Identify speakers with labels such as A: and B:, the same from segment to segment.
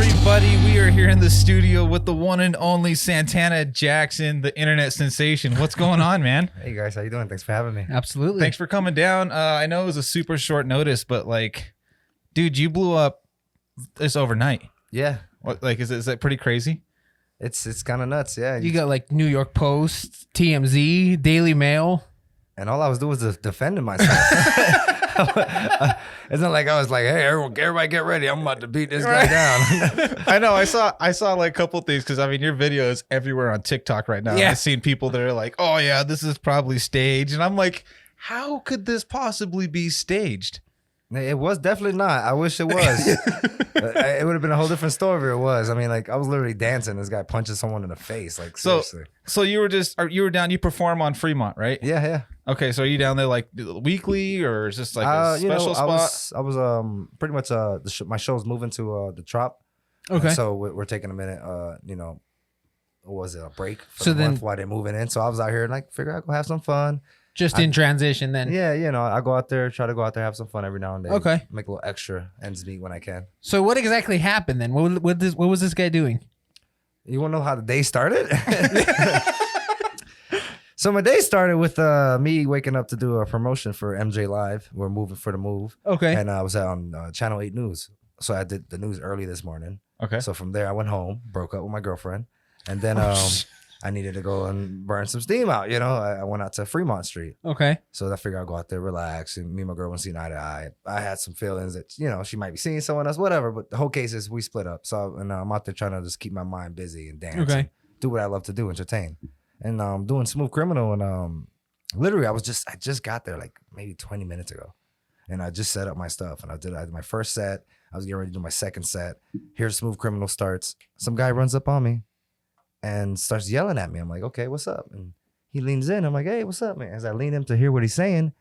A: everybody? We are here in the studio with the one and only Santana Jackson, the internet sensation. What's going on, man?
B: Hey guys, how you doing? Thanks for having me.
C: Absolutely.
A: Thanks for coming down. I know it was a super short notice, but like, dude, you blew up this overnight.
B: Yeah.
A: What, like, is that pretty crazy?
B: It's kind of nuts, yeah.
C: You got like New York Post, TMZ, Daily Mail.
B: And all I was doing was defending myself. It's not like I was like, hey, everybody get ready. I'm about to beat this guy down.
A: I know. I saw like a couple things because I mean your video is everywhere on TikTok right now.
C: Yeah.
A: I've seen people that are like, oh yeah, this is probably staged, and I'm like, how could this possibly be staged?
B: It was definitely not. I wish it was. It would have been a whole different story if it was. I mean, like I was literally dancing. This guy punches someone in the face. Like seriously.
A: So you were down. You perform on Fremont, right?
B: Yeah, yeah.
A: Okay, so are you down there like weekly, or is this like a special spot?
B: I was pretty much my show's moving to the Trop.
C: Okay.
B: And so we're taking a minute. What was it, a break for
C: So
B: the
C: then-
B: month while they're moving in? So I was out here and like figure I'd go have some fun.
C: Just in transition then.
B: Yeah, I go out there, try to go out there, have some fun every now and then.
C: Okay.
B: Make a little extra ends meet when I can.
C: So what exactly happened then? What was this guy doing?
B: You want to know how the day started? So my day started with me waking up to do a promotion for MJ Live. We're moving for the move.
C: Okay.
B: And I was on Channel 8 News. So I did the news early this morning.
A: Okay.
B: So from there, I went home, broke up with my girlfriend. And then I needed to go and burn some steam out. I went out to Fremont Street.
C: Okay.
B: So I figured I'll go out there, relax. And me and my girl went seeing eye to eye. I had some feelings that, she might be seeing someone else, whatever. But the whole case is we split up. So I'm out there trying to just keep my mind busy and dance.
C: Okay.
B: And do what I love to do, entertain. And doing Smooth Criminal. And literally, I just got there like maybe 20 minutes ago. And I just set up my stuff. And I did my first set. I was getting ready to do my second set. Here's Smooth Criminal starts. Some guy runs up on me and starts yelling at me. I'm like, okay, what's up? And he leans in. I'm like, hey, what's up, man? As I lean in to hear what he's saying,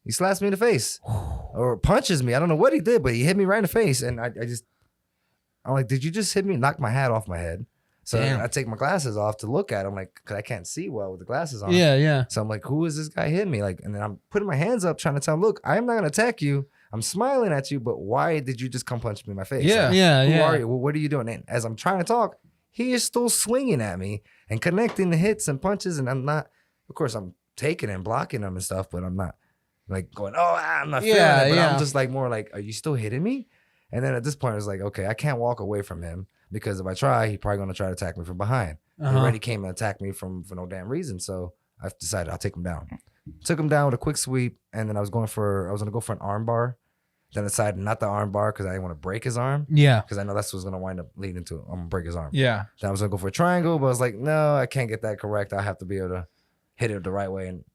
B: he slaps me in the face or punches me. I don't know what he did, but he hit me right in the face. And I'm like, did you just hit me? Knock my hat off my head. So
C: Damn.
B: I take my glasses off to look at him, like, because I can't see well with the glasses on.
C: Yeah.
B: So I'm like, who is this guy hitting me? Like, and then I'm putting my hands up trying to tell him, look, I am not going to attack you. I'm smiling at you, but why did you just come punch me in my face?
A: Yeah.
B: Like,
C: Yeah.
B: who
C: Yeah.
B: are you? What are you doing? And as I'm trying to talk, he is still swinging at me and connecting the hits and punches. And I'm not, of course, I'm taking and blocking them and stuff, but I'm not like going, I'm not feeling it. But I'm just like more like, are you still hitting me? And then at this point, it's like, okay, I can't walk away from him because if I try, he's probably going to try to attack me from behind. He already came and attacked me for no damn reason. So I decided I'll take him down. Took him down with a quick sweep. And then I was going to go for an arm bar. Then I decided not the arm bar because I didn't want to break his arm.
C: Yeah.
B: Because I know that's what's going to wind up leading to I'm going to break his arm.
A: Yeah.
B: Then I was going to go for a triangle, but I was like, no, I can't get that correct. I have to be able to hit it the right way. And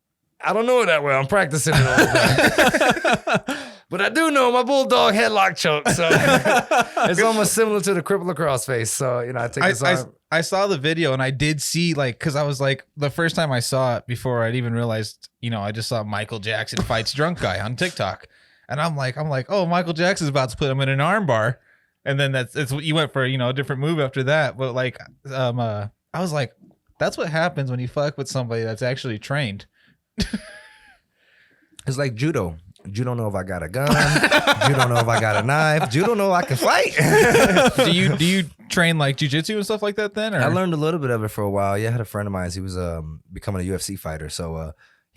B: I don't know it that well. I'm practicing it all the time. But I do know my bulldog headlock choke. So it's almost similar to the cripple lacrosse face. So, I take this arm.
A: I saw the video and I did see because I was like the first time I saw it before I'd even realized I just saw Michael Jackson fights drunk guy on TikTok. And I'm like, oh, Michael Jackson's about to put him in an arm bar. And then it's you went for, a different move after that. But I was like, that's what happens when you fuck with somebody that's actually trained.
B: It's like judo. You don't know if I got a gun. You don't know if I got a knife. You don't know if I can fight.
A: Do you train like jujitsu and stuff like that then? Or?
B: I learned a little bit of it for a while. Yeah, I had a friend of mine. He was becoming a UFC fighter. So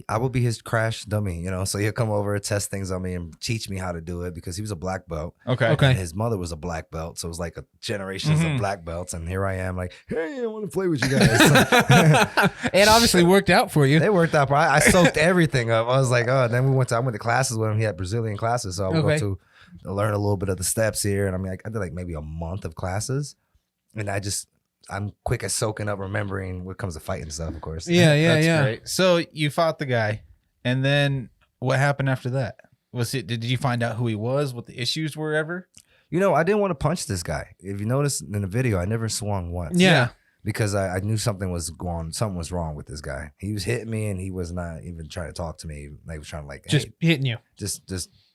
B: I would be his crash dummy, So he'll come over, test things on me, and teach me how to do it because he was a black belt.
A: Okay.
B: And his mother was a black belt, so it was like a generations of black belts. And here I am, like, hey, I want to play with you guys.
C: It obviously worked out for you.
B: They worked out. I soaked everything up. I was like, oh. Then I went to classes with him. He had Brazilian classes, so I would go to learn a little bit of the steps here. And I mean, I did like maybe a month of classes, and I'm quick at soaking up, remembering what comes to fighting stuff, of course.
A: That's great. So you fought the guy, and then what happened after that? Did you find out who he was, what the issues were ever?
B: I didn't want to punch this guy. If you notice in the video, I never swung once.
C: Yeah.
B: Because I knew something was wrong with this guy. He was hitting me, and he was not even trying to talk to me. Like, was trying to
C: Just hitting you.
B: Just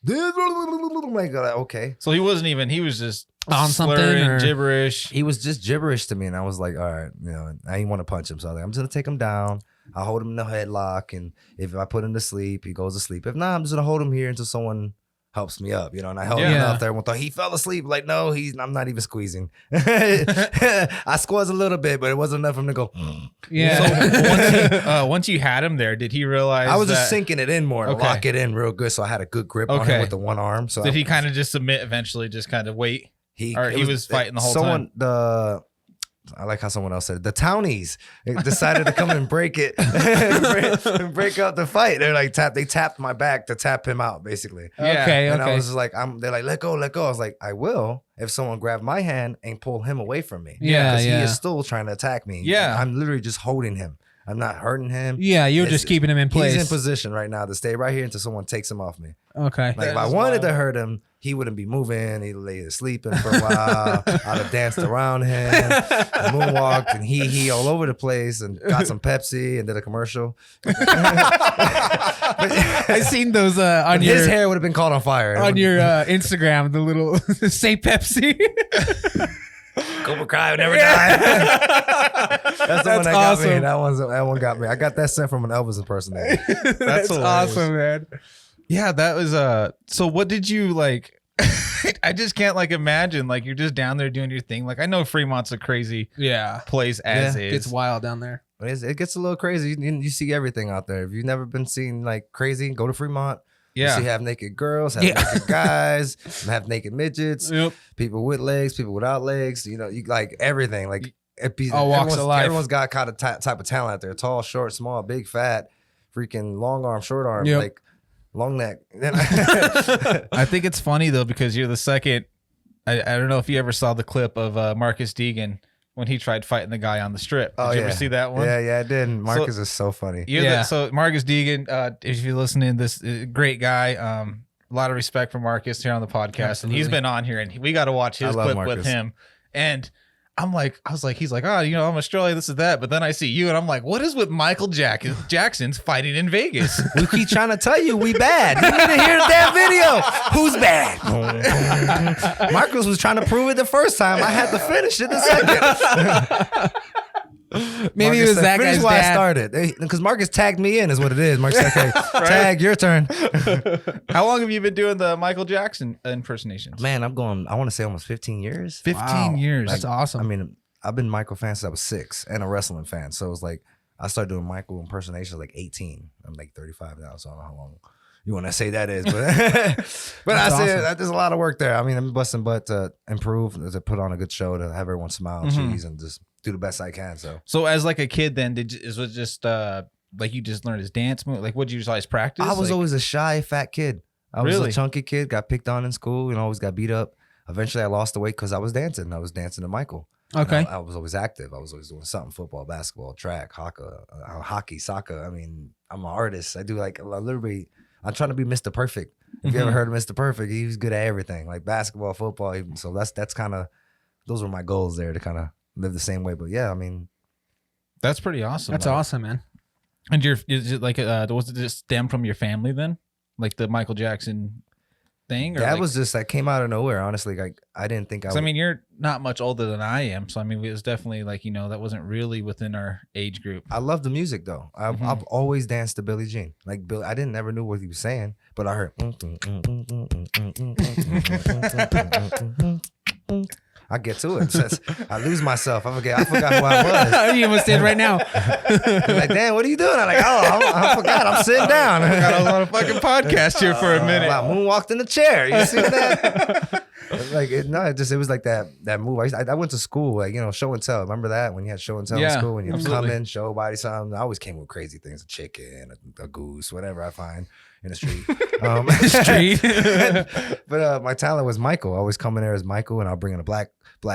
B: like, okay.
A: So he was just
C: on something or
A: gibberish.
B: He was just gibberish to me, and I was like, all right, I didn't want to punch him. So I was like, I'm just gonna take him down. I'll hold him in the headlock, and if I put him to sleep, he goes to sleep. If not, I'm just gonna hold him here until someone helps me up, and I held
A: Yeah.
B: him up there. Everyone thought he fell asleep. Like, no, I'm not even squeezing. I squeezed a little bit, but it wasn't enough for him to go.
C: Yeah.
A: Once you had him there, did he realize
B: I was just
A: that-
B: sinking it in more to
A: Okay.
B: lock it in real good, so I had a good grip on
A: Okay.
B: him with the one arm. So
A: Did he kind of just submit eventually, just kind of wait?
B: He
A: was fighting the whole
B: time. I like how someone else said it. The townies decided to come and break it, and break up the fight. They're like they tapped my back to tap him out, basically.
A: Yeah.
C: Okay.
B: And I
C: Okay.
B: was just like, they're like, let go. I was like, I will if someone grabbed my hand and pull him away from me.
C: Yeah,
B: because
C: yeah.
B: he is still trying to attack me.
A: Yeah.
B: I'm literally just holding him. I'm not hurting him.
C: Yeah, you're
B: It's-
C: just keeping him in place.
B: He's in position right now to stay right here until someone takes him off me.
C: Okay.
B: Like
A: That
B: if I
A: is
B: wanted to
A: wild.
B: hurt him, he wouldn't be moving. He'd lay sleeping for a while. I'd have danced around him, moonwalked, and he all over the place, and got some Pepsi and did a commercial.
C: I seen those on
B: His
C: your
B: hair would have been caught on fire.
C: Instagram. The little say Pepsi.
B: Cobra Kai would never die. That's the one
C: That's
B: that got me.
C: awesome.
B: That one got me. I got that sent from an Elvis impersonator.
C: That's
A: hilarious.
C: awesome, man.
A: Yeah, that was so what did you like? I just can't like imagine like you're just down there doing your thing. Like I know Fremont's a crazy
C: Yeah,
A: place as
B: Yeah,
A: is.
C: it's wild down there.
B: But it gets a little crazy. You see everything out there. If you've never been seen like crazy, go to Fremont.
A: Yeah.
B: You see half naked girls, half naked guys, half naked midgets,
C: Yep.
B: people with legs, people without legs. You like everything. Like
C: All walks of life.
B: Everyone's got kind of type of talent out there. Tall, short, small, big, fat, freaking long arm, short arm,
C: Yep.
B: like long neck.
A: I think it's funny though because you're the second. I don't know if you ever saw the clip of Marcus Deegan when he tried fighting the guy on the strip. Did you ever see that one?
B: Yeah, I did. Marcus is so funny.
A: So Marcus Deegan, if you're listening, this great guy. A lot of respect for Marcus here on the podcast, and he's
C: Absolutely.
A: been on here, and we got to watch his
B: I love
A: clip with
B: Marcus.
A: him. And he's like, oh, I'm Australia, this is that. But then I see you, and I'm like, what is with Michael Jackson's fighting in Vegas?
B: We keep trying to tell you we bad. You need to hear the damn video. Who's bad? Marcus was trying to prove it the first time. I had to finish it the second.
C: Maybe
B: Marcus
C: it was
B: said,
C: that
B: "Finish
C: guy's
B: why I
C: dad.
B: started." Because Marcus tagged me in, is what it is. Marcus said, "Okay, tag your turn."
A: How long have you been doing the Michael Jackson impersonations?
B: Man, I want to say almost 15 years.
A: 15
C: Wow.
A: years.
C: That's awesome.
B: I mean, I've been Michael fan since I was 6 and a wrestling fan. So it was like I started doing Michael impersonations like 18. I'm like 35 now, so I don't know how long you want to say that is, but but I
C: That's
B: say
C: awesome.
B: there's a lot of work there. I mean, I'm busting butt to improve, to put on a good show, to have everyone smile, cheese, and just do the best I can. So
A: as like a kid, then was it just like you just learned his dance move? Like, what did you guys practice?
B: I was
A: Like-
B: always a shy, fat kid. I was
A: Really?
B: a chunky kid, got picked on in school, always got beat up. Eventually, I lost the weight because I was dancing. I was dancing to Michael. And
C: Okay.
B: I was always active. I was always doing something: football, basketball, track, hockey, soccer. I mean, I'm an artist. I do I'm trying to be Mr. Perfect. If you ever heard of Mr. Perfect, he was good at everything, like basketball, football. Even. So that's kind of, those were my goals there, to kind of live the same way. But yeah, I mean,
A: That's pretty awesome.
C: That's
A: Like-
C: awesome, man.
A: And is it like was it just stem from your family then, like the Michael Jackson thing? Or
B: that
A: like,
B: was just that came out of nowhere. Honestly, like I didn't think I
A: 'cause,
B: would.
A: I mean, you're not much older than I am, so I mean, it was definitely like that wasn't really within our age group.
B: I love the music though. I've always danced to Billie Jean. Like Bill, I didn't never knew what he was saying, but I heard. I get to it. I lose myself. I forgot who I was.
C: You almost did right now.
B: I'm like, damn, what are you doing? I'm like, I forgot. I'm sitting down.
A: I got a lot of fucking podcast here for a minute.
B: I moonwalked in the chair. You see that? It was like that move. I went to school, like, show and tell. Remember that when you had show and tell in
A: Yeah,
B: school, when you
A: absolutely.
B: come in, show body something. I always came with crazy things: a chicken, a goose, whatever I find in the street.
C: Street.
B: But my talent was Michael. I always come in there as Michael, and I'll bring in a black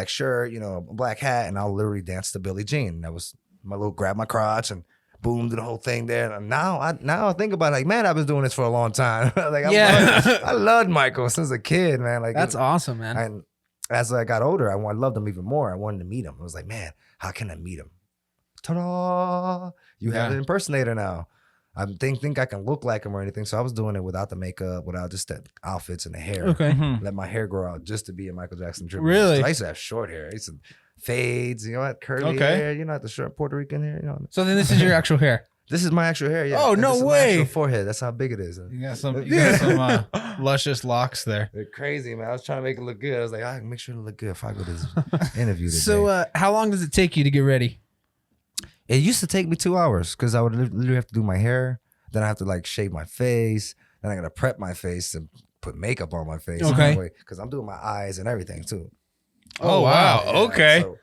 B: shirt, a black hat, and I'll literally dance to Billie Jean. That was my little grab my crotch and boom, do the whole thing there. And now I think about it, like, man, I've been doing this for a long time. Like, I loved Michael since a kid, man. Like,
C: That's awesome, man.
B: and as I got older, I loved him even more. I wanted to meet him. I was like, man, how can I meet him? Ta-da! You have
A: Yeah.
B: an impersonator now. I think I can look like him or anything. So I was doing it without the makeup, without just the outfits and the hair.
C: Okay.
A: Mhm.
B: Let my hair grow out just to be a Michael Jackson tribute.
C: Really?
B: I used to have short hair. I used to fades, had curly
A: Okay.
B: hair, had the short Puerto Rican hair,
C: So then this is your actual hair.
B: This is my actual hair. Yeah.
C: Oh,
B: And
C: no
B: this is my
C: way.
B: actual forehead. That's how big it is.
A: You got some luscious locks there.
B: They're crazy, man. I was trying to make it look good. I was like, I can make sure it look good if I go to this interview today.
C: So, how long does it take you to get ready?
B: It used to take me 2 hours because I would literally have to do my hair. Then I have to like shave my face. Then I got to prep my face and put makeup on my face.
C: Okay.
B: Because I'm doing my eyes and everything too.
A: Oh, wow.
B: Yeah,
A: Okay.
B: so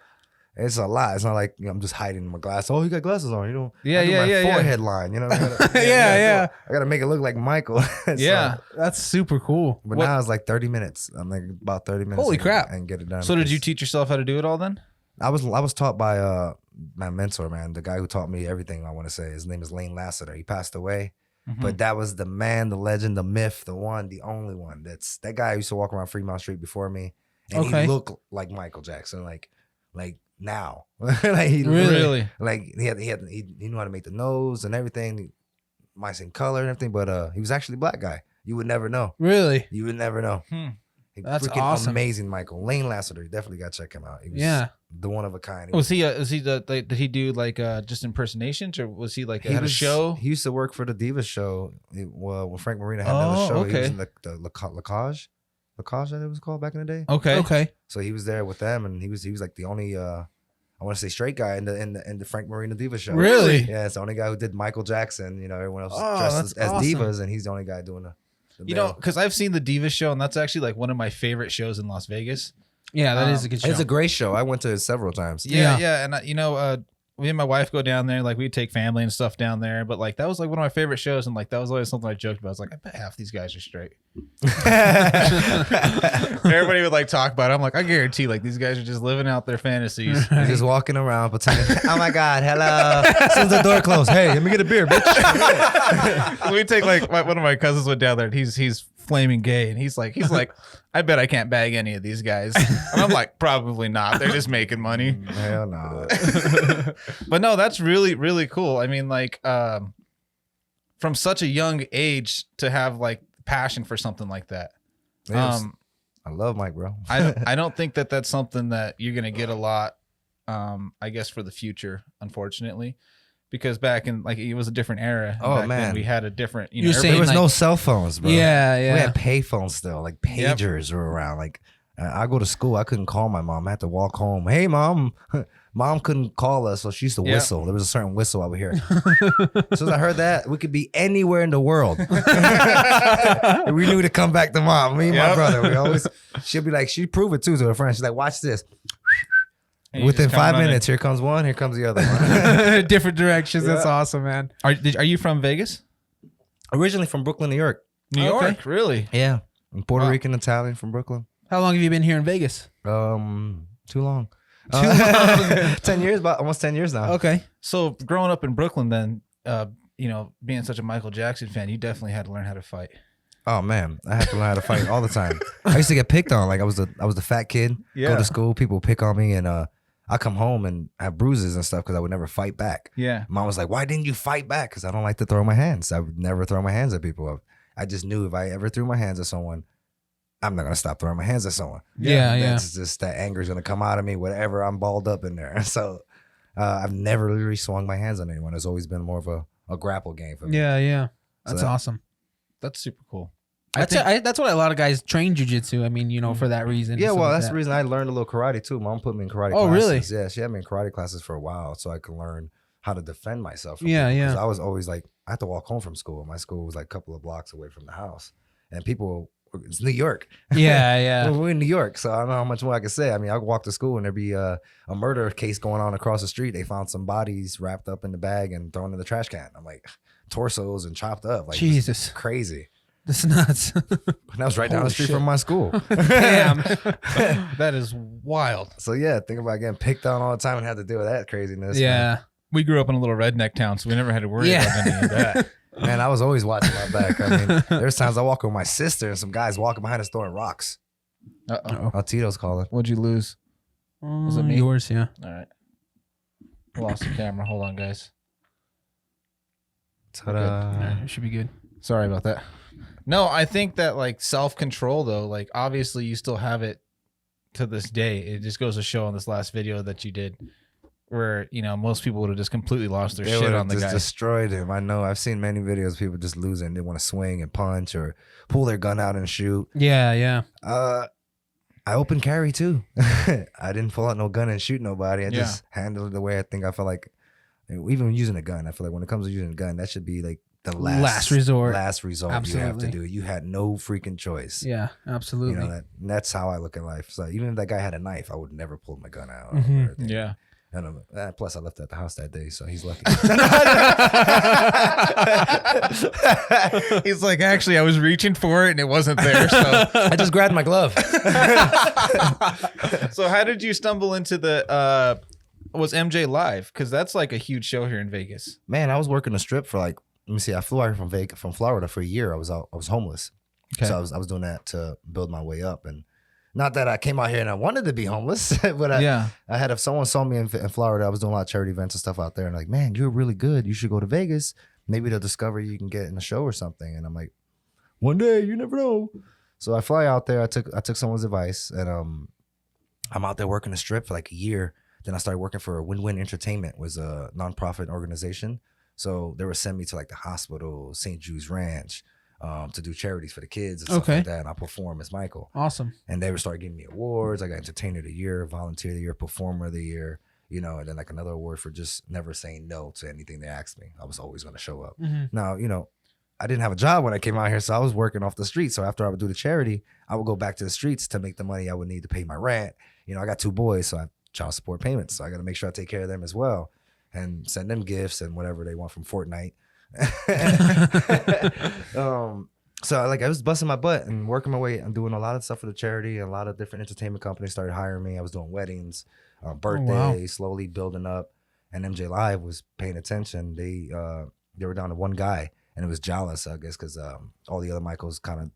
B: it's a lot. It's not like I'm just hiding my glasses. Oh, you got glasses on. You know.
A: Yeah,
B: I do
A: yeah,
B: my
A: yeah,
B: forehead line. You know.
C: Yeah.
B: I got to make it look like Michael. So-
A: Yeah.
C: That's super cool.
B: But
A: What-
B: now it's like 30 minutes. I'm like about 30 minutes.
C: Holy
B: and-
C: crap.
B: And get it done.
A: So did you
B: because
A: teach yourself how to do it all then?
B: I was taught by my mentor, man, the guy who taught me everything. I want to say his name is Lasseter. He passed away, but that was the man, the legend, the myth, the one, the only one. That guy used to walk around Fremont Street before me, and
C: Okay.
B: he looked like Michael Jackson, like now, like he
A: Really?
B: like he knew how to make the nose and everything, my same color and everything. But he was actually a black guy. You would never know.
C: Really?
B: You would never know.
C: That's
B: Freaking
C: awesome.
B: Amazing, Michael Lasseter. You definitely got to check him out. He was
C: Yeah.
B: the one of a kind. He
A: Was he? Did he do like just impersonations, or was he like had a show?
B: He used to work for the Divas show. Well, when Frank Marina had
A: Oh,
B: another show, he was
A: okay.
B: in the Lacage that it was called back in the day.
A: Okay.
C: Okay.
B: So he was there with them, and he was like the only I want to say straight guy in the Frank Marina Divas show.
C: Really?
B: Yeah, it's the only guy who did Michael Jackson. You know, everyone else
C: Oh,
B: dressed
C: that's
B: as
C: awesome.
B: divas, and he's the only guy doing the
A: You know,
B: male.
A: because I've seen the Divas show, and that's actually like one of my favorite shows in Las Vegas.
C: Yeah, that is a good show.
B: It's a great show. I went to it several times.
A: Yeah. And me and my wife go down there. Like we'd take family and stuff down there. But like that was like one of my favorite shows, and like that was always something I joked about. I was like, I bet half these guys are straight. Everybody would like talk about it. I'm like, I guarantee, like these guys are just living out their fantasies.
B: He's just walking around pretending, oh my God, hello. As soon as the door closed, hey, let me get a beer, bitch.
A: We take like one of my cousins went down there, and he's flaming gay, and he's like, I bet I can't bag any of these guys. And I'm like, probably not. They're just making money.
B: Hell no.
A: But no, that's really, really cool. I mean, like, from such a young age to have like passion for something like that.
B: Yes. I love Mike, bro.
A: I don't think that that's something that you're gonna get a lot. I guess for the future, unfortunately, because back in like it was a different era.
B: Oh,
A: Back then
B: man.
A: we had a different.
C: You're
A: everybody-
C: saying,
B: There was
C: like-
B: no cell phones, bro.
C: Yeah,
B: We
C: yeah.
B: had payphones still, like
A: Yep.
B: pagers were around. Like I go to school, I couldn't call my mom. I had to walk home. Hey, mom. Mom couldn't call us, so she used to
A: Yep.
B: whistle. There was a certain whistle I would hear. As soon as I heard that, we could be anywhere in the world. We knew to come back to mom. Me and my
A: Yep.
B: brother, we always. She'd be like, she'd prove it too to her friends. She's like, watch this.
A: and you
B: Within
A: just come
B: 5
A: running.
B: minutes, here comes one, here comes the other one.
C: Different directions. That's
B: Yeah.
C: awesome, man.
A: Are you from Vegas?
B: Originally from Brooklyn, New York.
A: New
C: Okay.
A: York, really?
B: Yeah. I'm Puerto
A: Wow.
B: Rican, Italian from Brooklyn.
C: How long have you been here in Vegas?
B: Too long.
C: Too long.
B: 10 years, about almost 10 years now.
C: Okay.
A: So growing up in Brooklyn, then, being such a Michael Jackson fan, you definitely had to learn how to fight.
B: Oh man, I had to learn how to fight all the time. I used to get picked on. Like I was the fat kid.
A: Yeah.
B: Go to school, people would pick on me, and I come home and have bruises and stuff because I would never fight back.
A: Yeah.
B: Mom was like, "Why didn't you fight back?" Because I don't like to throw my hands. I would never throw my hands at people. I just knew if I ever threw my hands at someone, I'm not gonna stop throwing my hands at someone.
C: Yeah, yeah.
B: That's just that anger is gonna come out of me, whatever. I'm balled up in there. So I've never really swung my hands on anyone. It's always been more of a grapple game for me.
C: Yeah, yeah. That's
B: that-
C: awesome.
A: That's super cool.
C: That's what a lot of guys train jujitsu. I mean, for that reason.
B: Yeah,
C: and stuff
B: well,
C: like
B: that's
C: that.
B: the reason I learned a little karate too. Mom put me in karate
C: Oh,
B: classes.
C: really?
B: Yeah, she had me in karate classes for a while so I could learn how to defend myself. from
C: Yeah,
B: people.
C: yeah.
B: 'Cause I was always like, I had to walk home from school. My school was like a couple of blocks away from the house. And people, it's New York.
C: Yeah, yeah.
B: We're in New York, so I don't know how much more I can say. I mean, I could walk to school and there'd be a murder case going on across the street. They found some bodies wrapped up in the bag and thrown in the trash can. I'm like, torsos and chopped up. Like, this is
C: Jesus.
B: crazy.
C: That's nuts.
B: And that was right down
A: Holy
B: the street
A: shit.
B: from my school.
C: Damn.
A: That is wild.
B: So yeah, think about getting picked on all the time and had to deal with that craziness.
C: Yeah.
A: We grew up in a little redneck town, so we never had to worry
C: Yeah.
A: about any of that.
B: Man, I was always watching my back. I mean, there's times I walk with my sister and some guys walking behind us throwing rocks.
A: Uh-oh.
B: Oh, Tito's calling.
A: What'd you lose? Was it me?
C: Yours, yeah.
A: All right. Lost the camera. Hold on, guys.
B: Ta-da.
C: Yeah, it should be good.
A: Sorry about that. No, I think that like self-control though, like obviously you still have it to this day. It just goes to show on this last video that you did where most people would have just completely lost their
B: They
A: shit
B: would've
A: on the
B: just
A: guy.
B: destroyed him. I know. I've seen many videos of people just losing. They want to swing and punch or pull their gun out and shoot.
C: Yeah.
B: I open carry too. I didn't pull out no gun and shoot nobody. I
A: Yeah.
B: just handled it the way I think I feel like. Even using a gun, I feel like when it comes to using a gun, that should be like the
C: Last resort.
B: Last resort you have to
C: Absolutely.
B: do. You had no freaking choice.
C: Yeah, absolutely.
B: You know that's how I look at life. So even if that guy had a knife, I would never pull my gun out.
C: Mhm.
B: Or anything.
A: Yeah.
B: And plus, I left it at the house that day, so he's lucky.
A: He's like, actually, I was reaching for it and it wasn't there. So,
B: I just grabbed my glove.
A: so how did you stumble into the was MJ Live? Because that's like a huge show here in Vegas.
B: Man, I was working a strip for like. Let me see. I flew out here from Florida for a year. I was homeless,
A: Okay.
B: so I was doing that to build my way up. And not that I came out here and I wanted to be homeless, but I had if someone saw me in Florida, I was doing a lot of charity events and stuff out there, and like, man, you're really good. You should go to Vegas. Maybe they'll discover you can get in a show or something. And I'm like, one day, you never know. So I fly out there. I took someone's advice, and I'm out there working a strip for like a year. Then I started working for Win-Win Entertainment, was a nonprofit organization. So they would send me to like the hospital, St. Jude's Ranch, to do charities for the kids and stuff like that. And I perform as Michael.
C: Awesome.
B: And they would start giving me awards. I got Entertainer of the Year, Volunteer of the Year, Performer of the Year, and then like another award for just never saying no to anything they asked me. I was always going to show up.
C: Mm-hmm.
B: Now, I didn't have a job when I came out here, so I was working off the streets. So after I would do the charity, I would go back to the streets to make the money I would need to pay my rent. I got 2 boys, so I have child support payments. So I got to make sure I take care of them as well and send them gifts and whatever they want from Fortnite. So I was busting my butt and working my way. I'm doing a lot of stuff for the charity. A lot of different entertainment companies started hiring me. I was doing weddings, birthdays, slowly building up. And MJ Live was paying attention. They were down to one guy, and it was jealous, I guess, because all the other Michaels kind of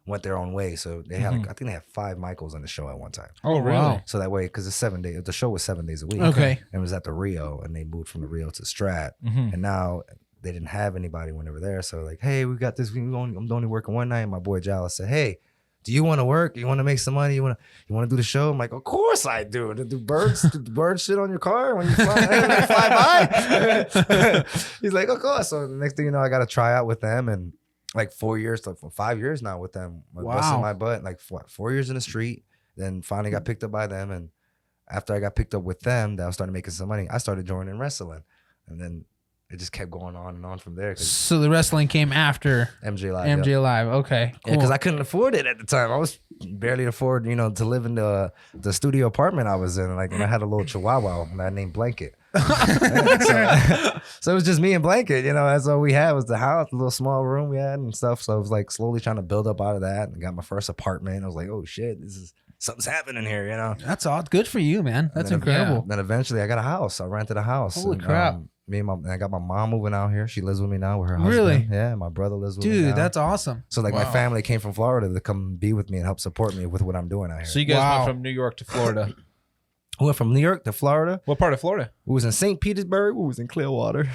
B: went their own way. So they had, I think they had 5 Michaels on the show at one time.
A: Oh, really?
C: Wow.
B: So that way, because it's 7 days, the show was 7 days a week.
C: Okay.
B: And it was at the Rio, and they moved from the Rio to Strat.
A: Mhm.
B: And now they didn't have anybody when they were there. So like, hey, we got this. I'm only working one night. And my boy Jallis said, hey, do you want to work? You want to make some money? You want to do the show? I'm like, of course I do. Do birds shit on your car when you fly by? He's like, of course. So the next thing you know, I got to try out with them, and like 4 years, like 5 years now with them, busting my butt. Like 4 years in the street. Then finally got picked up by them, and after I got picked up with them, that I started making some money. I started joining wrestling, and then it just kept going on and on from there.
C: So the wrestling came after
B: MJ Live.
C: MJ Live. Okay.
B: Yeah, because I couldn't afford it at the time. I was barely afford, to live in the studio apartment I was in. Like, and I had a little chihuahua that I named Blanket. So it was just me and Blanket. That's all we had was the house, the little small room we had and stuff. So I was like slowly trying to build up out of that, and got my first apartment. I was like, oh shit, something's happening here.
C: That's all. Good for you, man. That's
B: And then,
C: incredible.
B: Then eventually I got a house. I rented a house.
C: Holy crap.
B: I got my mom moving out here. She lives with me now with her husband.
C: Really?
B: Yeah, my brother lives with me
C: Dude,
B: now.
C: that's awesome.
B: So like my
A: Wow.
B: family came from Florida to come be with me and help support me with what I'm doing out here.
A: So you guys
C: Wow.
A: went from New York to Florida.
B: We went from New York to Florida.
A: What part of Florida?
B: We was in St. Petersburg. We was in Clearwater.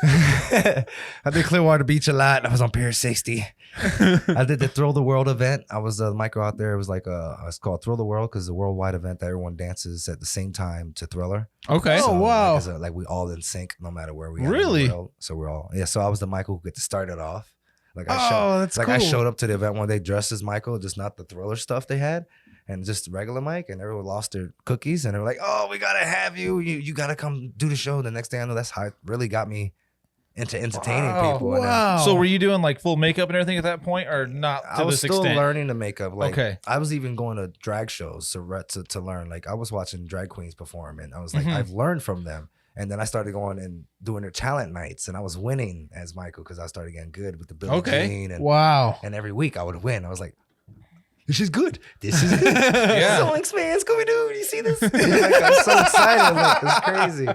B: I did Clearwater Beach a lot. I was on Pier 60. I did the Thrill the World event. I was the Michael out there. It was like it's called Thrill the World because it's a worldwide event that everyone dances at the same time to Thriller.
A: Okay.
C: Oh, wow.
B: Like we all in sync no matter where we are. in the
A: Really?
B: world. So we're all So I was the Michael who get to start it off. Like
C: That's
B: I
C: cool.
B: showed up to the event one day dressed as Michael, just not the Thriller stuff they had, and just regular Mike, and everyone lost their cookies, and they were like, "Oh, we gotta have you. You gotta come do the show." The next thing I know, that's how it really got me into entertaining
A: Wow.
B: people. And then
C: Wow.
A: So were you doing like full makeup and everything at that point, or not to
B: I was
A: this
B: still
A: extent?
B: learning the makeup. Like,
A: Okay.
B: I was even going to drag shows to learn. Like, I was watching drag queens perform, and I was like,
A: Mhm.
B: I've learned from them. And then I started going and doing their talent nights, and I was winning as Michael because I started getting good with the Billie
A: Okay.
B: Jean. And,
C: Wow.
B: and every week I would win. I was like, this is good. This is good.
A: Yeah.
B: Zoinks, man. Scooby-Doo. You see this? Like, I'm so excited. Like, it's crazy.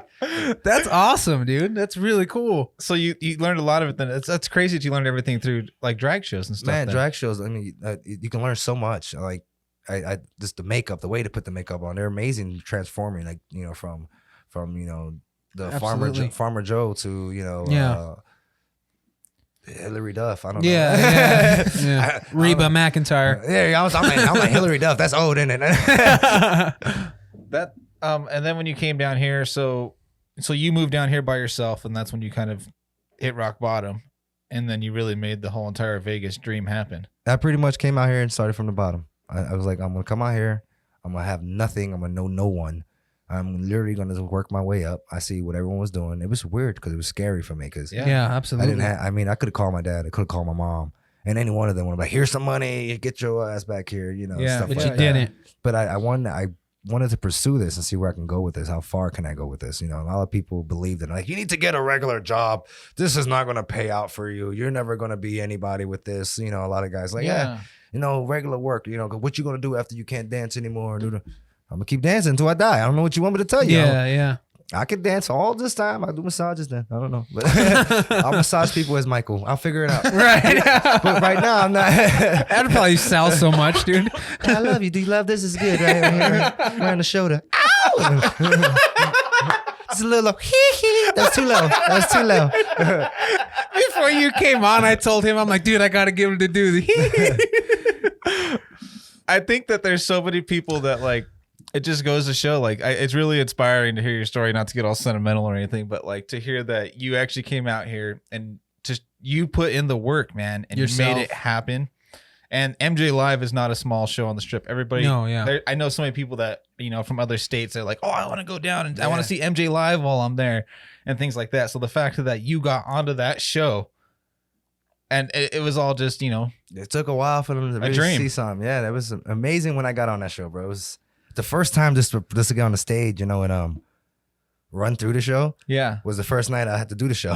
C: That's awesome, dude. That's really cool.
A: So you learned a lot of it then. That's crazy that you learned everything through like drag shows and stuff.
B: Man,
A: then.
B: drag shows, I mean, you can learn so much. Like, I just the makeup, the way to put the makeup on, they're amazing transforming, like, from the
C: Absolutely.
B: Farmer Joe to,
C: Yeah.
B: Hillary Duff. I don't know.
C: Yeah. yeah. Reba McEntire.
B: Yeah, I'm like Hillary Duff. That's old, isn't it?
A: That And then when you came down here, so you moved down here by yourself, and that's when you kind of hit rock bottom, and then you really made the whole entire Vegas dream happen.
B: I pretty much came out here and started from the bottom. I was like, I'm gonna come out here. I'm gonna have nothing. I'm gonna know no one. I'm literally gonna work my way up. I see what everyone was doing. It was weird because it was scary for me. Because
C: Yeah, absolutely.
B: I could have called my dad. I could have called my mom, and any one of them would be like, "Here's some money. Get your ass back here." Stuff
C: but
B: like
C: you
B: that.
C: didn't.
B: But I wanted to pursue this and see where I can go with this. How far can I go with this? A lot of people believe that, like, you need to get a regular job. This is not going to pay out for you. You're never going to be anybody with this. A lot of guys like, regular work. What you going to do after you can't dance anymore? I'm going to keep dancing until I die. I don't know what you want me to tell you.
C: Yeah.
B: I could dance all this time. I do massages then. I don't know. But I'll massage people as Michael. I'll figure it out.
C: Right.
B: But right now, I'm not.
C: That'd probably sell so much, dude.
B: I love you. Do you love this? Is good, right? Right on the shoulder. Ow! It's a little low. That's too low. That's too low.
C: Before you came on, I told him, I'm like, dude, I got to get him to do the
A: I think that there's so many people that, like, it just goes to show, like, it's really inspiring to hear your story, not to get all sentimental or anything, but like to hear that you actually came out here and just you put in the work, man, and you made it happen. And MJ Live is not a small show on the Strip. Everybody, I know so many people that, from other states, they're like, oh, I want to go down and I want to see MJ Live while I'm there and things like that. So the fact that you got onto that show and it was all just,
B: it took a while for them to really see something. Yeah, that was amazing when I got on that show, bro. It was the first time just to get on the stage, and run through the show. Yeah, was the first night I had to do the show.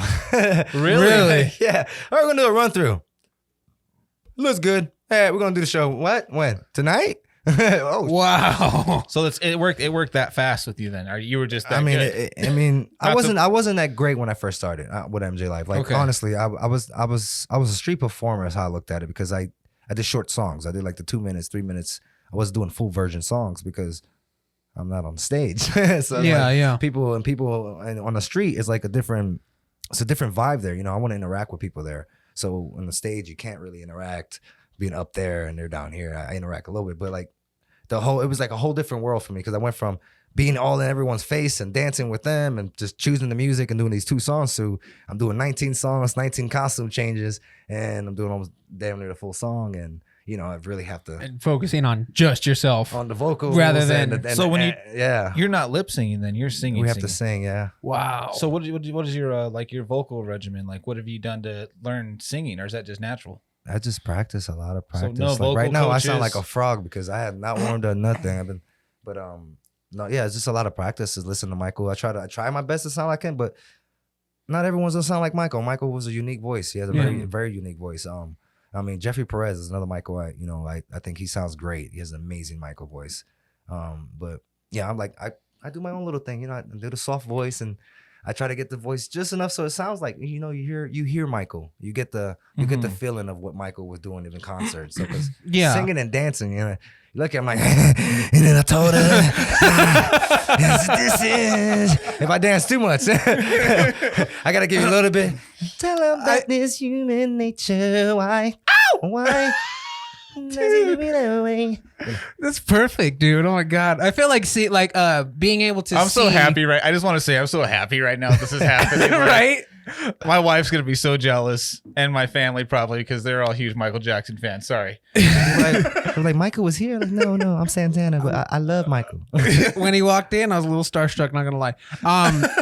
B: Really? Yeah. All right, we're gonna do a run through. Looks good. Hey, we're gonna do the show. What? When? Tonight?
C: Oh wow!
A: So it worked that fast with you then? Or you were just that good?
B: I wasn't that great when I first started with MJ Live. Like honestly, I was a street performer is how I looked at it, because I did short songs. I did like the 2 minutes, 3 minutes. I wasn't doing full version songs because I'm not on stage. So people on the street is like it's a different vibe there. I want to interact with people there. So on the stage, you can't really interact being up there and they're down here. I interact a little bit, but like it was like a whole different world for me, because I went from being all in everyone's face and dancing with them and just choosing the music and doing these 2 songs to I'm doing 19 songs, 19 costume changes, and I'm doing almost damn near the full song. And I really have to
C: and focusing on just yourself
B: on the vocals
C: rather than
A: so when you're not lip singing, then you're singing.
B: We have to sing,
C: Wow.
A: So what is your your vocal regimen like? What have you done to learn singing, or is that just natural?
B: I just practice a lot of practice.
A: So no vocal
B: right now,
A: coaches.
B: I sound like a frog because I have not warmed up nothing. No, it's just a lot of practice. Is listen to Michael. I try my best to sound like him, but not everyone's gonna sound like Michael. Michael was a unique voice. He has a very very unique voice. Jeffrey Perez is another Michael. I think he sounds great. He has an amazing Michael voice. But yeah, I'm like I do my own little thing. I do the soft voice and I try to get the voice just enough so it sounds like you hear Michael. You get the feeling of what Michael was doing in concert. So singing and dancing, you look at my and then I told her this is if I dance too much, I gotta give you a little bit. Tell him that this human nature. Why?
C: That's perfect, dude. Oh my god, I feel like being able to.
A: I'm so happy, right? I just want to say I'm so happy right now this is happening.
C: Right?
A: My wife's gonna be so jealous, and my family probably, because they're all huge Michael Jackson fans. Sorry.
B: like Michael was here. Like, no, I'm Santana, but I love Michael.
C: When he walked in, I was a little starstruck. Not gonna lie.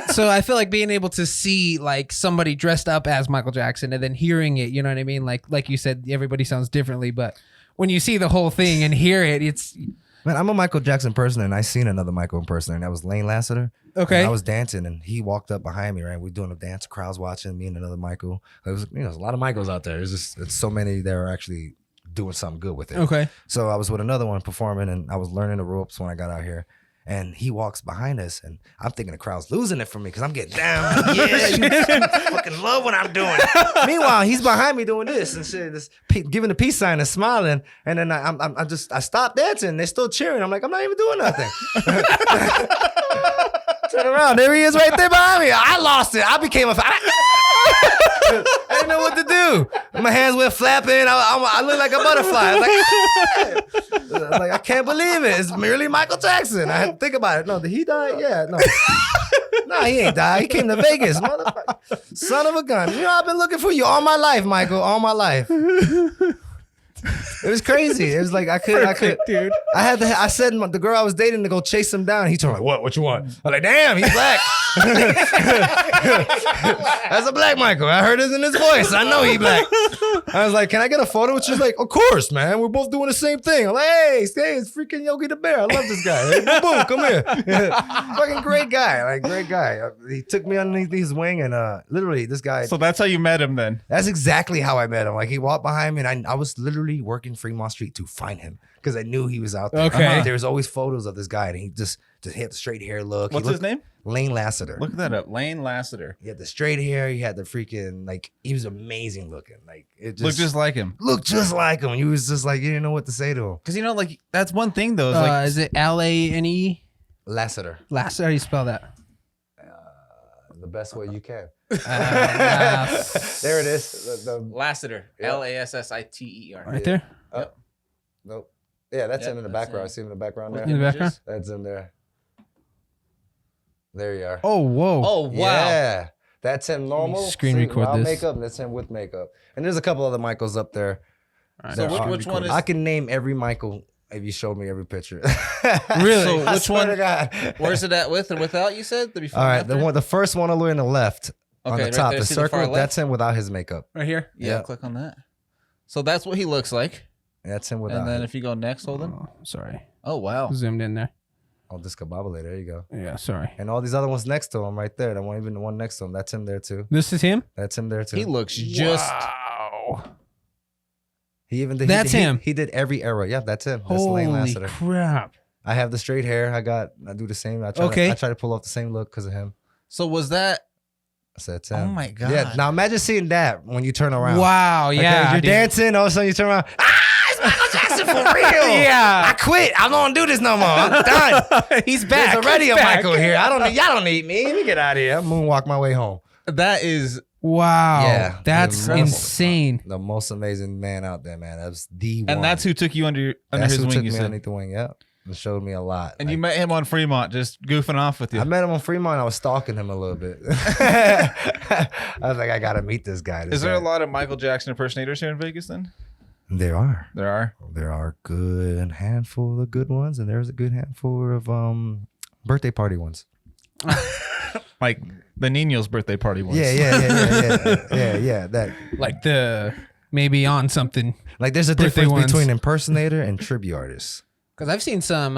C: So I feel like being able to see like somebody dressed up as Michael Jackson and then hearing it, you know what I mean? Like you said, everybody sounds differently, but when you see the whole thing and hear it, it's.
B: Man, I'm a Michael Jackson person, and I seen another Michael person, and that was Lane Lasseter.
C: Okay.
B: And I was dancing, and he walked up behind me, right? We're doing a dance, crowd's watching me and another Michael. There's a lot of Michaels out there. It's so many that are actually doing something good with it.
C: Okay.
B: So I was with another one performing, and I was learning the ropes when I got out here. And he walks behind us, and I'm thinking the crowd's losing it for me because I'm getting down. Yeah, you fucking love what I'm doing. Meanwhile, he's behind me doing this and shit, just giving the peace sign and smiling. And then I stopped dancing. They're still cheering. I'm like, I'm not even doing nothing. Turn around, there he is right there behind me. I lost it. I became I didn't know what to do. do? My hands went flapping. I look like a butterfly. I was like, I can't believe it. It's merely Michael Jackson. I had to think about it. No, did he die? Yeah, no. No, he ain't died. He came to Vegas, motherfucker. Son of a gun. You know, I've been looking for you all my life, Michael. All my life. It was crazy. It was like I could,
C: dude.
B: I said the girl I was dating to go chase him down. He told me, what you want? I'm like, damn, he's black. That's a black Michael. I heard it in his voice. I know he black. I was like, can I get a photo? And she's like, of course, man. We're both doing the same thing. I'm like, hey, it's freaking Yogi the Bear. I love this guy. Hey, boom, boom, come here. Fucking great guy. Like, great guy. He took me underneath his wing and literally this guy.
A: So that's how you met him then?
B: That's exactly how I met him. Like, he walked behind me and I was literally working Fremont Street to find him because I knew he was out there.
C: Okay.
B: There was always photos of this guy and he just had the straight hair look.
A: What's his name?
B: Lane Lasseter.
A: Look that up. Lane Lasseter.
B: He had the straight hair. He had the freaking, like, he was amazing looking. Like, it just
A: Looked just like him.
B: looked just like him. He was just like, you didn't know what to say to him.
A: Because, you know, like, that's one thing, though. Is like,
C: Is it Lane?
B: Lasseter.
C: Lasseter, how do you spell that?
B: The best way you can.
C: Lass-
B: There it is.
D: Lasseter.
B: Yeah.
D: Lasseter.
C: right there?
B: Nope. Yeah, that's
D: Yep,
B: him in the
D: that's
B: background.
D: him.
B: See him in the background there?
C: In the background?
B: That's him there. There you are.
C: Oh, whoa.
D: Oh, wow.
B: Yeah. That's him normal.
C: Screen record
B: without
C: this.
B: makeup, and that's him with makeup. And there's a couple other Michaels up there.
C: All right,
D: So
C: I'll
D: which
C: record
D: one
C: it.
D: is-
B: I can name every Michael if you showed me every picture.
C: Really?
D: So
B: I
D: which
B: swear
D: one-
B: to God.
D: Where's it at with and without, you said? The before
B: All
D: and
B: right,
D: after?
B: the first one all the way on the left, on
D: Okay,
B: the
D: right
B: top,
D: there.
B: the
D: See the far
B: circle,
D: left?
B: that's him without his makeup.
C: Right here?
D: Yeah,
B: Yeah.
D: click on that. So that's what he looks like.
B: That's him without
D: And then
B: him.
D: if you go next, hold on.
C: Oh, sorry.
D: Oh, wow.
C: Zoomed in there.
B: Oh, discombobulator. There you go.
C: Yeah, sorry.
B: And all these other ones next to him, right there. Even the one next to him, that's him there too.
C: This is him?
B: That's him there too.
D: He looks just...
C: Wow.
B: He even did.
C: That's him.
B: He did every era. Yeah, that's him. That's Lane
C: Holy
B: Lasseter.
C: crap.
B: I have the straight hair. I do the same. I try to pull off the same look because of him.
D: So was that...
B: So that's him.
D: Oh, my God.
B: Yeah. Now imagine seeing that when you turn around.
C: Wow,
B: Okay,
C: yeah.
B: you're
C: dude.
B: dancing. All of a sudden you turn around. It's Michael Jackson for real.
C: Yeah.
B: I quit. I don't do this no more. I'm done.
C: He's back.
B: There's already
C: He's
B: a
C: back.
B: Michael here. Y'all don't need me. Let me get out of here. I'm moonwalk my way home.
D: That is...
C: Wow.
B: Yeah.
C: That's
B: Incredible.
C: insane.
B: The most amazing man out there, man. That was the one.
A: and that's who took you under
B: That's
A: his
B: who
A: wing,
B: took
A: you
B: me
A: said.
B: underneath the wing. Yeah, and showed me a lot.
A: And you met him on Fremont, just goofing off with you.
B: I met him on Fremont. I was stalking him a little bit. I was like, I gotta meet this guy.
A: Is there a lot of Michael Jackson impersonators here in Vegas then?
B: There are.
A: There are.
B: There are good handful of good ones, and there's a good handful of birthday party ones.
A: Like the Nino's birthday party ones.
B: Yeah. That
C: Like the maybe on something.
B: like there's a
C: Birthday
B: difference
C: ones.
B: between impersonator and tribute artists.
C: Because I've seen some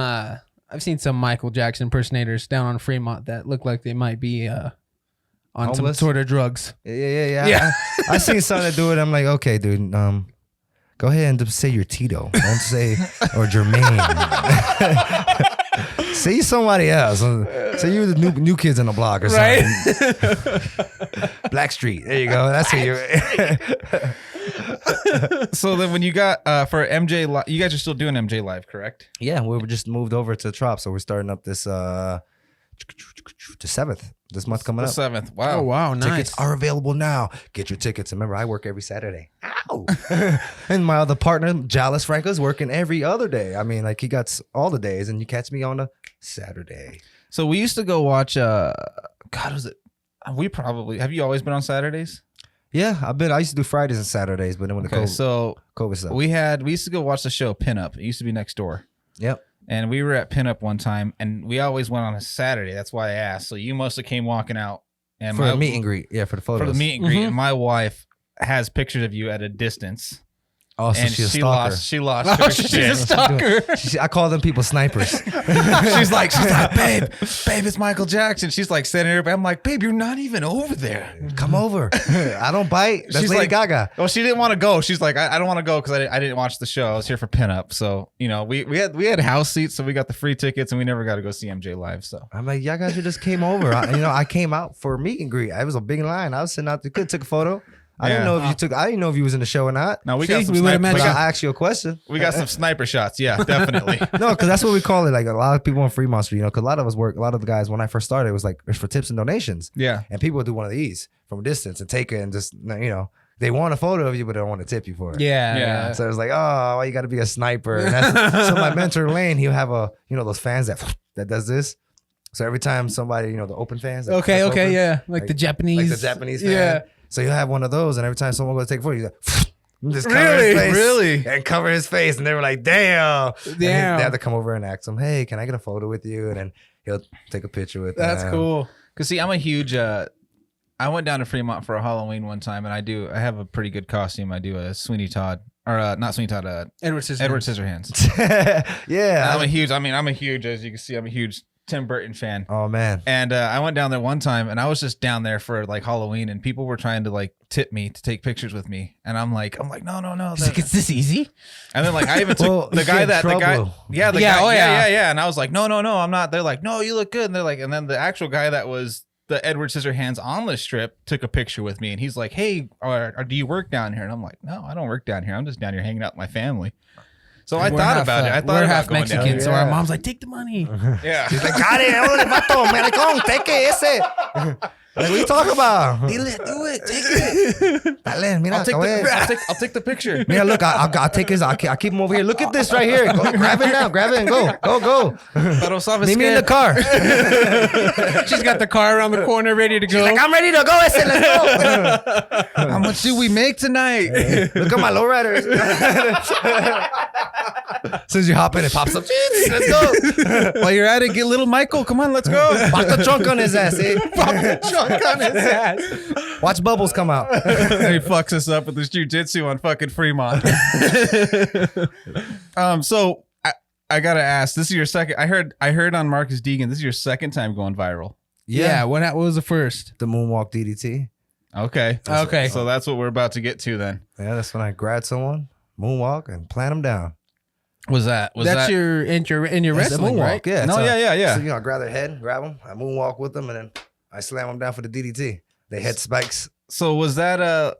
C: Michael Jackson impersonators down on Fremont that look like they might be on
B: Homeless?
C: some sort of drugs.
B: Yeah.
C: Yeah.
B: I seen some that do it. I'm like, okay, dude. Go ahead and just say you're Tito. Don't say or Jermaine. Say somebody else. Say you're the new kids on the block or something. Blackstreet. There you go. That's who you're.
A: So then when you got for MJ Live, you guys are still doing MJ Live, correct?
B: Yeah, we were just moved over to Trop, so we're starting up this the 7th this month coming
A: The
B: up.
A: 7th. Wow.
C: Oh, wow. Nice.
B: Tickets are available now. Get your tickets. Remember, I work every Saturday. Ow! And my other partner, Jalis Franco's working every other day. I mean, like he got all the days, and you catch me on a Saturday.
A: So we used to go watch God, was it? We probably have you always been on Saturdays?
B: Yeah, I used to do Fridays and Saturdays, but then when the
A: Okay, so
B: COVID stuff.
A: we used to go watch the show Pinup. It used to be next door.
B: Yep.
A: And we were at Pinup one time, and we always went on a Saturday. That's why I asked. So you mostly came walking out, and
B: For the meet and greet. Yeah, for the photos.
A: for the meet and greet. And my wife has pictures of you at a distance,
B: Oh, so
A: and
B: she's a stalker.
A: She lost
C: Oh,
A: her
C: she's
A: shit.
C: a stalker.
B: I call them people snipers.
A: she's like, babe, it's Michael Jackson. She's like sitting here, but I'm like, babe, you're not even over there.
B: Come over. I don't bite. That's
A: She's
B: Lady
A: like-
B: Gaga.
A: Well, she didn't want to go. She's like, I don't want to go because I didn't watch the show. I was here for Pinup. So, you know, we had house seats, so we got the free tickets, and we never got to go see MJ live. So
B: I'm like, y'all guys just came over. I came out for a meet and greet. It was a big line. I was sitting out there, could took a photo. I didn't know if you took. I didn't know if you was in the show or not.
A: now we
C: See,
A: got some
C: we would've
A: sniper,
C: met
B: But
C: you.
B: I asked you a question.
A: we got some sniper shots. Yeah, definitely.
B: No, because that's what we call it. Like a lot of people on Fremont Street, because a lot of us work. A lot of the guys when I first started, it was like it's for tips and donations.
A: Yeah.
B: And people would do one of these from a distance and take it and just they want a photo of you, but they don't want to tip you for it.
C: Yeah.
B: So it's like, oh, why you got to be a sniper? And that's, so my mentor Lane, he'll have those fans that does this. So every time somebody, the open fans. That
C: Okay.
B: click open,
C: Yeah. Like the Japanese.
B: like the Japanese fan.
C: Yeah.
B: So you'll have one of those, and every time someone goes to take a photo, he's like, just cover his face,
A: Really?
B: and cover his face, and they were like, damn. And they
C: Damn.
B: have to come over and ask him, hey, can I get a photo with you? And then he'll take a picture with
C: That's
B: them.
C: cool.
A: Cause see, I'm a huge. I went down to Fremont for a Halloween one time, and I have a pretty good costume. I do a Sweeney Todd, or not Sweeney Todd,
C: Edward Scissorhands.
A: Edward Scissorhands.
B: Yeah.
A: I'm a huge, as you can see, I'm a huge Tim Burton fan.
B: Oh man.
A: And I went down there one time, and I was just down there for like Halloween, and people were trying to like tip me to take pictures with me, and I'm like, no.
C: He's like, it's this easy?
A: And then like I even took
B: Well,
A: the
B: you
A: guy
B: get
A: that
B: in
A: the guy,
B: trouble.
A: yeah, the
C: Yeah,
A: guy,
C: oh, yeah.
A: yeah, and I was like, no, I'm not. They're like, no, you look good, and they're like, and then the actual guy that was the Edward Scissorhands on the strip took a picture with me, and he's like, hey, or do you work down here? And I'm like, no, I don't work down here. I'm just down here hanging out with my family. So I
C: We're
A: thought
C: half,
A: about it. I thought
C: we're
A: about
C: half
A: going
C: Mexican,
A: down.
C: so our
B: Yeah.
C: mom's like, take the money.
A: Yeah.
B: He's like, got it. Ole, vato, maricón, take it, ese. Like, what you talking about?
A: Do it. Take it.
B: Dale, mira,
A: I'll take the picture.
B: Mira, look, I'll take his. I'll keep him over here. Look at this right here. Go, grab it now. Grab it and go.
A: Pero sabes
B: Meet me in the
A: qué?
B: car.
C: She's got the car around the corner ready to go.
B: Like, I'm ready to go. Ese, let's go.
A: How much do we make tonight?
B: Look at my lowriders. As soon as you hop in, it pops up. Let's go.
A: While you're at it, get little Michael. Come on, let's go.
B: Pop the trunk on his ass, eh?
C: Drunk on his ass.
B: Watch bubbles come out.
A: He fucks us up with his jujitsu on fucking Fremont. So I gotta ask. This is your second. I heard on Marcus Deegan. This is your second time going viral.
C: Yeah. What was the first?
B: The Moonwalk DDT.
A: Okay.
C: Okay.
A: So that's what we're about to get to then.
B: Yeah, that's when I grab someone, moonwalk, and plant them down.
A: Was that?
C: That's your in your
B: That's the
C: wrestling,
B: moonwalk,
C: right?
B: Yeah.
A: No,
B: So-
A: yeah.
B: So, I grab their head, grab them, I moonwalk with them, and then I slam them down for the DDT. They head spikes.
A: So was that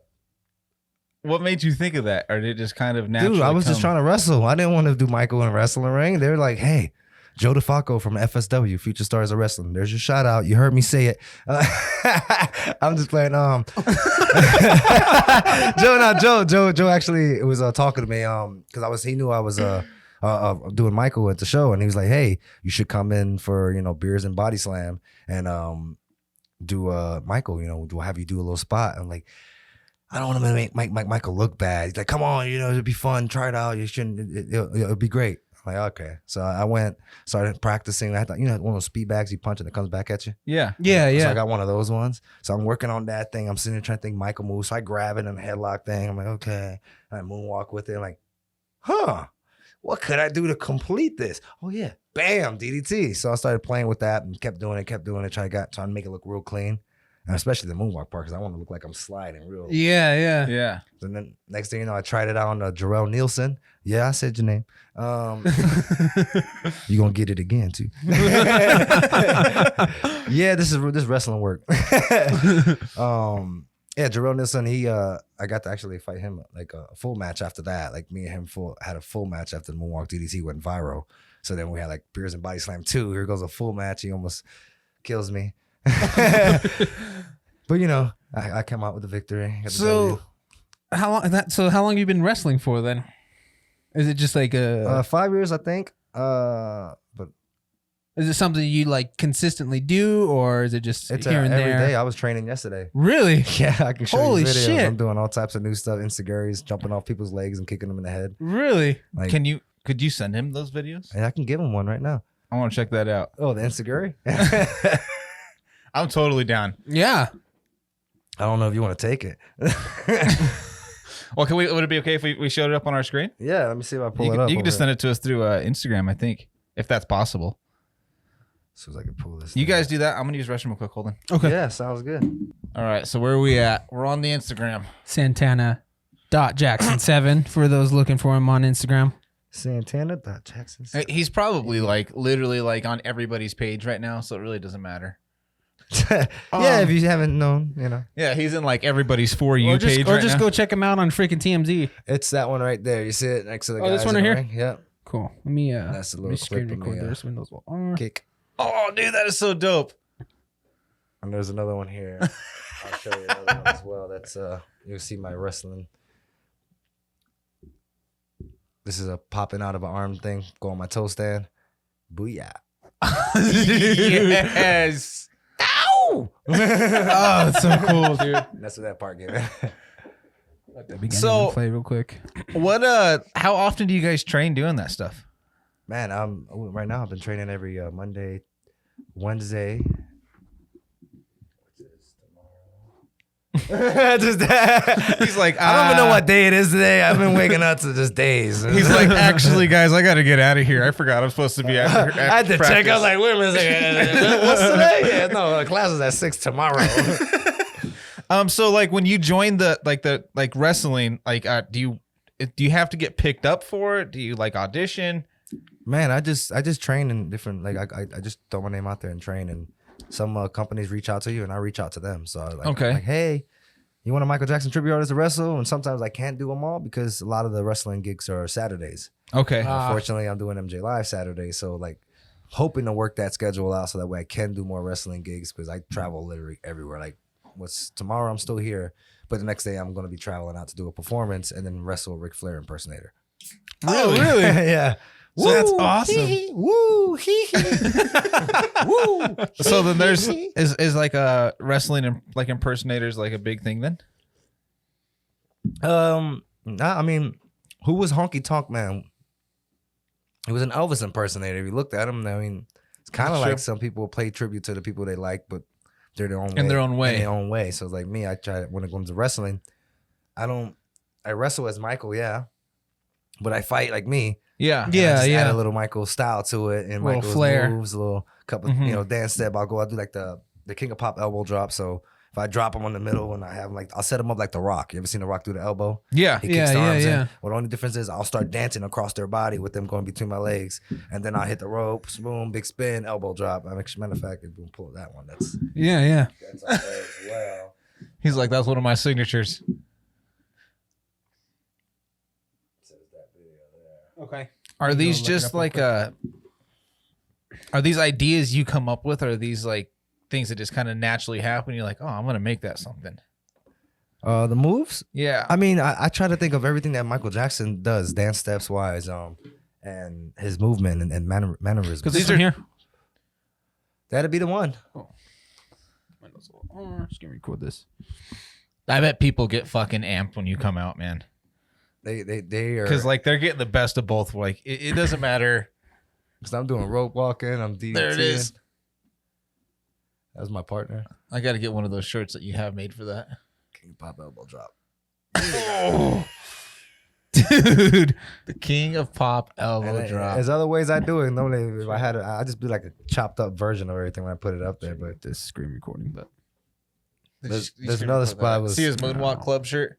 A: what made you think of that, or did it just kind of naturally?
B: Dude, I was just
A: come?
B: trying to wrestle. I didn't want to do Michael in a wrestling ring. They were like, hey, Joe DeFalco from FSW, Future Stars of Wrestling. There's your shout out. You heard me say it. I'm just playing. Joe actually was talking to me because he knew I was doing Michael at the show, and he was like, hey, you should come in for beers and body slam and do Michael. We'll have you do a little spot. I'm like, I don't want to make Michael look bad. He's like, come on, it'd be fun. Try it out. You shouldn't. It'll be great. I'm like, okay. So I went, started practicing. I had one of those speed bags you punch and it comes back at you.
A: Yeah.
B: So I got one of those ones. So I'm working on that thing. I'm sitting there trying to think Michael moves. So I grab it and the headlock thing. I'm like, okay. And I moonwalk with it. I'm like, what could I do to complete this? Oh yeah, bam, DDT. So I started playing with that and kept doing it, trying to make it look real clean. And especially the moonwalk part, because I want to look like I'm sliding real.
C: Yeah.
A: Yeah.
B: And then next thing you know, I tried it out on Jarrell Nielsen. Yeah, I said your name. You gonna get it again too. Yeah, this wrestling work. Yeah, Jarrell Nielsen. I got to actually fight him like a full match after that. Like me and him had a full match after the Moonwalk DDT went viral. So then we had like Beers and Body Slam 2. Here goes a full match. He almost kills me. But I came out with the victory. Got the
C: So
B: W.
C: how long have you been wrestling for then? Is it just like
B: 5 years, I think. But
C: is it something you like consistently do, or is it just
B: it's
C: here and
B: every
C: there?
B: day. I was training yesterday.
C: Really?
B: Yeah, I can show
C: Holy
B: you videos.
C: shit.
B: I'm doing all types of new stuff, Instagurries, jumping off people's legs and kicking them in the head.
C: Really?
B: Like,
A: Could you send him those videos?
B: and I can give him one right now.
A: I want to check that out.
B: Oh, the Instagurry?
A: I'm totally down.
C: Yeah.
B: I don't know if you want to take it.
A: Well, would it be okay if we showed it up on our screen?
B: Yeah, let me see if I pull
A: You
B: it
A: can,
B: up.
A: you can just
B: over
A: send it to us through Instagram, I think, if that's possible.
B: as soon as I can pull this.
A: You
B: thing.
A: guys do that. I'm gonna use restroom real quick. Hold on.
C: Okay.
B: Yeah, sounds good.
A: All right. So where are we at? We're on the Instagram.
C: Santana.Jackson7 for those looking for him on Instagram.
B: Santana.Jackson.
A: He's probably literally on everybody's page right now, so it really doesn't matter.
B: Yeah, if you haven't known,
A: Yeah, he's in everybody's For You page
C: Or
A: right
C: just
A: now.
C: go check him out on freaking TMZ.
B: It's that one right there. You see it next to the
C: Oh, this
B: guys
C: one
B: in
C: right
B: the
C: here?
B: ring? Yep.
C: Cool. Let me
B: That's a
C: let me
B: little
C: screen
B: clip of
C: record
B: me,
C: this. Windows will.
B: Kick.
A: Oh, dude, that is so dope.
B: And there's another one here. I'll show you another one as well. That's you'll see my wrestling. This is a popping out of an arm thing. Go on my toe stand. Booyah.
A: Yes.
B: Ow!
C: Oh, it's so cool, dude.
B: That's what that part gave me.
A: So-
C: play real quick.
A: What how often do you guys train doing that stuff?
B: Man, right now I've been training every Monday, Wednesday. Just that.
A: He's like,
B: I don't even know what day it is today. I've been waking up to just days.
A: He's like, actually, guys, I got to get out of here. I forgot I'm supposed to be at
B: I had to check. I was like, wait a minute. What's today? Yeah, no, class is at 6 tomorrow.
A: So like when you join the wrestling, like, do you have to get picked up for it? Do you like audition?
B: Man, I just train in different, like I just throw my name out there and train, and some companies reach out to you and I reach out to them. So
A: Okay.
B: like, hey, you want a Michael Jackson tribute artist to wrestle? And sometimes I can't do them all because a lot of the wrestling gigs are Saturdays.
A: Okay.
B: Unfortunately, I'm doing MJ Live Saturday, so like hoping to work that schedule out so that way I can do more wrestling gigs because I travel literally everywhere. Like tomorrow I'm still here, but the next day I'm going to be traveling out to do a performance and then wrestle Ric Flair impersonator.
A: Really?
B: Yeah.
C: So that's awesome.
B: Woo, hee hee. Woo.
A: So then there's is like a wrestling and like impersonators like a big thing then?
B: Nah, I mean, who was Honky Tonk Man? He was an Elvis impersonator. If you looked at him, I mean, it's kind of
A: That's
B: like
A: true.
B: some people pay tribute to the people they like, but they're their own way.
A: In their own way.
B: In their own way. So it's like me, I try when it comes to wrestling, I wrestle as Michael, yeah, but I fight like me.
A: Yeah.
B: And I just
C: Yeah.
B: add a little Michael style to it and
C: Little
B: Michael's
C: flair.
B: moves, a little couple,
A: Mhm.
B: dance step. I'll do like the King of Pop elbow drop. So if I drop him on the middle and I have like, I'll set him up like The Rock. You ever seen The Rock do the elbow?
A: Yeah.
B: He kicks the
C: Yeah,
B: arms
C: yeah.
B: in. Well, the only difference is I'll start dancing across their body with them going between my legs, and then I'll hit the ropes, boom, big spin, elbow drop. Matter of fact, if we pull that one, that's
C: Yeah.
B: up there as well.
A: He's like, that's one of my signatures.
C: Okay.
A: Are these
C: look it
A: just
C: up real
A: like are these ideas you come up with, or are these like things that just kind of naturally happen? You're like, oh, I'm gonna make that something.
B: The moves.
A: Yeah.
B: I mean, I try to think of everything that Michael Jackson does, dance steps wise, and his movement and mannerisms.
A: Because
C: These
A: these
C: are
A: are
C: here.
B: That'd be the one.
C: Just gonna record this.
A: I bet people get fucking amped when you come out, man.
B: They are
A: Because like they're getting the best of both. Like it doesn't matter.
B: because I'm doing rope walking. I'm DDTing.
A: There it is.
B: That's my partner.
A: I got to get one of those shirts that you have made for that.
B: King Pop elbow drop.
A: Dude, the king of pop elbow
B: And
A: drop.
B: there's other ways I do it. Normally, if I had I just do like a chopped up version of everything when I put it up there. But
C: This screen recording, but
B: there's another spot was
A: See his Moonwalk Club shirt.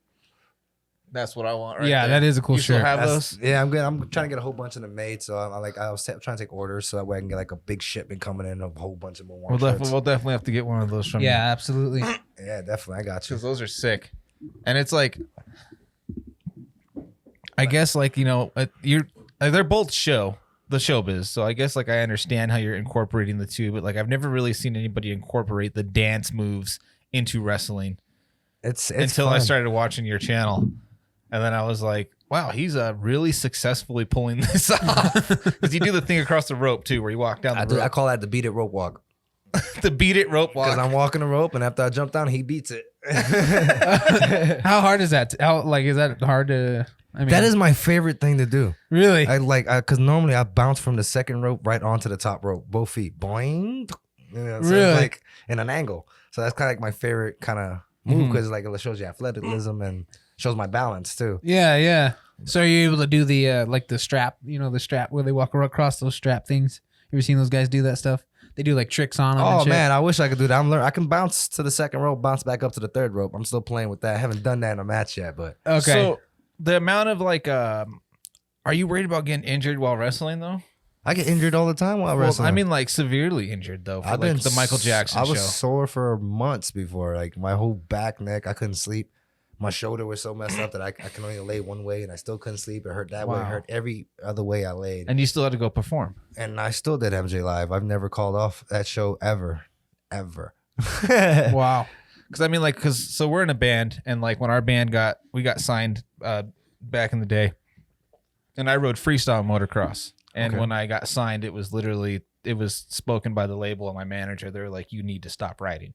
A: That's what I want. Right
C: yeah,
A: there.
C: that is a cool
A: You still
C: shirt.
A: have
B: That's-
A: those?
B: yeah, I'm good. I'm trying to get a whole bunch of them made. So I was trying to take orders so that way I can get like a big shipment coming in of a whole bunch of more.
A: We'll definitely have to get one of those from you.
C: Yeah, absolutely.
B: Yeah, definitely. I got you.
A: Because those are sick. And it's like, I guess like, you're they're both the showbiz. So I guess like I understand how you're incorporating the two, but like I've never really seen anybody incorporate the dance moves into wrestling
B: It's
A: until I
B: fun.
A: started watching your channel. And then I was like, wow, he's really successfully pulling this off. Because you do the thing across the rope too, where you walk down the
B: I
A: rope.
B: call that the beat it rope walk.
A: The beat it rope
B: Because
A: walk.
B: I'm walking the rope, and after I jump down, he beats it.
C: How hard is that? Is that hard to? I mean,
B: That is my favorite thing to do.
C: really.
B: Because normally I bounce from the second rope right onto the top rope, both feet, boing. So
C: Really?
B: it's like in an angle. So that's kind of like my favorite kind of move
A: Mhm.
B: because like it shows you athleticism and shows my balance too.
C: Yeah. So are you able to do the like the strap? The strap where they walk across those strap things. You ever seen those guys do that stuff? They do like tricks on them.
B: Oh
C: and shit.
B: man, I wish I could do that. I'm learning. I can bounce to the second rope, bounce back up to the third rope. I'm still playing with that. I haven't done that in a match yet, but
C: Okay.
A: So the amount of like, are you worried about getting injured while wrestling though?
B: I get injured all the time while
A: Well,
B: wrestling.
A: I mean, like severely injured though. For
B: I've
A: like
B: been
A: the Michael Jackson
B: I was
A: show.
B: sore for months before. Like my whole back, neck, I couldn't sleep. My shoulder was so messed up that I can only lay one way, and I still couldn't sleep. It hurt that way. It
C: Wow.
B: hurt every other way I laid.
A: And you still had to go perform.
B: And I still did MJ Live. I've never called off that show ever.
C: Wow.
A: Because I mean, like, so we're in a band, and like when our band got signed back in the day, and I rode freestyle motocross, and when I got signed, it was spoken by the label and my manager. They're like, you need to stop riding.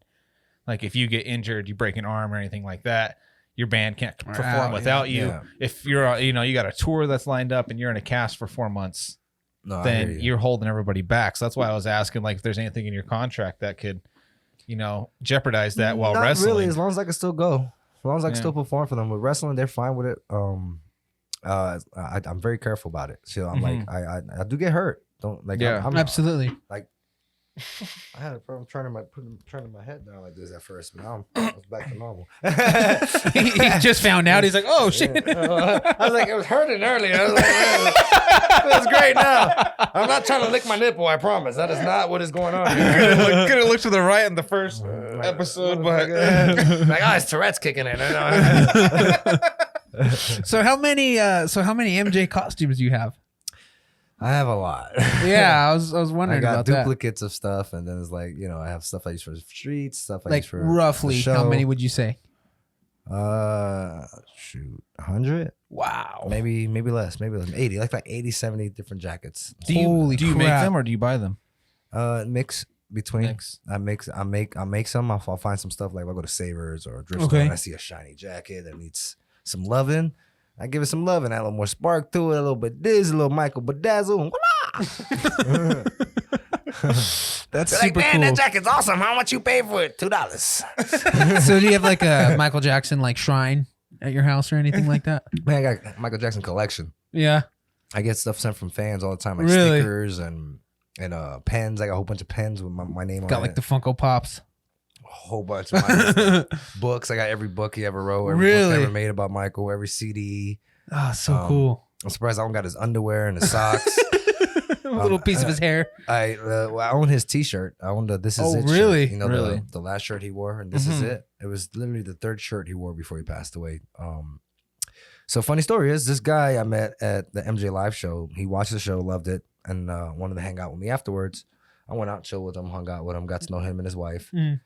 A: Like if you get injured, you break an arm or anything like that, your band can't perform without you. Yeah. If you're, you got a tour that's lined up and you're in a cast for 4 months, then you're holding everybody back. So that's why I was asking, like, if there's anything in your contract that could, jeopardize that while wrestling.
B: Really, as long as I can still go, as long as I can still perform for them. With wrestling, they're fine with it. I'm very careful about it. So I'm like, I do get hurt. Don't like.
C: Yeah, absolutely.
B: Like, I had a problem turning my head down like this at first, but now I was back to normal.
C: he just found out. He's like, oh shit.
B: I was like, it was hurting earlier. I was like, it was great now. I'm not trying to lick my nipple. I promise. That is not what is going on.
A: Could have looked to the right in the first episode, but
B: like, oh, it's Tourette's kicking in.
C: So how many MJ costumes do you have?
B: I have a lot.
C: Yeah, I was wondering about that.
B: I got duplicates of stuff, and then it's like, I have stuff I use for the streets, stuff I use for
C: roughly
B: the show.
C: How many would you say?
B: 100.
C: Wow.
B: Maybe less. Maybe 80. Like 80, 70 different jackets.
A: Do you make them or do you buy them?
B: Mix between. I make some. I'll find some stuff, like I'll go to Savers or a thrift store and I see a shiny jacket that needs some loving. I give it some love and add a little more spark to it, a little bit this, a little Michael Bedazzle.
C: That's super cool.
B: That jacket's awesome. How much you pay for it? $2.
C: So do you have like a Michael Jackson like shrine at your house or anything like that?
B: Man, I got Michael Jackson collection.
C: Yeah.
B: I get stuff sent from fans all the time, like
C: really?
B: Stickers and pens. I got a whole bunch of pens with my name on it.
C: Got like the Funko Pops.
B: A whole bunch of books. I got every book he ever wrote, every book ever made about Michael, every CD.
C: Oh, so cool.
B: I'm surprised I don't got his underwear and his socks.
C: A little piece of his hair.
B: I own his T-shirt. I own the This Is It
C: really?
B: shirt.
C: Really?
B: The last shirt he wore, and This Is It. It was literally the third shirt he wore before he passed away. So funny story is, this guy I met at the MJ Live show, he watched the show, loved it, and wanted to hang out with me afterwards. I went out, chilled with him, hung out with him, got to know him and his wife. And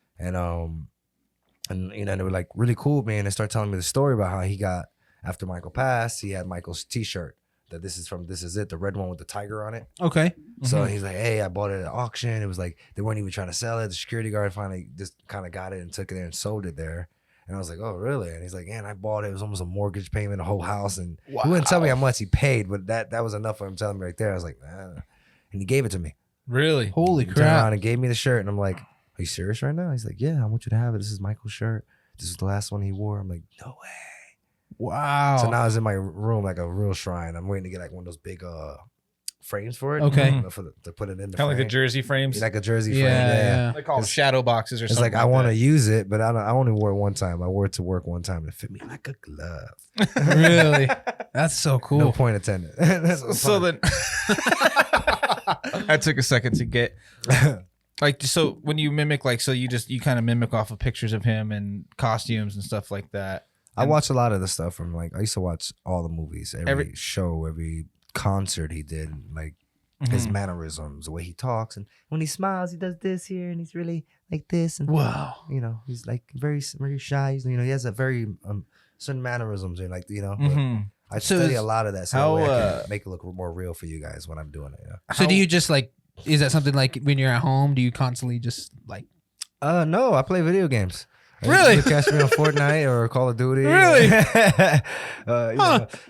B: they were like really cool with me, and they started telling me the story about how he got, after Michael passed, he had Michael's T-shirt that This Is It, the red one with the tiger on it.
C: Okay.
B: So he's like, hey, I bought it at auction. It was like they weren't even trying to sell it. The security guard finally just kind of got it and took it there and sold it there. And I was like, oh, really? And he's like, yeah, and I bought it. It was almost a mortgage payment, a whole house. And he wouldn't tell me how much he paid, but that was enough for him telling me right there. I was like, nah. And he gave it to me.
A: Really?
C: Holy
B: He turned
C: crap.
B: around and gave me the shirt. And I'm like, are you serious right now? He's like, yeah, I want you to have it. This is Michael's shirt. This is the last one he wore. I'm like, no way.
C: Wow.
B: So now it's in my room like a real shrine. I'm waiting to get like one of those big frames for it.
C: Okay.
B: To put it in the
A: Kind of like the
B: frame.
A: jersey frames.
B: Like a jersey frame.
C: Yeah.
A: They call them shadow boxes or
B: It's
A: something.
B: like I want to use it, but I only wore it one time. I wore it to work one time and it fit me like a glove.
C: Really? That's so cool.
B: No point intended.
A: So then I took a second to get like, so when you mimic, like, so you kind of mimic off of pictures of him and costumes and stuff like that.
B: I watch a lot of the stuff from, like, I used to watch all the movies, every show, every concert he did, like his mannerisms, the way he talks, and when he smiles, he does this here, and he's really like this, and
C: wow,
B: he's like very, very shy. He has a very certain mannerisms, and like I study a lot of that, so that way I can make it look more real for you guys when I'm doing it.
C: So do you just like? Is that something like when you're at home? Do you constantly just like?
B: No, I play video games.
C: Really?
B: You catch me on Fortnite or Call of Duty.
C: Really?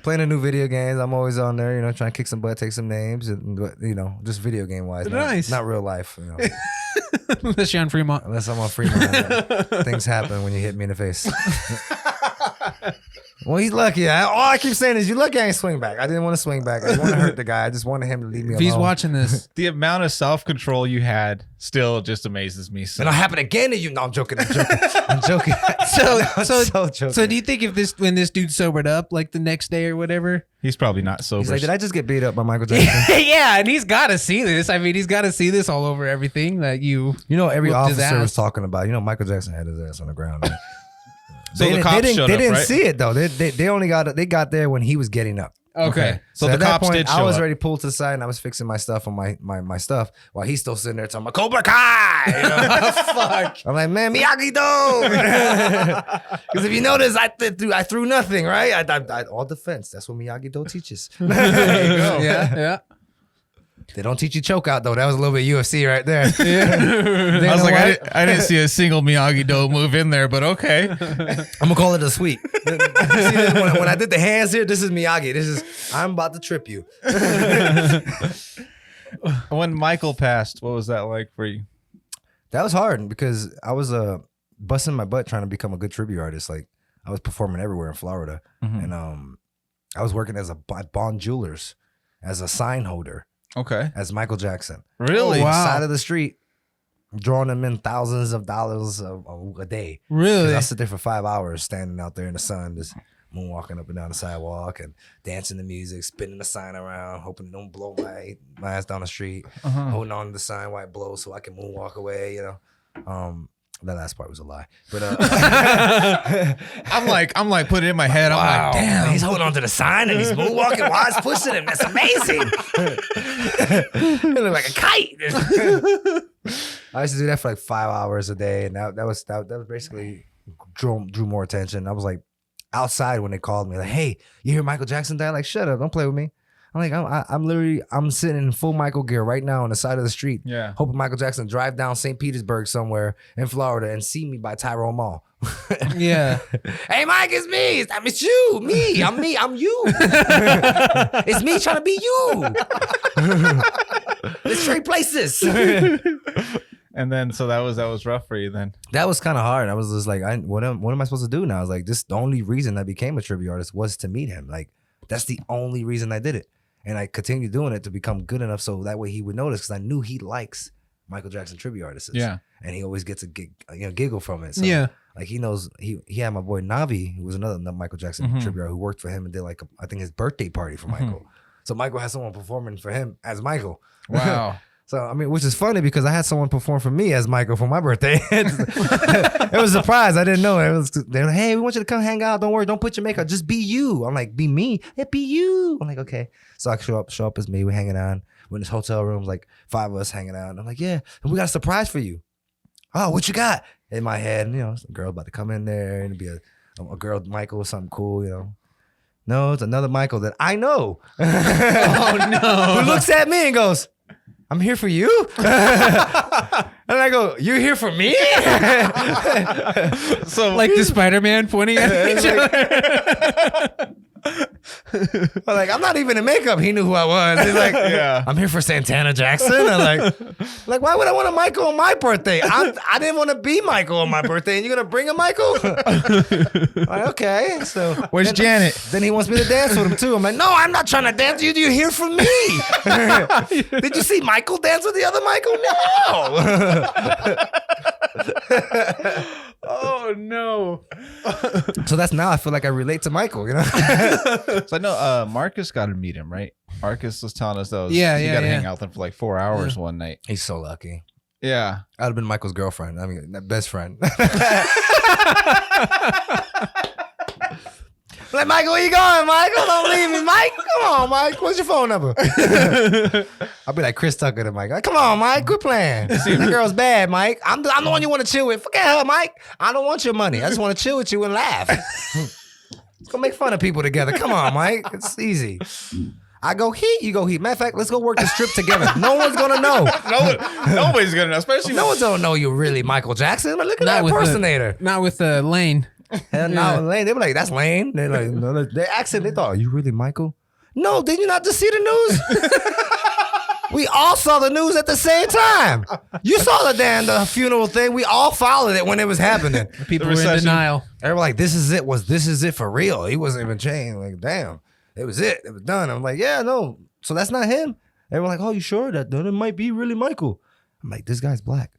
B: Playing a new video games. I'm always on there, trying to kick some butt, take some names, and just video game wise.
C: Nice.
B: Not real life.
C: Unless you're on Fremont.
B: Unless I'm on Fremont. Things happen when you hit me in the face. Well, he's lucky. All I keep saying is, you lucky I ain't swing back. I didn't want to swing back. I didn't want to hurt the guy. I just wanted him to leave me alone.
C: If he's watching this,
A: the amount of self-control you had still just amazes me. So.
B: It'll happen again to you. No, I'm joking. I'm joking.
C: So
B: joking.
C: So do you think when this dude sobered up like the next day or whatever?
A: He's probably not sober.
B: He's like, did I just get beat up by Michael Jackson?
C: Yeah, and he's got to see this. I mean, he's got to see this all over everything that you.
B: Every
C: whooped his
B: officer was
C: ass.
B: talking about. Michael Jackson had his ass on the ground.
A: So the cops showed
B: they
A: up,
B: didn't
A: right?
B: see it though. They only got there when he was getting up.
C: Okay.
A: So
B: at
A: the
B: that
A: cops
B: point,
A: did show
B: I was
A: up.
B: already pulled to the side and I was fixing my stuff on my stuff while he's still sitting there talking about Cobra Kai. You know?
C: Fuck.
B: I'm like, man, Miyagi-Do. Because if you notice, I threw nothing, right? I all defense. That's what Miyagi-Do teaches. There you go.
C: Yeah.
B: They don't teach you choke out though. That was a little bit UFC right there.
A: I was like, I didn't see a single Miyagi-Do move in there, but okay.
B: I'm gonna call it a sweep. See, when I did the hands here, this is Miyagi. I'm about to trip you.
A: When Michael passed, what was that like for you?
B: That was hard because I was busting my butt trying to become a good tribute artist. Like I was performing everywhere in Florida, and I was working at Bond Jewelers as a sign holder
A: Okay.
B: as Michael Jackson.
A: Really?
C: Oh, wow.
B: Side of the street, drawing them in thousands of dollars a day. 'Cause
C: Really?
B: I sit there for 5 hours standing out there in the sun, just moonwalking up and down the sidewalk and dancing to music, spinning the sign around, hoping it don't blow my ass down the street, holding on to the sign while it blows so I can moonwalk away, you know. That last part was a lie. But
A: I'm like putting it in my head. I'm like, damn.
B: he's holding on to the sign and he's moonwalking while it's pushing him. That's amazing. It looked like a kite. I used to do that for like 5 hours a day, and that was basically drew more attention. I was like outside when they called me, like, "Hey, you hear Michael Jackson died?" Like, shut up, don't play with me. I'm like, I'm sitting in full Michael gear right now on the side of the street,
A: Yeah.
B: hoping Michael Jackson drive down St. Petersburg somewhere in Florida and see me by Tyrone Mall.
C: Yeah.
B: Hey, Mike, it's me. It's you. Me. I'm you. It's me trying to be you. Let's trade places.
A: And then so that was rough for you then.
B: That was kind of hard. I was just like, what am I supposed to do now? I was like, this the only reason I became a tribute artist was to meet him. Like, that's the only reason I did it. And I continued doing it to become good enough so that way he would notice, because I knew he likes Michael Jackson tribute artists.
A: Yeah.
B: And he always gets a giggle from it. So,
C: Yeah.
B: like he knows he had my boy Navi, who was another Michael Jackson tribute artist who worked for him and did like I think his birthday party for Michael. So Michael had someone performing for him as Michael.
A: Wow.
B: So I mean, which is funny because I had someone perform for me as Michael for my birthday. It was a surprise. I didn't know it. They're like, "Hey, we want you to come hang out. Don't worry, don't put your makeup. Just be you." I'm like, "Be me? Yeah, be you." I'm like, "Okay." So I show up as me. We're hanging out. We're in this hotel room, like 5 of us hanging out. And I'm like, "Yeah, and we got a surprise for you." "Oh, what you got?" In my head, you know, some girl about to come in there and it'd be a girl Michael or something cool, you know. No, it's another Michael that I know.
C: Oh no.
B: Who looks at me and goes, "I'm here for you?" And I go, "You're here for me?"
A: So
C: Like the Spider-Man pointing at each other.
B: I'm like, I'm not even in makeup. He knew who I was. He's like,
A: Yeah.
B: "I'm here for Santana Jackson." I'm like, why would I want a Michael on my birthday? I didn't want to be Michael on my birthday, and you're gonna bring a Michael? I'm like, okay. So
A: Where's Janet?
B: Then he wants me to dance with him too. I'm like, no, I'm not trying to dance with you. You're here for me. Did you see Michael dance with the other Michael? No.
A: Oh no.
B: So that's now I feel like I relate to Michael, you know?
A: So I know Marcus got to meet him, right? Marcus was telling us those.
C: Yeah,
A: he
C: yeah,
A: got to
C: yeah.
A: hang out with him for like 4 hours one night.
B: He's so lucky.
A: Yeah.
B: I'd have been Michael's girlfriend. I mean, best friend. Like, Michael, where you going, Michael? Don't leave me, Mike. Come on, Mike. What's your phone number? I'll be like Chris Tucker to Mike. Like, come on, Mike. Quit playing. That girl's bad, Mike. I'm the one you want to chill with. Forget her, Mike. I don't want your money. I just want to chill with you and laugh. Let's go make fun of people together. Come on, Mike. It's easy. I go heat, you go heat. Matter of fact, let's go work the strip together. No one's gonna know.
A: Nobody's gonna know, especially
B: No one's gonna know you're really Michael Jackson. But look at that impersonator.
C: Not with Lane.
B: And now Lane, they were like, "That's Lane." They're like, no, they accent. They thought, "Are you really Michael?" No, did you not just see the news? We all saw the news at the same time. You saw the funeral thing. We all followed it when it was happening.
C: People were in denial.
B: They were like, "This is it. This is it for real?" He wasn't even changed. Like, damn, it was it. It was done. I'm like, yeah, no. So that's not him. They were like, "Oh, you sure that it might be really Michael?" I'm like, "This guy's black.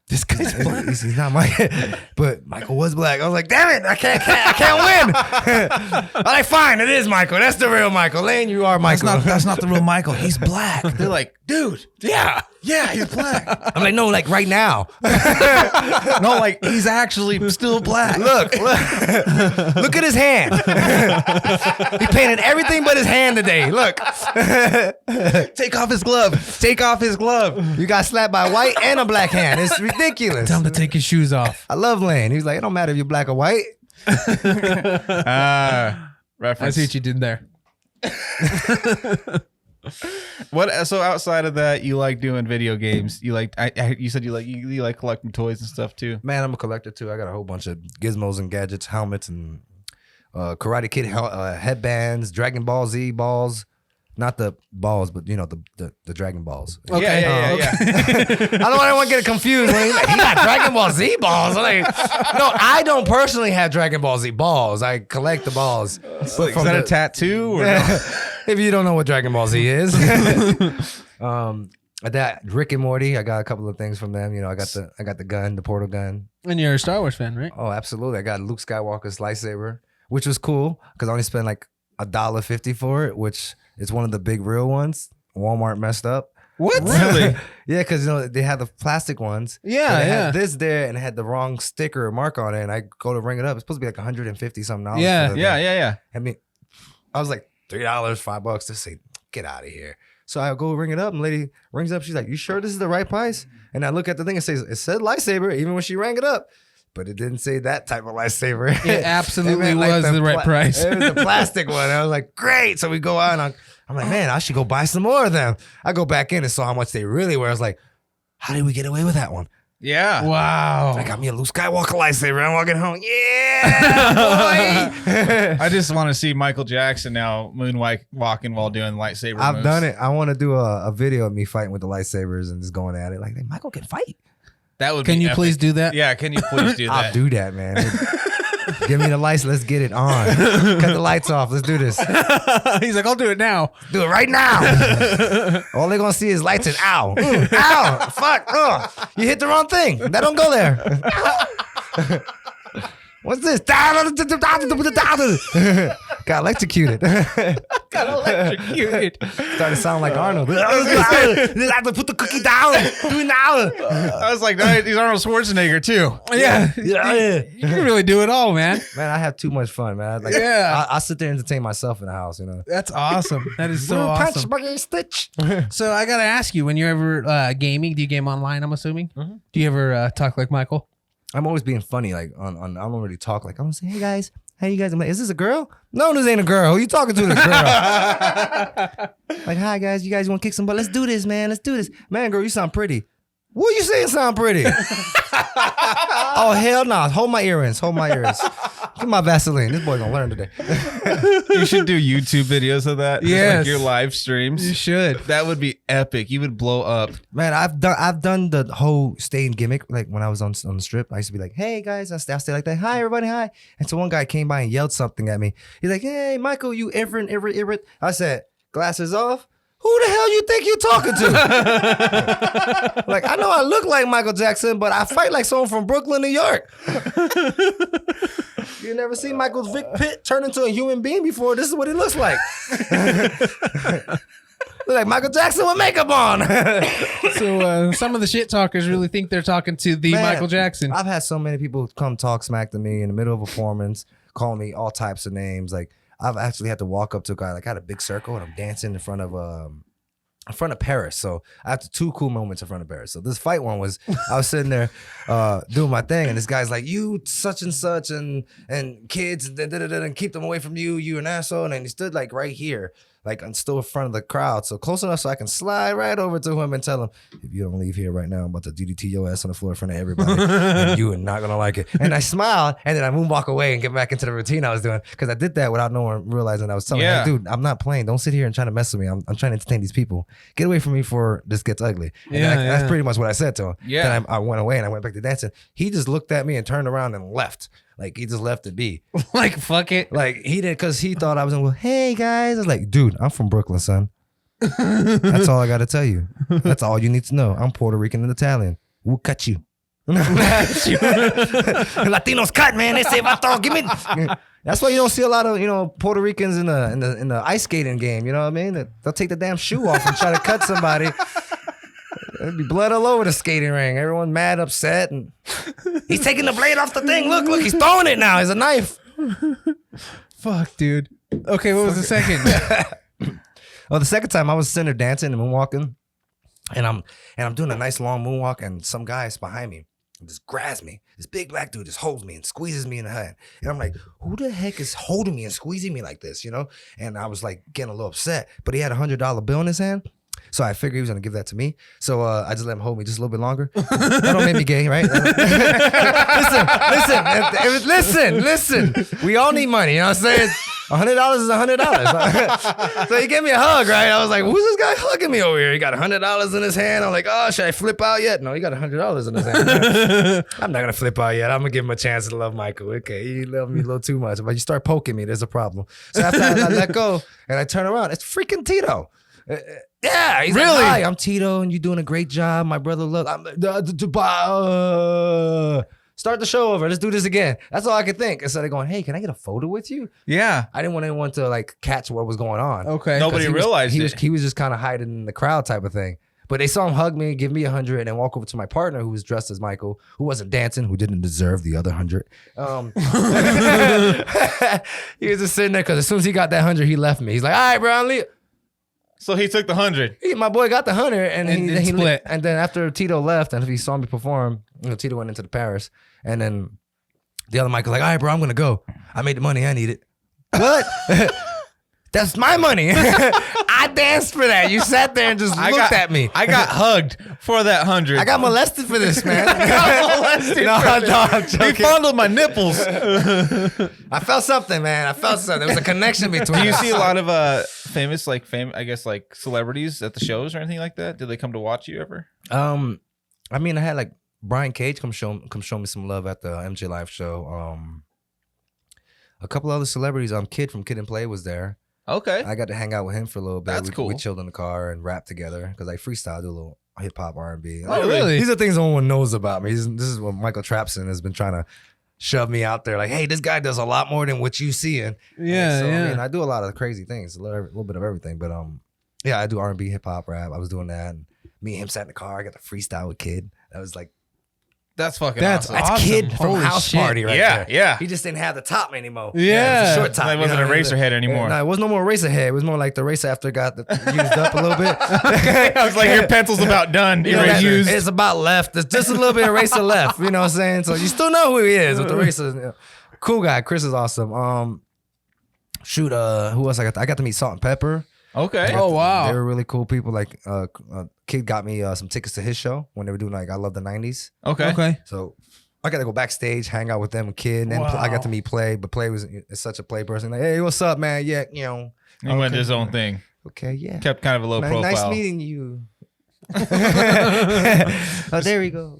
B: this guy's black. He's not Michael, but Michael was black. I was like, damn it, I can't win. I'm like, fine, it is Michael. That's the real Michael. Lane, you are Michael.
A: That's not the real Michael. He's black. They're like, dude, yeah, he's black.
B: I'm like, no, like right now.
A: No, like he's actually still black.
B: Look at his hand. He painted everything but his hand today. Look.
A: Take off his glove. Take off his glove.
B: You got slapped by a white and a black hand. It's ridiculous.
C: Tell him to take his shoes off.
B: I love Lane. He's like, it don't matter if you're black or white.
C: I
A: Reference.
C: see what you did there.
A: What? So outside of that, you like doing video games? You like? You said you like collecting toys and stuff too.
B: Man, I'm a collector too. I got a whole bunch of gizmos and gadgets, helmets, and Karate Kid headbands, Dragon Ball Z balls. Not the balls, but you know the Dragon Balls.
C: Okay.
A: Yeah.
B: I don't want to get it confused. When he got Dragon Ball Z balls. I'm like, no, I don't personally have Dragon Ball Z balls. I collect the balls.
A: Is that a tattoo? Or no?
B: If you don't know what Dragon Ball Z is. That Rick and Morty, I got a couple of things from them. You know, I got the gun, the portal gun.
C: And you're a Star Wars fan, right?
B: Oh, absolutely. I got Luke Skywalker's lightsaber, which was cool because I only spent like $1.50 for it, which is one of the big real ones. Walmart messed up.
C: What?
A: Really?
B: Yeah, because you know they had the plastic ones.
C: Yeah,
B: but they
C: yeah.
B: had this there and it had the wrong sticker or mark on it, and I go to ring it up. It's supposed to be like $150 something.
C: Yeah.
A: Yeah.
B: I mean, I was like $3, $5 to say, get out of here. So I go ring it up, and lady rings up. She's like, "You sure this is the right price?" And I look at the thing. It said lightsaber, even when she rang it up, but it didn't say that type of lightsaber.
C: It absolutely
B: meant like
C: was the right price.
B: It was the plastic one. I was like, great. So we go out, and I'm like, man, I should go buy some more of them. I go back in and saw how much they really were. I was like, how did we get away with that one?
A: Yeah.
C: Wow.
B: I got me a Luke Skywalker lightsaber. I'm walking home. Yeah, boy.
A: I just want to see Michael Jackson now moonwalking while doing lightsaber
B: I've
A: moves.
B: done it. I want to do a video of me fighting with the lightsabers and just going at it. Like, Michael can fight.
A: That would.
C: Can
A: be
C: you
A: epic.
C: please do that?
A: Yeah. Can you please do
B: I'll
A: that?
B: do that, man. Give me the lights. Let's get it on. Cut the lights off. Let's do this.
C: He's like, I'll do it now.
B: Do it right now. All they're going to see is lights and ow. Ow. Fuck. You hit the wrong thing. That don't go there. What's this? Got electrocuted.
C: Got electrocuted.
B: Started to sound like Arnold. I have to put the cookie down. Do it now.
A: I was like, he's Arnold Schwarzenegger too.
C: Yeah.
B: Yeah.
C: You can really do it all, man.
B: Man, I have too much fun, man. Like,
C: Yeah.
B: I sit there and entertain myself in the house, you know.
C: That's awesome. That is so
B: Punch,
C: awesome.
B: buggy, stitch.
C: So I gotta ask you, when you're ever gaming, do you game online? I'm assuming.
B: Mm-hmm.
C: Do you ever talk like Michael?
B: I'm always being funny, like on I don't really talk like I'm gonna say, hey guys, how you guys? I'm like, is this a girl? No, this ain't a girl. Who you talking to? The girl. Like, hi guys, you guys want to kick some butt? Let's do this, man. Let's do this, man. Girl, you sound pretty. What you saying? Sound pretty? Oh hell no! Hold my earrings. Hold my ears. Get my Vaseline. This boy gonna learn today.
A: You should do YouTube videos of that. Just
C: Yes.
A: like your live streams.
C: You should.
A: That would be epic. You would blow up.
B: Man, I've done the whole staying gimmick. Like when I was on the strip, I used to be like, "Hey guys," I stay like that. "Hi everybody, hi." And so one guy came by and yelled something at me. He's like, "Hey Michael, you irrit." I said, "Glasses off. Who the hell you think you talking to?" Like, I know I look like Michael Jackson, but I fight like someone from Brooklyn, New York. You never seen Michael's Vic Pitt turn into a human being before. This is what he looks like. Look like Michael Jackson with makeup on.
C: So some of the shit talkers really think they're talking to the
B: Man,
C: Michael Jackson.
B: I've had so many people come talk smack to me in the middle of a performance, call me all types of names. Like, I've actually had to walk up to a guy, like I had a big circle and I'm dancing in front of Paris. So I have two cool moments in front of Paris. So this fight one was, I was sitting there doing my thing and this guy's like, you such and such and kids and keep them away from you, you're an asshole. And he stood like right here, like I'm still in front of the crowd. So close enough so I can slide right over to him and tell him, if you don't leave here right now, I'm about to DDT your ass on the floor in front of everybody. And you are not going to like it. And I smiled and then I moonwalk away and get back into the routine I was doing. Because I did that without no one realizing I was telling
A: Yeah.
B: him, dude, I'm not playing. Don't sit here and try to mess with me. I'm trying to entertain these people. Get away from me before this gets ugly. And
C: Yeah,
B: that's
C: yeah.
B: pretty much what I said to him.
A: Yeah.
B: Then I went away and I went back to dancing. He just looked at me and turned around and left. Like, he just left it be.
C: Like, fuck it.
B: Like, he did, because he thought I was going, hey, guys. I was like, dude, I'm from Brooklyn, son. That's all I got to tell you. That's all you need to know. I'm Puerto Rican and Italian. We'll cut you. Latinos cut, man. They say, "Vato, give me." That's why you don't see a lot of Puerto Ricans in the ice skating game. You know what I mean? They'll take the damn shoe off and try to cut somebody. There'd be blood all over the skating ring. Everyone mad, upset, and he's taking the blade off the thing. Look, he's throwing it now. It's a knife.
C: Fuck, dude. Okay, what was the second?
B: Well, the second time I was sitting there dancing and moonwalking, and I'm doing a nice long moonwalk, and some guy is behind me, just grabs me. This big black dude just holds me and squeezes me in the hand, and I'm like, who the heck is holding me and squeezing me like this, And I was like getting a little upset, but he had $100 bill in his hand. So I figured he was gonna give that to me. So I just let him hold me just a little bit longer. That don't make me gay, right? Listen. We all need money, you know what I'm saying? $100 is $100. So he gave me a hug, right? I was like, who's this guy hugging me over here? He got $100 in his hand. I'm like, oh, should I flip out yet? No, he got $100 in his hand. I'm not gonna flip out yet. I'm gonna give him a chance to love Michael. Okay, he loved me a little too much. But you start poking me, there's a problem. So after I let go and I turn around, it's freaking Tito. Yeah, he's
C: really?
B: Like, hi, I'm Tito, and you're doing a great job. My brother, look, start the show over. Let's do this again. That's all I could think. Instead of going, hey, can I get a photo with you?
A: Yeah.
B: I didn't want anyone to like catch what was going on.
C: Okay.
A: Nobody realized it.
B: He was just kind of hiding in the crowd type of thing. But they saw him hug me, give me 100, and then walk over to my partner who was dressed as Michael, who wasn't dancing, who didn't deserve the other 100. He was just sitting there because as soon as he got that 100, he left me. He's like, all right, bro, I'm leaving.
A: So he took the 100.
B: My boy got the 100, and he
C: split.
B: And then after Tito left, and he saw me perform, Tito went into the Paris, and then the other Michael's like, all right, bro, I'm gonna go. I made the money, I need it. What? That's my money. I danced for that. You sat there and just looked at me.
A: I got hugged for that 100.
B: I got molested for this, man.
A: molested.
B: I'm
A: He
B: joking.
A: fondled my nipples.
B: I felt something, man. I felt something. There was a connection between
A: Do you
B: us.
A: see a lot of famous celebrities at the shows or anything like that? Did they come to watch you ever?
B: I mean, I had like Brian Cage come show me some love at the MJ Live show. A couple other celebrities. Kid from Kid and Play was there.
A: Okay.
B: I got to hang out with him for a little bit.
A: That's cool.
B: We chilled in the car and rapped together because I freestyle, do a little hip hop, R&B.
C: Oh, really?
B: These are things no one knows about me. This is what Michael Trapson has been trying to shove me out there. Like, hey, this guy does a lot more than what you see. And
C: Yeah,
B: so,
C: yeah.
B: I mean, I do a lot of crazy things, a little bit of everything. But yeah, I do R&B, hip hop, rap. I was doing that. And me and him sat in the car. I got to freestyle with Kid. That was like,
A: That's fucking
C: That's
A: awesome.
B: that's
C: Awesome.
B: Kid from
C: Holy
B: House
C: shit.
B: Party right
A: Yeah,
B: there.
A: yeah.
B: He just didn't have the top anymore.
C: Yeah.
B: it was a short top.
A: It wasn't a racer head anymore.
B: No, it wasn't no more racer head. It was more like the racer after it got used up a little bit.
A: I was like, your pencil's about done.
B: You know,
A: Erased.
B: it's about left. There's just a little bit of racer left. You know what I'm saying? So you still know who he is with the racer. Cool guy. Chris is awesome. Who else I got? I got to meet Salt and Pepper.
A: Okay.
C: Oh, wow.
B: They were really cool people. Like Kid got me some tickets to his show when they were doing like I Love the 90s.
A: Okay.
C: Okay.
B: So I got to go backstage, hang out with them, Kid, and then I got to meet Play. But Play is such a Play person. Like, hey, what's up, man? Yeah,
A: He went to his own thing.
B: Okay, yeah.
A: Kept kind of a low profile.
B: Nice meeting you. Oh, there we go.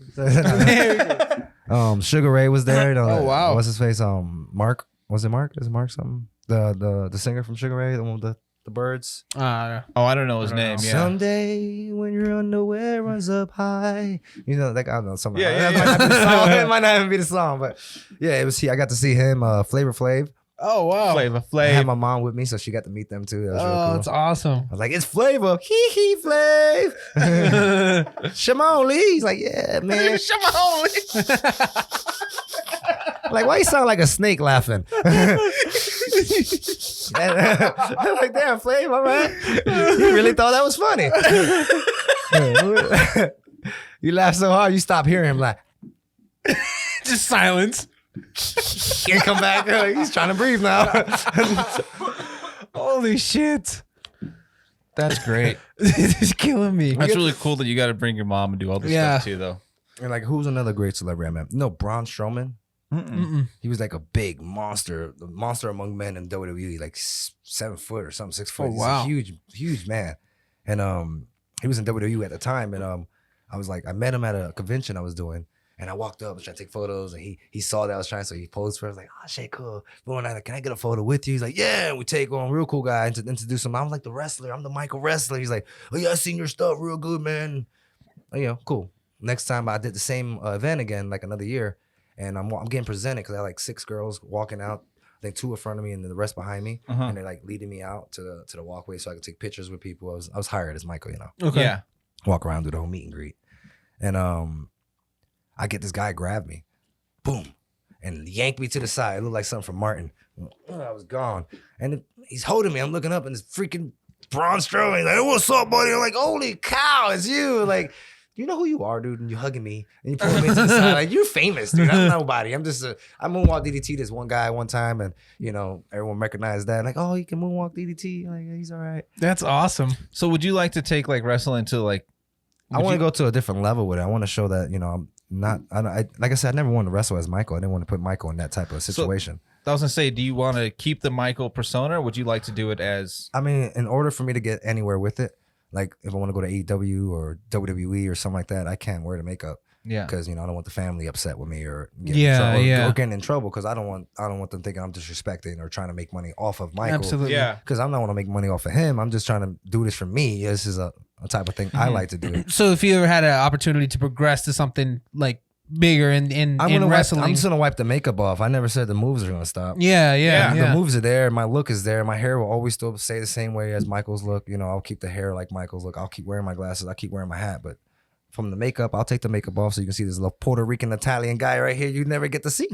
B: Sugar Ray was there.
C: Oh, wow.
B: What's his face? Mark. Was it Mark? Is it Mark something? The singer from Sugar Ray, the one with the birds.
A: Oh, I don't know his name. Yeah.
B: Someday when your underwear runs up high, like I don't know something.
A: Yeah,
B: That might not be the song. It might not even be the song, but yeah, it was. I got to see him. Flavor Flav.
C: Oh, wow.
A: Flavor
B: I had
A: Flav.
B: my mom with me, so she got to meet them too. That was really
C: Oh,
B: cool.
C: that's awesome.
B: I was like, it's Flavor. Hee hee Flav. Shimon Lee. He's like, yeah, man. Like, why you sound like a snake laughing? I'm like, damn, Flav, all right. You really thought that was funny. You laugh so hard, you stop hearing him like,
C: Just silence.
B: can't come back. He's trying to breathe now.
C: Holy shit.
A: That's great.
C: It's killing me.
A: That's really cool that you got to bring your mom and do all this
C: Yeah.
A: stuff too, though.
B: And like, who's another great celebrity I met? No, Braun Strowman.
C: Mm-mm.
B: He was like a big monster, the monster among men in WWE, like 7 foot or something, 6 foot.
C: Oh,
B: He's
C: wow.
B: a huge man. And he was in WWE at the time. And I was like, I met him at a convention I was doing. And I walked up, I was trying to take photos, and he saw that I was trying, so he posed for us, like, oh shit, cool. But when I like, can I get a photo with you? He's like, yeah, and we take on real cool guy to introduce him. I'm like the wrestler, I'm the Michael wrestler. He's like, oh yeah, I seen your stuff, real good, man. Oh, cool. next time I did the same event again, like another year, and I'm getting presented because I had like 6 girls walking out. I think 2 in front of me and then the rest behind me, and they're like leading me out to the walkway so I could take pictures with people. I was hired as Michael, you know.
C: Okay.
A: Yeah.
B: Walk around, do the whole meet and greet, and I get this guy grab me, boom, and yank me to the side. It looked like something from Martin. I was gone, and he's holding me. I'm looking up, and it's freaking Braun Strowman. He's like, "What's up, buddy?" I'm like, "Holy cow, it's you!" Like, you know who you are, dude, and you're hugging me, and you pull me to the side. Like, you're famous, dude. I'm nobody. I'm just I moonwalk DDT this one guy one time, and you know everyone recognized that. Like, oh, he can moonwalk DDT. Like, he's all right.
C: That's awesome.
A: So would you like to take like wrestling to like?
B: I want to go to a different level with it. I want to show that, you know, I'm not. Like I said, I never wanted to wrestle as Michael. I didn't want to put Michael in that type of situation.
A: I was gonna say, do you want to keep the Michael persona, or would you like to do it as?
B: I mean, in order for me to get anywhere with it, like if I want to go to AEW or WWE or something like that, I can't wear the makeup.
A: Yeah.
B: Because, you know, I don't want the family upset with me or or getting in trouble, because I don't want them thinking I'm disrespecting or trying to make money off of Michael.
C: Absolutely.
A: Yeah.
B: Because I'm not want to make money off of him. I'm just trying to do this for me. This is a type of thing I like to do.
C: So if you ever had an opportunity to progress to something like bigger in wrestling,
B: I'm just gonna wipe the makeup off. I never said the moves are gonna stop.
C: yeah.
B: The moves are there. My look is there. My hair will always still stay the same way as Michael's look. You know, I'll keep the hair like Michael's look. I'll keep wearing my glasses. I'll keep wearing my hat. But from the makeup, I'll take the makeup off so you can see this little Puerto Rican Italian guy right here you never get to see.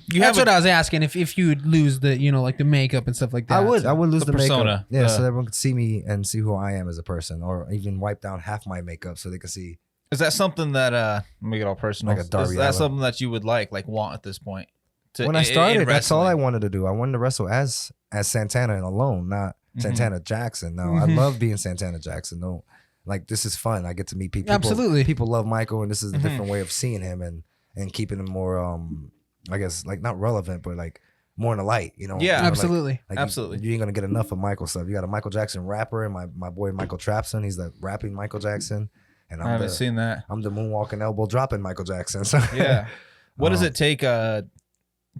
C: That's what I was asking. If you would lose the, you know, like the makeup and stuff like that.
B: I would lose the
A: persona.
B: makeup. Yeah, so everyone could see me and see who I am as a person, or even wipe down half my makeup so they can see.
A: Is that something that let me get all personal?
B: Like a Darby
A: Is that
B: Allin.
A: something that you would like want at this point?
B: When I started, that's all I wanted to do. I wanted to wrestle as Santana alone, not Santana Jackson. No, I love being Santana Jackson. No, like, this is fun. I get to meet people.
C: Absolutely.
B: People love Michael, and this is a different way of seeing him and keeping him more, I guess, like, not relevant, but like more in the light, you know?
A: Yeah,
B: You know,
C: absolutely.
B: like
A: Absolutely.
B: You ain't gonna get enough of Michael stuff. You got a Michael Jackson rapper, and my boy Michael Trapson. He's the rapping Michael Jackson, and
A: I haven't seen that.
B: I'm the moonwalking elbow dropping Michael Jackson. So
A: Yeah. What does it take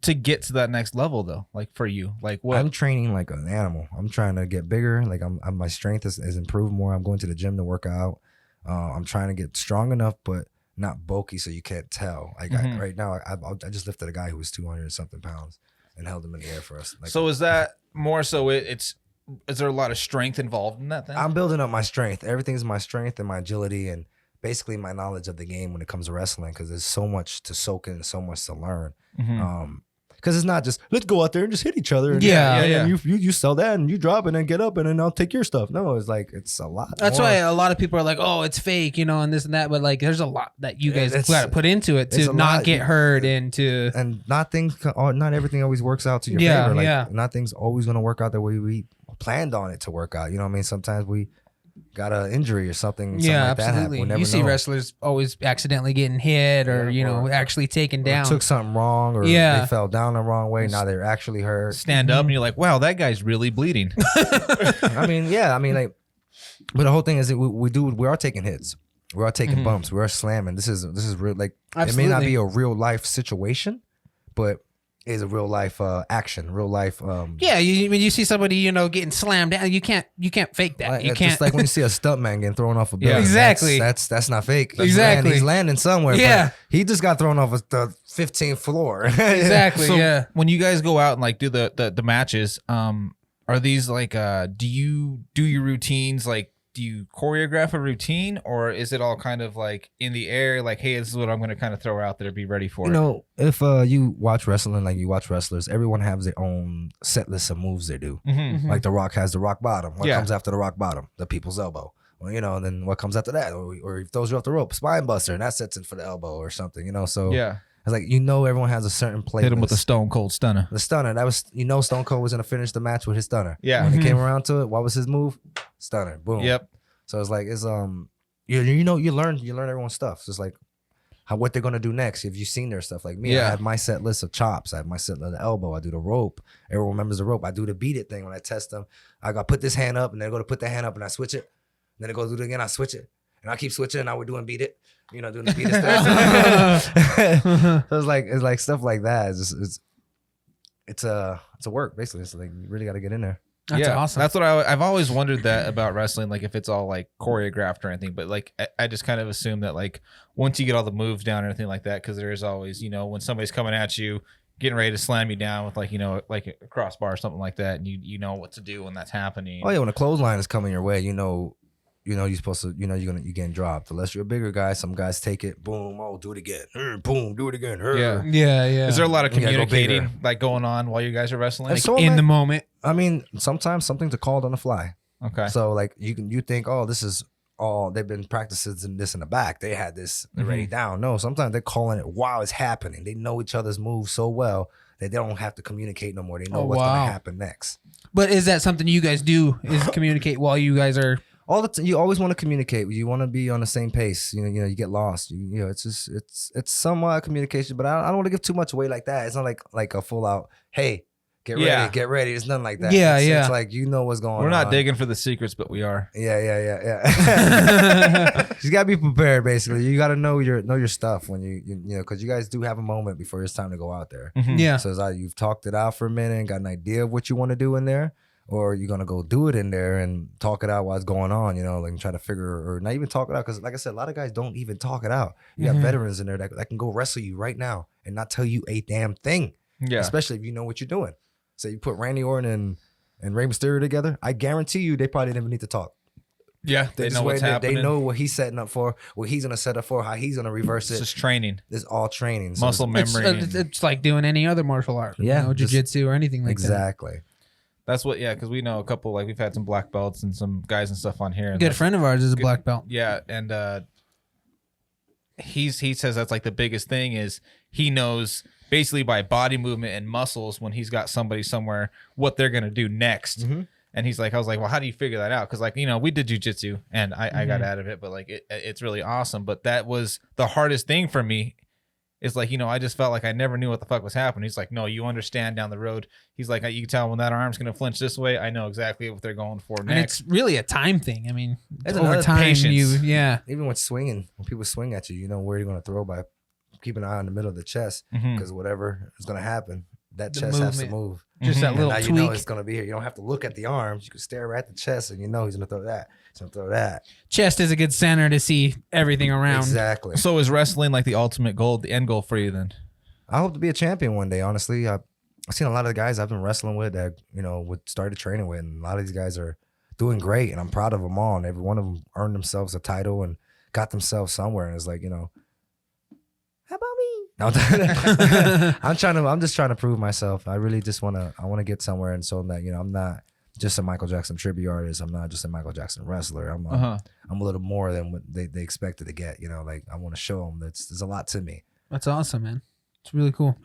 A: to get to that next level though? Like for you, like what?
B: I'm training like an animal. I'm trying to get bigger. Like I'm my strength is improved more. I'm going to the gym to work out. I'm trying to get strong enough, but not bulky so you can't tell. Like right now, I just lifted a guy who was 200 and something pounds and held him in the air for us. Like,
A: so is that more so? Is there a lot of strength involved in that thing?
B: I'm building up my strength. Everything's my strength and my agility and basically my knowledge of the game when it comes to wrestling, because there's so much to soak in and so much to learn. Because it's not just let's go out there and just hit each other. And, and you sell that and you drop it and get up and then I'll take your stuff. No, it's like it's a lot.
C: That's
B: more.
C: why a lot of people are like, oh, it's fake, you know, and this and that. But like, there's a lot that you guys got to put into it to not get hurt and to.
B: And not everything always works out to your favor. Like, not things always going to work out the way we planned on it to work out. You know what I mean? Sometimes we got an injury or something.
C: Yeah,
B: like
C: absolutely.
B: That we'll
C: you see
B: know.
C: wrestlers always accidentally getting hit or, you know, actually taken down.
B: Took something wrong or they fell down the wrong way. Now they're actually hurt.
A: Stand up and you're like, wow, that guy's really bleeding.
B: I mean, like, but the whole thing is that we are taking hits. We are taking bumps. We are slamming. This is real. Like,
C: absolutely.
B: It may not be a real life situation, but is a real life action, real life. When
C: you see somebody, you know, getting slammed down, you can't fake that. You can't.
B: Just like when you see a stuntman getting thrown off a building.
C: Exactly.
B: That's not fake.
C: Exactly.
B: He's landing somewhere.
C: Yeah.
B: He just got thrown off the 15th floor.
C: Exactly.
A: So when you guys go out and like do the matches, are these like do you do your routines, like do you choreograph a routine, or is it all kind of like in the air, like, hey, this is what I'm going to kind of throw out there, be ready for it?
B: You know, if you watch wrestling, like you watch wrestlers, everyone has their own set list of moves they do. Like The Rock has the rock bottom. What comes after the rock bottom? The people's elbow. Well, you know, and then what comes after that? Or he throws you off the rope, spine buster, and that sets in for the elbow or something, you know? So it's like, you know, everyone has a certain playlist.
A: Hit him with a Stone Cold Stunner.
B: The stunner, that was, you know, Stone Cold was going to finish the match with his stunner.
A: Yeah.
B: When he came around to it, what was his move? Stunner. Boom.
A: Yep.
B: So it's like, it's you know, you learn everyone's stuff. So it's like what they're gonna do next. If you've seen their stuff, like me, I have my set list of chops. I have my set list of the elbow. I do the rope. Everyone remembers the rope. I do the beat it thing when I test them. I got put this hand up, and then I go to put that hand up, and I switch it. And then I go do it again. I switch it, and I keep switching. And now we're doing beat it. You know, doing the beat it stuff. So it's like stuff like that. It's a work basically. It's like you really got to get in there.
C: That's awesome.
A: That's what I've always wondered that about wrestling, like if it's all like choreographed or anything. But like I just kind of assume that like once you get all the moves down or anything like that, because there is always, you know, when somebody's coming at you, getting ready to slam you down with like, you know, like a crossbar or something like that, and you know what to do when that's happening.
B: Oh yeah, when a clothesline is coming your way, you know you're supposed to, you're getting dropped. Unless you're a bigger guy, some guys take it, boom, oh, do it again, boom, do it again.
A: Yeah.
C: Yeah.
A: Is there a lot of
B: You gotta go
A: communicating
B: bigger.
A: like going on while you guys are wrestling?
B: And so,
C: in
B: man,
C: the moment?
B: I mean, sometimes some things are called on the fly.
A: Okay.
B: So like you think, oh, this is all they've been practices in this in the back. They had this already down. No, sometimes they're calling it while it's happening. They know each other's moves so well that they don't have to communicate no more. They know what's gonna happen next.
C: But is that something you guys do? Is communicate while you guys are?
B: All the you always want to communicate. You want to be on the same pace. You know, you get lost. You know, it's just it's somewhat communication, but I don't want to give too much away like that. It's not like a full out, hey, get ready. It's nothing like that.
C: Yeah,
B: it's like you know what's going on.
A: We're not digging for the secrets, but we are.
B: Yeah. You gotta be prepared. Basically, you gotta know your stuff when you know, because you guys do have a moment before it's time to go out there.
C: Yeah.
B: So it's either you've talked it out for a minute and got an idea of what you want to do in there, or you're gonna go do it in there and talk it out while it's going on. You know, like try to figure, or not even talk it out, because like I said, a lot of guys don't even talk it out. You got veterans in there that can go wrestle you right now and not tell you a damn thing.
A: Yeah.
B: Especially if you know what you're doing. So you put Randy Orton and Rey Mysterio together, I guarantee you they probably didn't even need to talk.
A: Yeah. They
B: just
A: know what's happening.
B: They know what he's setting up for, what he's gonna set up for, how he's gonna reverse
A: It's
B: it.
A: just training.
B: It's all training. So
A: Muscle memory.
C: It's like doing any other martial art.
B: Yeah,
C: You know,
B: just-
C: jiu-jitsu or anything like
B: exactly.
A: That's what, because we know a couple, like we've had some black belts and some guys and stuff on here.
C: that.
A: And
C: Good
A: like,
C: friend of ours is a black belt.
A: Yeah, and he says that's like the biggest thing is he knows basically by body movement and muscles when he's got somebody somewhere what they're gonna do next. And he's like, I was like, well, how do you figure that out? Because like, you know, we did jujitsu and I got out of it, but like it's really awesome. But that was the hardest thing for me. It's like, you know, I just felt like I never knew what the fuck was happening. He's like, no, you understand down the road. He's like, you can tell when that arm's going to flinch this way. I know exactly what they're going for
C: And
A: next.
C: it's really a time thing. I mean,
B: It's
C: over
B: another
C: time,
A: patience.
B: Even when swinging, when people swing at you, you know where you're gonna throw by keeping an eye on the middle of the chest, because whatever is gonna happen, that
C: The
B: chest has to
C: movement.
B: move.
C: just that
B: And
C: little
B: now
C: tweak.
B: you know it's gonna be here. You don't have to look at the arms. You can stare right at the chest, and you know he's gonna throw that. He's gonna throw that.
C: Chest is a good center to see everything around.
B: Exactly.
A: So is wrestling like the ultimate goal, the end goal for you then?
B: I hope to be a champion one day. Honestly, I've seen a lot of the guys I've been wrestling with that started training with, and a lot of these guys are doing great, and I'm proud of them all. And every one of them earned themselves a title and got themselves somewhere. And it's like, how about me? No, I'm just trying to prove myself. I really just want to get somewhere, and so that I'm not just a Michael Jackson tribute artist. I'm not just a Michael Jackson wrestler. I'm a little more than what they expected to get. Like I want to show them there's a lot to me.
C: That's awesome, man. It's really cool.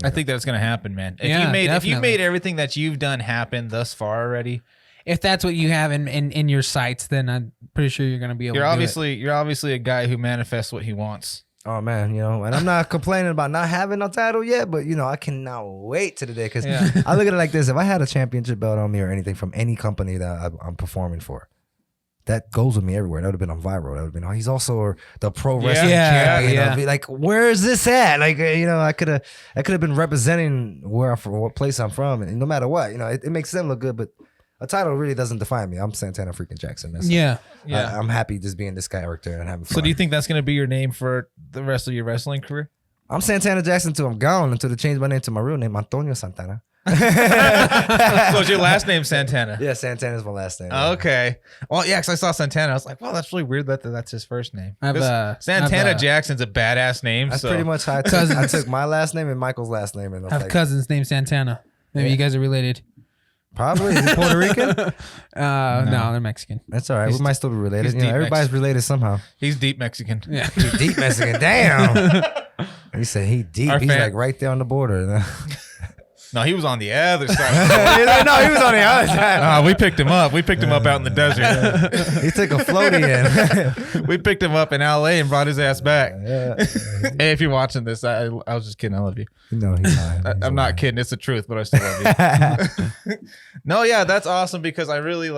A: I think that's going to happen, man. If
C: Yeah,
A: you made
C: definitely.
A: everything that you've done happen thus far already,
C: If that's what you have in your sights, then I'm pretty sure you're going to be able to do it.
A: you're obviously a guy who manifests what he wants.
B: Oh man, and I'm not complaining about not having a title yet, but I cannot wait to the day, because
C: Yeah.
B: I look at it like this: if I had a championship belt on me or anything from any company that I'm performing for, that goes with me everywhere. That would have been on viral. That would have been. Oh, he's also the pro wrestling
C: Yeah,
B: champion.
C: yeah.
B: I'd be like, where is this at? Like, I could have been representing where I'm from, what place I'm from, and no matter what, it makes them look good, but. A title really doesn't define me. I'm Santana freaking Jackson. That's
C: Yeah.
B: I'm happy just being this character and having fun.
A: So do you think that's going to be your name for the rest of your wrestling career?
B: I'm Santana Jackson until I'm gone, until they change my name to my real name, Antonio Santana.
A: So is your last name Santana?
B: Yeah, Santana's my last name.
A: Okay. Well, yeah, because I saw Santana. I was like, wow, that's really weird that that's his first name.
C: I've,
A: 'Cause Santana
C: I've,
A: Jackson's a badass name.
B: That's
A: so.
B: pretty much how I took, I took my last name and Michael's last name. And I was
C: have
B: like,
C: cousins named Santana. Maybe you guys are related.
B: probably. Is he Puerto Rican?
C: No, they're Mexican.
B: That's all right.
A: He's-
B: We might still be related.
A: he's deep
B: Everybody's related somehow.
A: He's deep Mexican.
C: Yeah.
B: Deep Mexican. Damn. He said he deep.
A: Our
B: He's
A: fan-
B: like right there on the border.
A: No, he was on the other side.
B: No, he was on the other side.
A: We picked him up. We picked him up out in the desert.
B: He took a floaty in.
A: We picked him up in LA and brought his ass back.
B: Yeah.
A: Hey, if you're watching this, I was just kidding. I love you.
B: No, he's not.
A: I'm not kidding. It's the truth, but I still love you. No, yeah, that's awesome because I really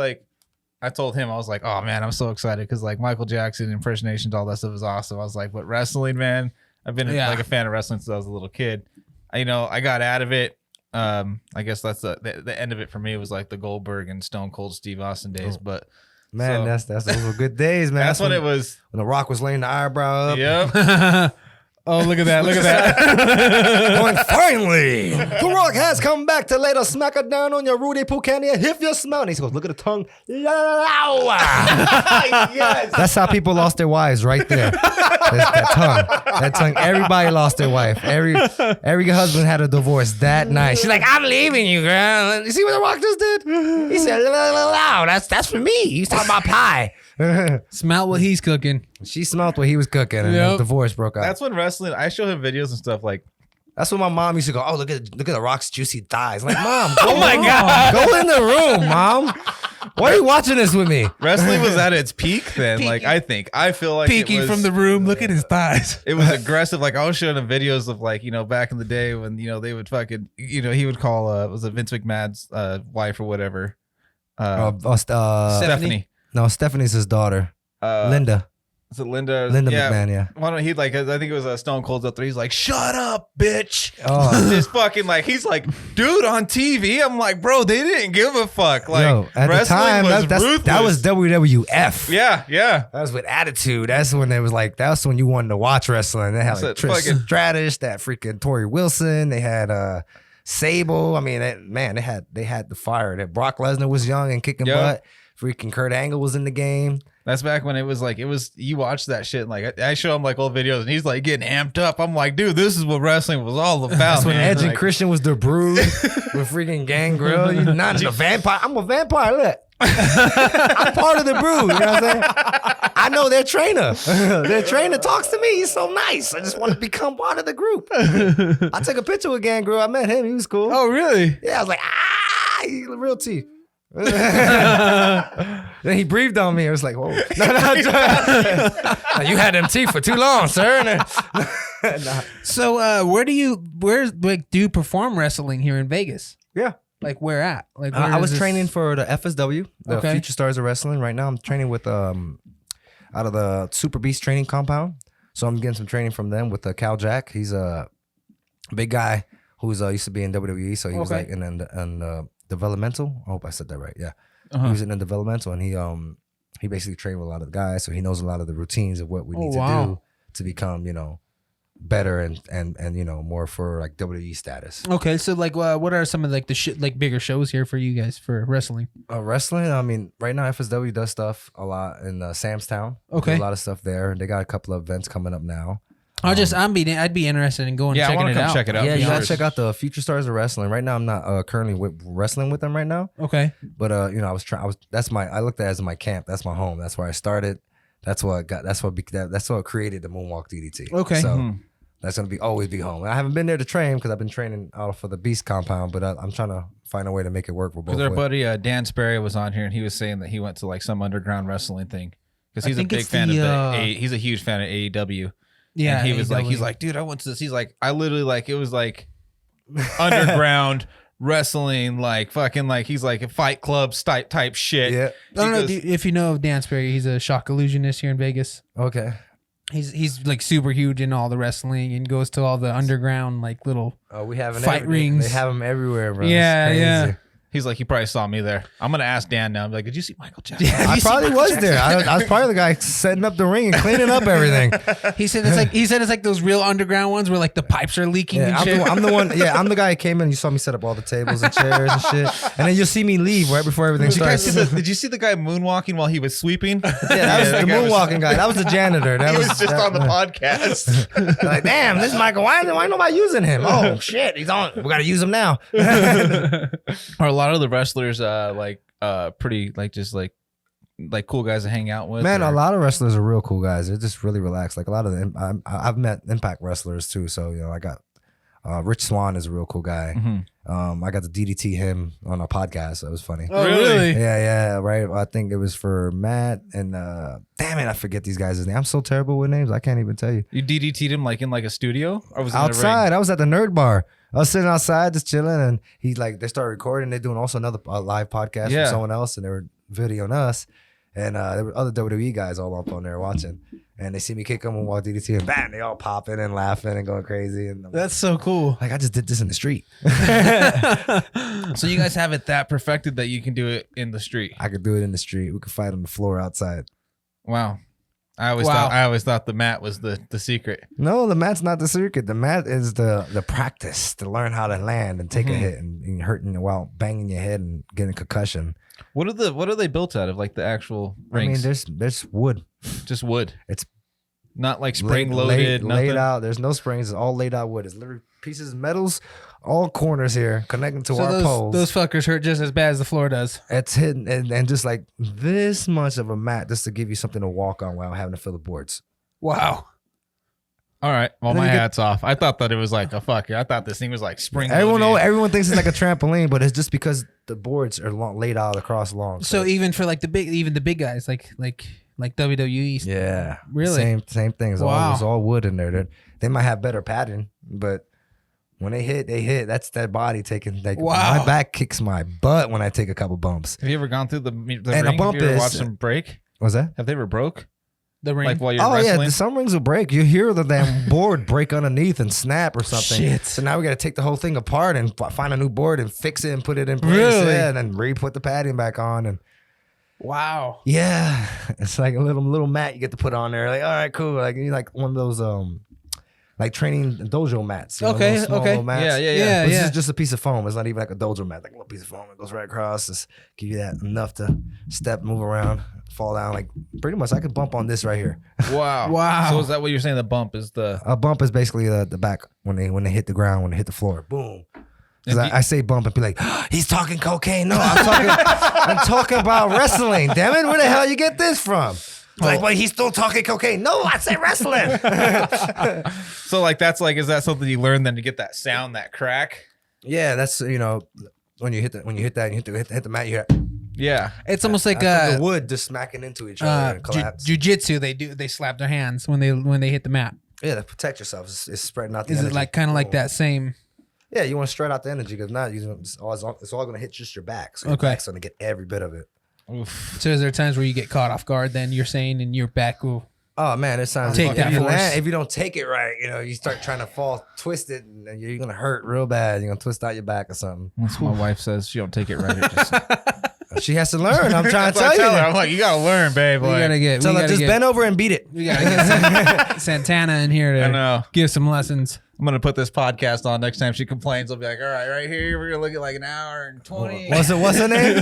A: I told him, I was like, oh man, I'm so excited because like Michael Jackson impersonations, all that stuff is awesome. I was like, but wrestling, man, I've been like a fan of wrestling since I was a little kid. I got out of it. I guess that's the end of it for me was like the Goldberg and Stone Cold Steve Austin days. But
B: Man,
A: so,
B: those were good days, man.
A: that's when it was.
B: When The Rock was laying the eyebrow up.
A: Yep.
C: Oh, look at that! Look at that!
B: Going, finally, The Rock has come back to lay the smacker down on your Rudy Pucania. If you smell, and he goes, look at the tongue.
A: Yes.
B: That's how people lost their wives, right there. That tongue. Everybody lost their wife. Every husband had a divorce that night. She's like, I'm leaving you, girl. You see what The Rock just did? He said, that's for me. He's talking about pie.
C: Smell what he's cooking.
B: She smelled what he was cooking, and the divorce broke out.
A: That's when wrestling. I show him videos and stuff like.
B: That's when my mom used to go, oh, look at The Rock's juicy thighs. I'm like, Mom, go,
C: Oh my God.
B: go in the room, Mom. Why are you watching this with me?
A: Wrestling was at its peak then. Like I feel like
C: Peeking from the room, look at his thighs.
A: It was aggressive. Like I was showing him videos of like, back in the day when, they would fucking, he would call, was it Vince McMahon's wife or whatever? Stephanie.
B: No, Stephanie's his daughter. Linda.
A: Is it Linda?
B: McMahon, yeah.
A: Why don't he I think it was Stone Cold's up there. He's like, shut up, bitch.
B: Oh.
A: Just fucking he's like, dude, on TV. I'm like, bro, they didn't give a fuck. Like,
B: Yo, at the
A: wrestling
B: time,
A: was
B: that was
A: ruthless.
B: WWF.
A: Yeah.
B: That was with attitude. That's when it was like, that's when you wanted to watch wrestling. They had like
A: That's
B: Trish
A: fucking-
B: Stratus, that freaking Tori Wilson. They had Sable. I mean, they had the fire. That Brock Lesnar was young and kicking butt. Freaking Kurt Angle was in the game.
A: That's back when it was you watch that shit. Like I show him like old videos and he's like getting amped up. I'm like, dude, this is what wrestling was all about.
B: That's when
A: man.
B: Edge and
A: Like,
B: Christian was the Brood with freaking Gangrel. You're not a vampire. I'm a vampire. Look. I'm part of the Brood. You know what I'm saying? I know their trainer. Their trainer talks to me. He's so nice. I just want to become part of the group. I took a picture with Gangrel. I met him. He was cool.
C: Oh, really?
B: Yeah, I was like, he's a real T. Then he breathed on me. I was like, whoa. No, you had them teeth for too long, sir. Nah.
C: So, where do you perform wrestling here in Vegas?
B: Yeah.
C: Like where at? Like
B: I was training for the FSW, the
C: Okay.
B: Future Stars of Wrestling. Right now, I'm training with out of the Super Beast training compound. So I'm getting some training from them with Cal Jack. He's a big guy who's used to be in WWE. So he was like in developmental. I hope I said that right. Yeah, he was in the developmental, and he basically trained with a lot of the guys. So he knows a lot of the routines of what we need to do to become, better and more for like WWE status.
C: Okay, so like, what are some of like the bigger shows here for you guys for wrestling?
B: Wrestling, I mean, right now FSW does stuff a lot in Samstown.
C: Okay.
B: Do a lot of stuff there. They got a couple of events coming up now.
C: I'd be interested in going and
A: I
C: checking
A: want
C: it
A: to come
C: out.
A: check it out.
B: Yeah,
A: for
B: you gotta
A: sure.
B: check out the Future Stars of Wrestling. Right now, I'm not currently wrestling with them right now,
C: Okay.
B: but I looked at it as my camp. That's my home. That's where I started. That's what created the Moonwalk DDT.
C: Okay.
B: So that's gonna always be home. I haven't been there to train because I've been training out for the Beast compound, but I'm trying to find a way to make it work for both.
A: Because our
B: ways.
A: buddy Dan Sperry was on here and he was saying that he went to like some underground wrestling thing because
C: I
A: he's a
C: think
A: big
C: it's
A: fan
C: the,
A: of he's a huge fan of AEW.
C: Yeah.
A: And he's
C: AEW.
A: like, dude, I went to this. He's like, I literally like, it was like underground wrestling, like fucking like, he's like a Fight Club type shit.
B: Yeah.
C: I don't know
A: Because-
C: if you know of Dan Sperry. He's a shock illusionist here in Vegas.
B: Okay.
C: He's like super huge in all the wrestling and goes to all the underground like little.
B: We have
C: Fight rings.
B: They have them everywhere, bro.
C: Yeah,
B: It's
C: yeah.
B: crazy.
A: He's like, he probably saw me there. I'm going to ask Dan now. I'm like, did you see Michael Jackson?
C: Yeah.
B: I probably was there. I was probably the guy setting up the ring and cleaning up everything.
C: He said it's like those real underground ones where like the pipes are leaking
B: Yeah,
C: and
B: I'm
C: shit.
B: the one. Yeah, I'm the guy who came in. You saw me set up all the tables and chairs and shit, and then you'll see me leave right before everything
A: Did you guys
B: starts.
A: see did you see the guy moonwalking while he was sweeping?
B: Yeah, that was the
A: guy was-
B: moonwalking guy. That was the janitor. That
A: He was just
B: that-
A: on the podcast.
B: Like, damn, this Michael. Why nobody using him? Oh shit, he's on. We gotta use him now.
A: Are a lot of the wrestlers pretty like just like cool guys to hang out with?
B: Man,
A: or-
B: a lot of wrestlers are real cool guys. They're just really relaxed. Like a lot of them, I've met Impact wrestlers too. So I got Rich Swann is a real cool guy.
A: Mhm.
B: I got to DDT him on a podcast. So it was funny.
C: Oh,
A: Really?
B: Yeah, right. I think it was for Matt and damn it, I forget these guys' names. I'm so terrible with names. I can't even tell you.
A: You DDT'd him like in like a studio, or was it
B: Outside, I was at the Nerd Bar. I was sitting outside just chilling, and he's like, they started recording. They're doing also another live podcast
A: Yeah.
B: with someone else, and they were videoing us. And there were other WWE guys all up on there watching. And they see me kick them and Moonwalk DDT, and bam, they all popping and laughing and going crazy. And I'm
C: That's so cool.
B: like, I just did this in the street.
A: So you guys have it that perfected that you can do it in the street.
B: I could do it in the street. We could fight on the floor outside.
A: Wow. I always thought the mat was the secret.
B: No, the mat's not the secret. The mat is the practice to learn how to land and take a hit and hurting while banging your head and getting a concussion.
A: What are they built out of? Like the actual
B: I mean,
A: rings?
B: there's wood.
A: Just wood.
B: It's
A: Not like spring loaded.
B: laid
A: Nothing.
B: out. There's no springs. It's all laid out wood. It's literally pieces of metals, all corners here connecting to
C: So
B: our poles.
C: those fuckers hurt just as bad as the floor does.
B: It's hidden and just like this much of a mat just to give you something to walk on while having to fill the boards.
C: Wow.
A: All right. Well,
B: Then
A: my
B: you get-
A: hat's off. I thought that it was like a fuck. I thought this thing was like spring.
B: Everyone thinks it's like a trampoline, but it's just because the boards are laid out across long.
C: So even for like the big guys, like WWE.
B: yeah,
C: Really?
B: same thing. It's
C: Wow.
B: all wood in there. They might have better pattern, but when they hit, they hit. That's their body taking. Like,
C: Wow.
B: My back kicks my butt when I take a couple bumps.
A: Have you ever gone through the
B: And
A: ring?
B: a
A: Have
B: bump
A: you ever
B: is-
A: watched them break?
B: What's that?
A: Have they ever broke?
C: The ring.
A: Like while you're
B: Oh
A: wrestling?
B: yeah, some rings will break. You hear the damn board break underneath and snap or something.
C: Shit.
B: So now we got to take the whole thing apart and find a new board and fix it and put it in place.
C: Really?
B: Yeah, and then re-put the padding back on and
C: Wow.
B: yeah, it's like a little mat you get to put on there. Like all right, cool. Like you like one of those like training dojo mats. You know,
C: Okay,
B: those small
C: okay.
B: little mats.
A: Yeah, yeah, yeah.
C: Yeah,
B: But this
C: yeah.
B: is just a piece of foam. It's not even like a dojo mat. Like a little piece of foam. It goes right across. Just give you that enough to step, move around, fall down. Like pretty much, I could bump on this right here.
A: Wow.
C: Wow.
A: So is that what you're saying? The bump is the.
B: A bump is basically the back when they hit the ground, when they hit the floor. Boom. Because
A: And
B: I say bump and be like, he's talking cocaine. No, I'm talking about wrestling. Damn it, where the hell you get this from? Like, well, he's still talking cocaine. No, I say wrestling.
A: So like that's like is that something you learned then to get that sound, that crack?
B: Yeah, that's when you hit that and you hit the mat, you hear
A: Yeah.
C: It's almost like
B: the wood just smacking into each other and collapse.
C: Jiu-jitsu. They slap their hands when they hit the mat.
B: Yeah, to protect yourself. It's spreading out the
C: Is
B: energy.
C: it like kind of like that same?
B: Yeah, you want to spread out the energy because now it's all going to hit just your back. So your
C: Okay.
B: back's going to get every bit of it.
A: Oof.
C: So is there times where you get caught off guard? Then you're saying, and your back will.
B: Oh man, it sounds
C: Take
B: if
C: that
B: you
C: force.
B: if you don't take it right, you start trying to fall twisted and then you're gonna hurt real bad. You're gonna twist out your back or something.
A: That's what my wife says. She don't take it right. It just,
B: She has to learn. I'm trying to
A: That's what I
B: tell you.
A: her. I'm like, you gotta learn, babe.
C: We
A: Like,
C: gotta get.
B: Tell
C: we
B: her
C: gotta
B: just
C: get,
B: bend over and beat it.
C: We gotta get Santana in here
A: I
C: to
A: know.
C: give some lessons.
A: I'm gonna put this podcast on next time she complains. I'll be like, all right here we're gonna look at like an hour and 20.
B: What's her name?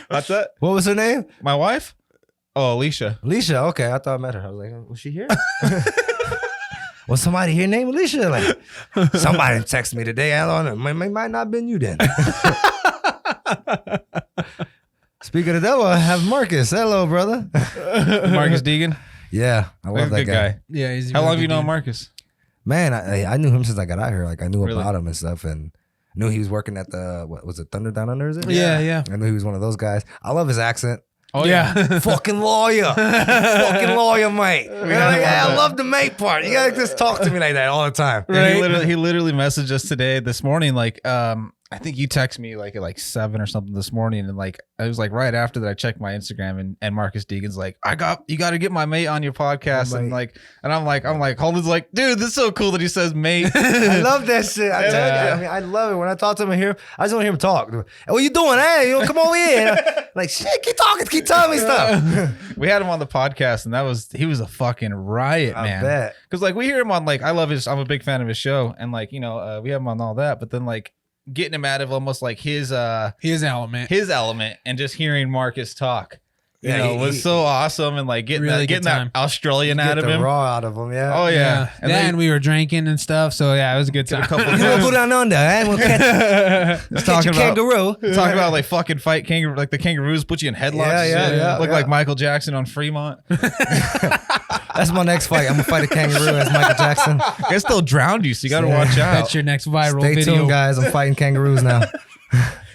A: What's that?
B: What was her name?
A: My wife? Oh, Alicia.
B: Alicia. Okay, I thought I met her. I was like, was she here? Was somebody here named Alicia? Like, somebody texted me today. I don't know. It might not have been you then. Speaking of devil, I have Marcus. Hello, brother.
A: Marcus Deegan.
B: Yeah, I love that
A: Good
B: guy.
A: guy.
C: Yeah. He's
A: How long have you
C: really
A: known
C: good.
A: Marcus?
B: Man, I knew him since I got out here. Like I knew
A: Really?
B: about him and stuff, and knew he was working at the what was it, Thunder Down Under? Is it?
C: Yeah, yeah.
B: I knew he was one of those guys. I love his accent.
A: Oh
C: Yeah.
B: Fucking lawyer, fucking lawyer, mate. You know, like, yeah, I love the mate part. You gotta just talk to me like that all the time.
A: Yeah, he literally messaged us this morning. Like, I think you text me like at 7 or something this morning, and like I was like right after that I checked my Instagram and Marcus Deegan's like, you got to get my mate on your podcast,
B: Oh,
A: and
B: mate.
A: I'm like, Holden's like, dude, this is so cool that he says mate.
B: I love that shit. I tell you,
A: Yeah.
B: I mean, I love it when I talk to him and hear. I just want to hear him talk. Hey, what you doing? Hey, you come over here. Like shit, keep talking, keep telling me stuff.
A: We had him on the podcast, and he was a fucking riot,
B: I
A: man.
B: bet.
A: Because like we hear him on like I'm a big fan of his show, and like we have him on all that, but then like getting him out of almost like his
C: element.
A: and just hearing Marcus talk,
B: Yeah,
A: was so awesome, and like getting
C: Really
A: that,
C: good
A: getting that
C: time.
A: Australian
B: Get
A: out of
B: the
A: him.
B: raw out of him. Yeah.
A: Oh yeah,
C: And then we were drinking and stuff. So yeah, it was a good time.
A: couple
B: You wanna go down under, eh? We'll catch
A: talking
B: a kangaroo.
A: talking about like fucking fight kangaroo, like the kangaroos put you in headlocks. and
B: Yeah,
A: shit.
B: yeah,
A: Look
B: yeah.
A: like Michael Jackson on Fremont.
B: That's my next fight. I'm gonna fight a kangaroo as Michael Jackson.
A: I still drowned you, so you got to watch out.
C: That's your next viral
B: Stay
C: video.
B: tuned, guys. I'm fighting kangaroos now.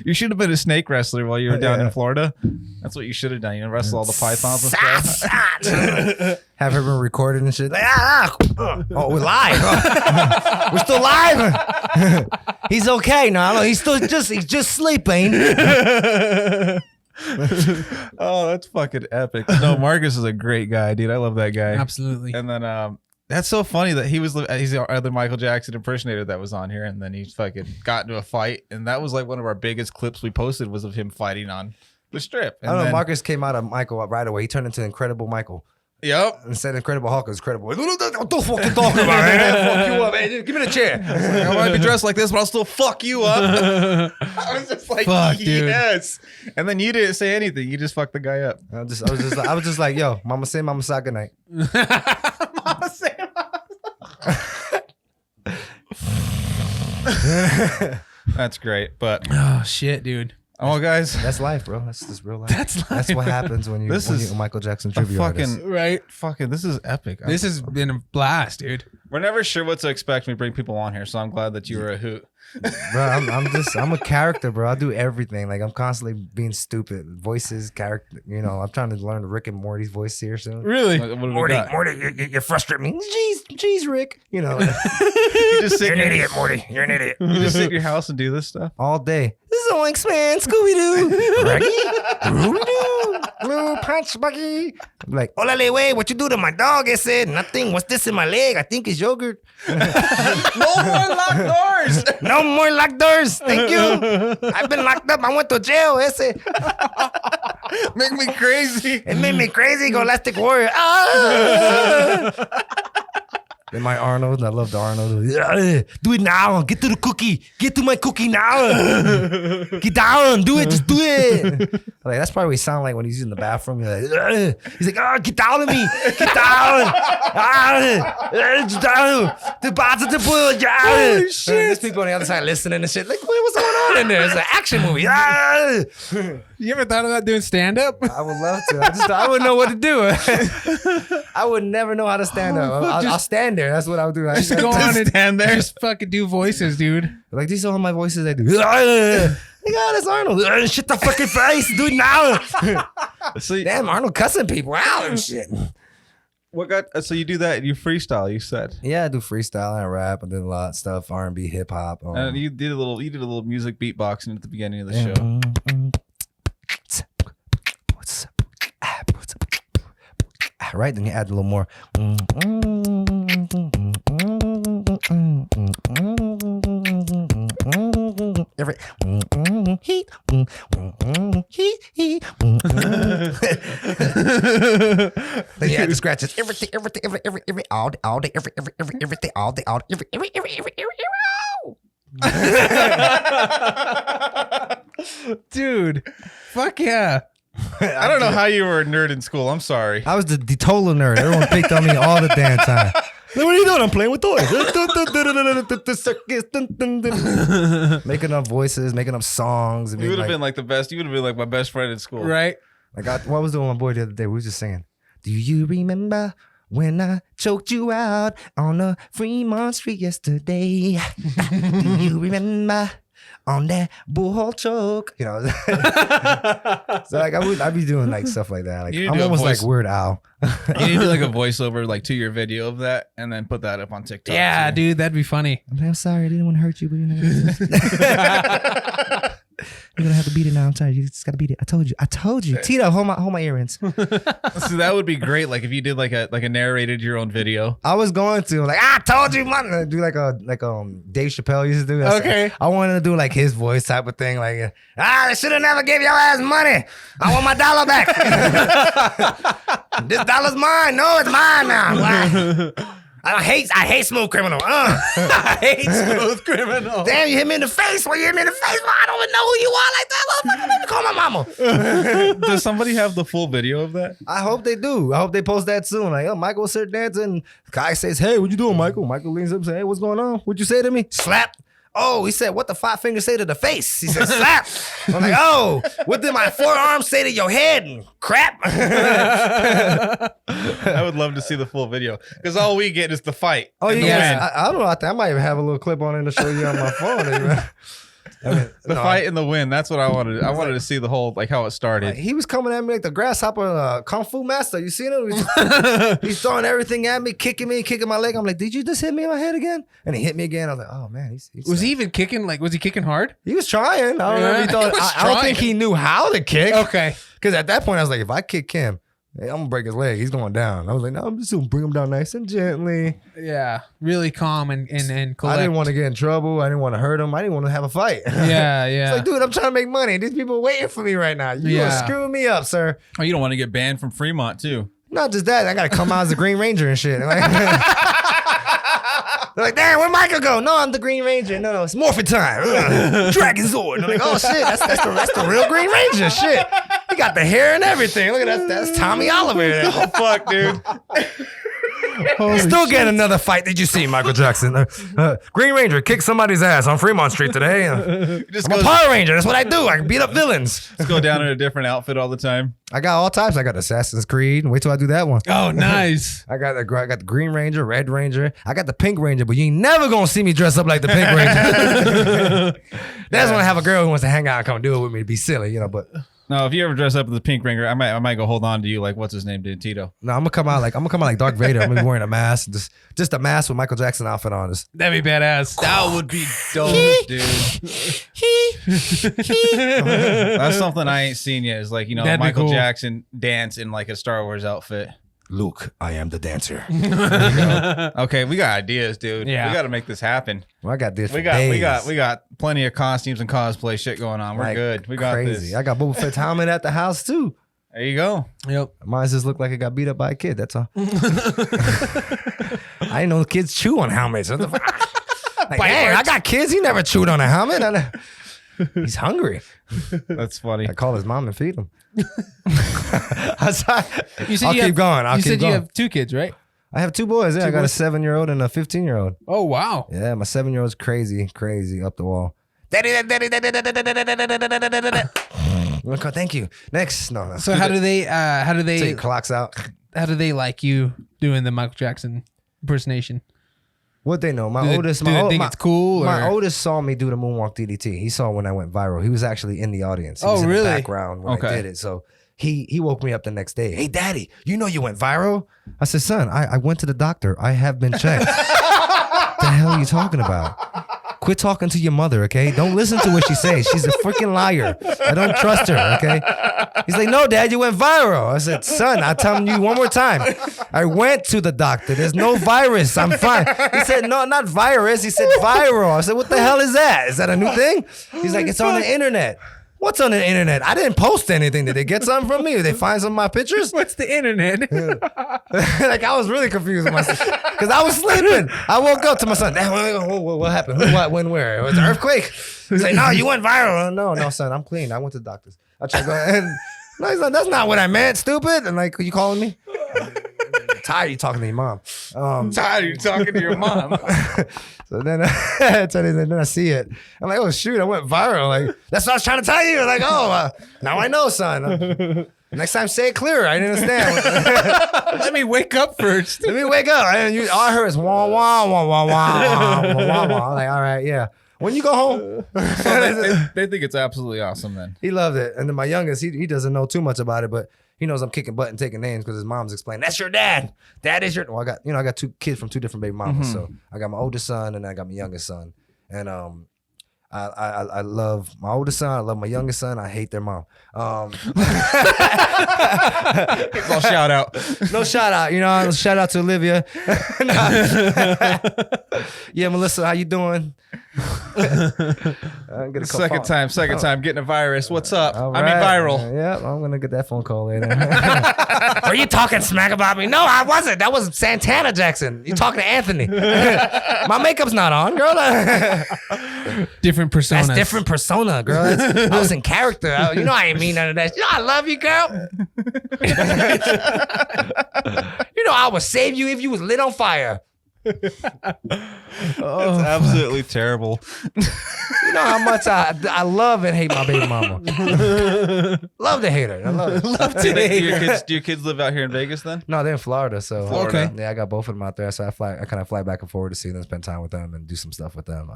A: You should have been a snake wrestler while you were down
B: Yeah.
A: in Florida. That's what you should have done. You know, wrestle all the pythons and stuff.
B: Have her been recorded and shit. Like, oh, we're live. We're still live. He's okay now. He's just sleeping.
A: Oh, that's fucking epic. No, Marcus is a great guy, dude. I love that guy.
C: Absolutely.
A: And then that's so funny that he's the other Michael Jackson impersonator that was on here, and then he fucking got into a fight, and that was like one of our biggest clips we posted was of him fighting on the strip. And
B: I don't know.
A: then-
B: Marcus came out of Michael right away. He turned into Incredible Michael.
A: Yep.
B: Instead of Incredible Hulk, is Incredible. What the fuck you talking about, man? Fuck you up, man. Give me the chair.
A: I might be dressed like this, but I'll still fuck you up. I was just like,
C: Fuck, dude.
A: yes. And then you didn't say anything. You just fucked the guy up.
B: I was just like, yo, mama say, mama sa good night.
A: Mama say, That's great. But,
C: Oh shit, dude.
A: oh, guys,
B: That's life, bro. That's just real life.
C: That's life.
B: That's what happens when
A: This is
B: you're a Michael Jackson
A: a
B: tribute artist.
A: fucking,
C: Right.
A: this is epic.
C: This has been a blast, dude.
A: We're never sure what to expect when we bring people on here, so I'm glad that you were a hoot.
B: Bro, I'm a character, bro. I do everything. Like I'm constantly being stupid. Voices, character. You know, I'm trying to learn Rick and Morty's voice here soon.
C: Really?
A: What do we got?
B: Morty, you frustrate me. Jeez, Rick. You know,
A: You just sit
B: you're
A: in
B: an
A: your,
B: idiot, Morty. You're an idiot.
A: you just sit in your house and do this stuff.
B: All day. Zoinks, man. Scooby Doo. Raggy. Scooby Doo. Blue punch, Buggy. I'm like, olale, way, what you do to my dog? I said, nothing. What's this in my leg? I think it's yogurt.
A: No more locked doors.
B: No more locked doors. Thank you. I've been locked up. I went to jail. Ese.
A: Make me crazy.
B: It made me crazy. Go Elastic Warrior. Ah! In my Arnold, I love the Arnold. Do it now. Get to the cookie. Get to my cookie now. Get down. Do it. Just do it. Like that's probably what he sound like when he's in the bathroom. He's like, oh, get down to me. Get down. Get down. The bottom of the pool.
C: Holy shit.
B: There's people on the other side listening and shit. Like, what's going on in there? It's an action movie. Ah!
C: You ever thought about doing stand up?
B: I would love to. I wouldn't know what to do. I would never know how to stand up. I'll stand there. That's what I would do.
C: Just go on and
A: stand there.
C: just fucking do voices, dude.
B: Like these are all my voices I do. Like, oh, that's Arnold. Shut the fucking face. Do it now.
A: So,
B: Damn, Arnold cussing people out and shit.
A: what got? So you do that? You freestyle? You said.
B: Yeah, I do freestyle. I rap. I did a lot of stuff. R&B, hip hop.
A: And you did a little music beatboxing at the beginning of the show.
B: What's up? What's up? Right, then you add a little more. Every heat. Then you add the scratches. Everything, all day, everything, all day,
C: Dude, fuck yeah.
A: I don't know how you were a nerd in school. I'm sorry.
B: I was the total nerd. Everyone picked on me all the damn time. Like, what are you doing? I'm playing with toys. Making up voices, making up songs.
A: You would have been like the best. You would have been like my best friend in school.
C: Right?
B: Like what I was doing with my boy the other day. We was just singing. Do you remember when I choked you out on the Fremont Street yesterday? Do you remember on that bull choke? You know. So like I'd be doing like stuff like that. Like
A: You need to
B: I'm
A: do a
B: almost like
A: voice-
B: Weird Al.
A: You need to do like a voiceover like to your video of that, and then put that up on TikTok.
C: Yeah,
A: too.
C: dude, that'd be funny.
B: I'm sorry, I didn't want to hurt you, but you're gonna have to beat it now. I'm sorry, you just gotta beat it. I told you. Tito, hold my earrings.
A: So that would be great. Like if you did like a narrated your own video.
B: I was going to like I told you, man. Do like Dave Chappelle used to do.
C: Okay.
B: I wanted to do like his voice type of thing. Like I should have never gave your ass money. I want my dollar back. This dollar's mine. No, it's mine now. Why? I hate Smooth Criminal. I hate Smooth Criminal. Damn, you hit me in the face. Well, you hit me in the face. Well, I don't even know who you are like that. Motherfucker, let me call my mama.
A: Does somebody have the full video of that?
B: I hope they do. I hope they post that soon. Like, Michael was sitting dancing. Guy says, hey, what you doing, Michael? Michael leans up and says, hey, what's going on? What'd you say to me? Slap. Oh, he said, what the 5 fingers say to the face? He said, slap. I'm like, oh, what did my forearm say to your head? Crap.
A: I would love to see the full video because all we get is the fight.
B: Oh,
A: and the
B: yeah.
A: win.
B: I don't know. I might even have a little clip on it to show you on my phone.
A: The fight and the win. That's what I wanted. I wanted to see the whole, like, how it started.
B: He was coming at me like the grasshopper kung fu master. You seen him? He's throwing everything at me, kicking my leg. I'm like, did you just hit me in my head again? And he hit me again. I was like, oh man, he's
C: Was he even kicking? Like, was he kicking hard?
B: He was trying. I don't know if he thought.
C: He was
B: I don't think he knew how to kick.
C: Okay.
B: Because at that point, I was like, if I kick him, I'm gonna break his leg. He's going down. I was like, no, I'm just gonna bring him down nice and gently.
C: Yeah. Really calm and collect.
B: I didn't want to get in trouble. I didn't want to hurt him. I didn't want to have a fight.
C: Yeah, yeah.
B: It's like, dude, I'm trying to make money. These people are waiting for me right now. You are screwing me up, sir.
A: Oh, you don't want to get banned from Fremont too.
B: Not just that. I gotta come out as a Green Ranger and shit. Like, they're like, damn, where'd Michael go? No, I'm the Green Ranger. No, it's morphin' time. Dragon Zord. They're like, oh shit, that's the real Green Ranger. Shit. He got the hair and everything. Look at that. That's Tommy Oliver there. Oh fuck, dude. Still getting another fight. Did you see Michael Jackson? Green Ranger kicked somebody's ass on Fremont Street today. I'm a Power Ranger. That's what I do. I can beat up villains.
A: Just go down in a different outfit all the time.
B: I got all types. I got Assassin's Creed. Wait till I do that one.
C: Oh, nice.
B: I got the Green Ranger, Red Ranger. I got the Pink Ranger, but you ain't never gonna see me dress up like the Pink Ranger. That's when I have a girl who wants to hang out and come do it with me to be silly, But
A: No, if you ever dress up as the Pink Ranger, I might go hold on to you like what's his name did, Tito.
B: no, I'm gonna come out like Darth Vader. I'm gonna be wearing a mask, just a mask with Michael Jackson outfit on.
C: That'd be badass.
A: That would be dope, dude. That's something I ain't seen yet. Is like,
C: That'd be
A: Michael
C: cool.
A: Jackson dance in like a Star Wars outfit.
B: Luke, I am the dancer.
A: Okay, we got ideas, dude.
C: Yeah.
A: We got to make this happen.
B: Well, I got this.
A: We got plenty of costumes and cosplay shit going on. We're
B: Like,
A: good. We got
B: crazy.
A: this.
B: I got Boba Fett's helmet at the house too.
A: There you go.
C: Yep.
B: Mine just looked like it got beat up by a kid. That's all. I didn't know kids chew on helmets. What the fuck? Like, dang, I got kids. He never chewed on a helmet. He's hungry.
A: That's funny.
B: I call his mom and feed him. I'll keep going.
C: You said you have 2 kids, right?
B: I have 2 boys. Yeah, I got a 7-year-old and a 15-year-old.
C: Oh, wow.
B: Yeah, my 7-year-old's crazy up the wall. Daddy. Thank you. Next, no.
C: So how do they
B: So he clocks out.
C: how do they like you doing the Michael Jackson impersonation?
B: What they know? My
C: Do
B: oldest.
C: they think it's cool?
B: My
C: or?
B: oldest saw me do the Moonwalk DDT. He saw when I went viral. He was actually in the audience. He was in
C: really?
B: the background when I did it. So he woke me up the next day. Hey, Daddy, you know you went viral? I said, son, I went to the doctor. I have been checked. The hell are you talking about? Quit talking to your mother, okay? Don't listen to what she says. She's a freaking liar. I don't trust her, okay? He's like, no, Dad, you went viral. I said, son, I'm telling you one more time. I went to the doctor. There's no virus. I'm fine. He said, no, not virus. He said viral. I said, what the hell is that? Is that a new thing? He's like, it's on the internet. What's on the internet? I didn't post anything. Did they get something from me? Did they find some of my pictures?
C: What's the internet?
B: Like, I was really confused with myself because I was sleeping. I woke up to my son. Dad, what happened? Who, what, when, where? It was an earthquake. He's like, no, you went viral. No, son, I'm clean. I went to the doctors. I tried going, and no, he's like, that's not what I meant, stupid. And like, you calling me? Tired of you talking to your mom.
A: Tired of you talking to your mom.
B: So then I see it. I'm like, oh shoot, I went viral. Like, that's what I was trying to tell you. Like, oh, now I know, son. Next time, say it clearer. I didn't understand.
C: Let me wake up first.
B: Let me wake up. All I heard is wah wah wah wah wah wah wah wah. I'm like, all right, yeah. When you go home,
A: So they think it's absolutely awesome then.
B: he loved it. And then my youngest, he doesn't know too much about it, but he knows I'm kicking butt and taking names because his mom's explaining, that's your dad. Dad is your. Well, I got 2 kids from 2 different baby mamas. So I got my oldest son and I got my youngest son. And I love my oldest son. I love my youngest son. I hate their mom.
A: Well, shout out.
B: No shout out, shout out to Olivia. Yeah, Melissa, how you doing?
A: Second time getting a virus. What's up?
B: All
A: I mean
B: right.
A: viral.
B: Yeah, I'm gonna get that phone call later. Are you talking smack about me? No, I wasn't. That was Santana Jackson. You talking to Anthony? My makeup's not on, girl.
C: Different personas.
B: That's different persona, girl. I was in character. I ain't mean none of that. I love you, girl. I would save you if you was lit on fire.
A: It's absolutely terrible.
B: You know how much I love and hate my baby mama. Love to hate her. I love it.
A: Do your kids live out here in Vegas then?
B: No, they're in Florida, so
C: Okay.
B: Yeah, I got both of them out there, so I kind of fly back and forth to see them, spend time with them, and do some stuff with them.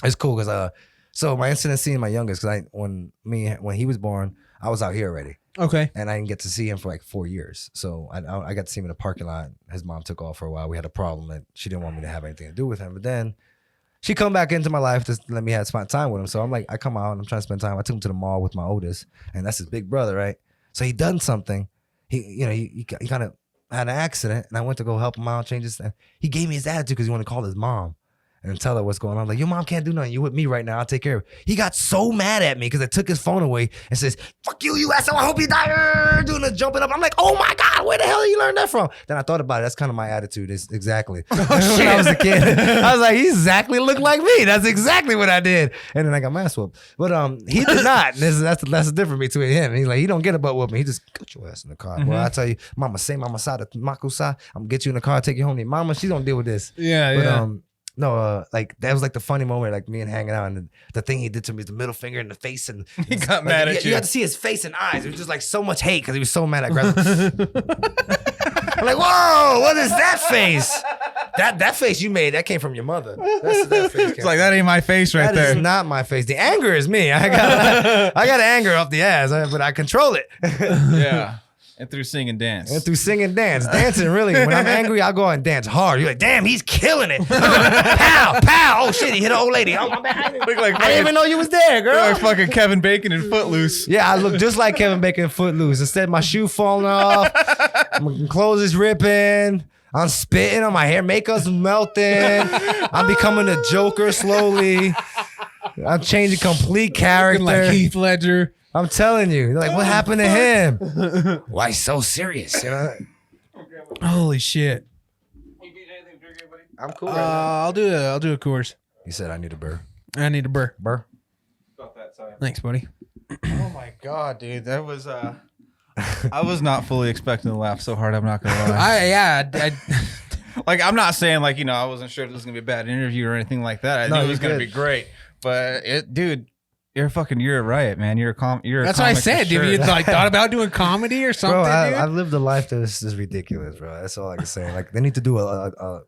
B: It's cool because So my incident seeing my youngest, because when he was born, I was out here already.
C: Okay.
B: And I didn't get to see him for like 4 years. So I got to see him in the parking lot. His mom took off for a while. We had a problem that she didn't want me to have anything to do with him. But then she come back into my life to let me have spend time with him. So I'm like, I come out and I'm trying to spend time. I took him to the mall with my oldest, and that's his big brother, right? So he done something. He kind of had an accident, and I went to go help him out, change his. He gave me his attitude because he wanted to call his mom and tell her what's going on. I'm like, your mom can't do nothing. You with me right now. I'll take care of it. He got so mad at me because I took his phone away and says, fuck you, you asshole. I hope you die. Doing the jumping up. I'm like, oh my God, where the hell did you learn that from? Then I thought about it. That's kind of my attitude. Is exactly. When I was a kid, I was like, he exactly looked like me. That's exactly what I did. And then I got my ass whooped. But he did not. That's the difference between him. He's like, he don't get a butt whooping. He just got your ass in the car. Well, I tell you, mama say, mama sada, makusa. I'm gonna get you in the car, take you home to your mama. She don't deal with this.
C: Yeah.
B: No, like that was like the funny moment, like me and hanging out, and the thing he did to me, the middle finger in the face, and
A: He got mad at you.
B: You had to see his face and eyes. It was just like so much hate because he was so mad. I grabbed him. I'm like, whoa, what is that face? That face you made, that came from your mother. That face
A: It's like, that ain't my face right
B: that
A: there.
B: is not my face. The anger is me. I got anger up the ass, but I control it.
A: Yeah. And through sing and dance.
B: And through sing and dance. Dancing, really. When I'm angry, I'll go out and dance hard. You're like, damn, he's killing it. Pow, pow. Oh, shit, he hit an old lady. Oh, my bad.
A: Look like
B: I didn't even know you was there, girl.
A: like fucking Kevin Bacon in Footloose.
B: Yeah, I look just like Kevin Bacon in Footloose. Instead, my shoe falling off. My clothes is ripping. I'm spitting on my hair. Makeup's melting. I'm becoming a Joker slowly. I'm changing complete character.
C: Like Heath Ledger.
B: I'm telling you. They're like, what happened to him? Why he's so serious? You know?
C: Holy shit.
B: I'm cool. Right now.
C: I'll do a course.
B: He said I need a burr.
C: I need a burr.
B: Burr?
C: Thanks, buddy.
A: Oh my God, dude. That was I was not fully expecting to laugh so hard, I'm not gonna lie. Like, I'm not saying like, I wasn't sure if this was gonna be a bad interview or anything like that. I knew it was gonna be great. But dude, you're a riot, man. You're
C: That's what I said, dude. You like thought about doing comedy or something,
B: Bro,
C: dude?
B: I've lived a life that is just ridiculous, bro. That's all I can say. Like, they need to do a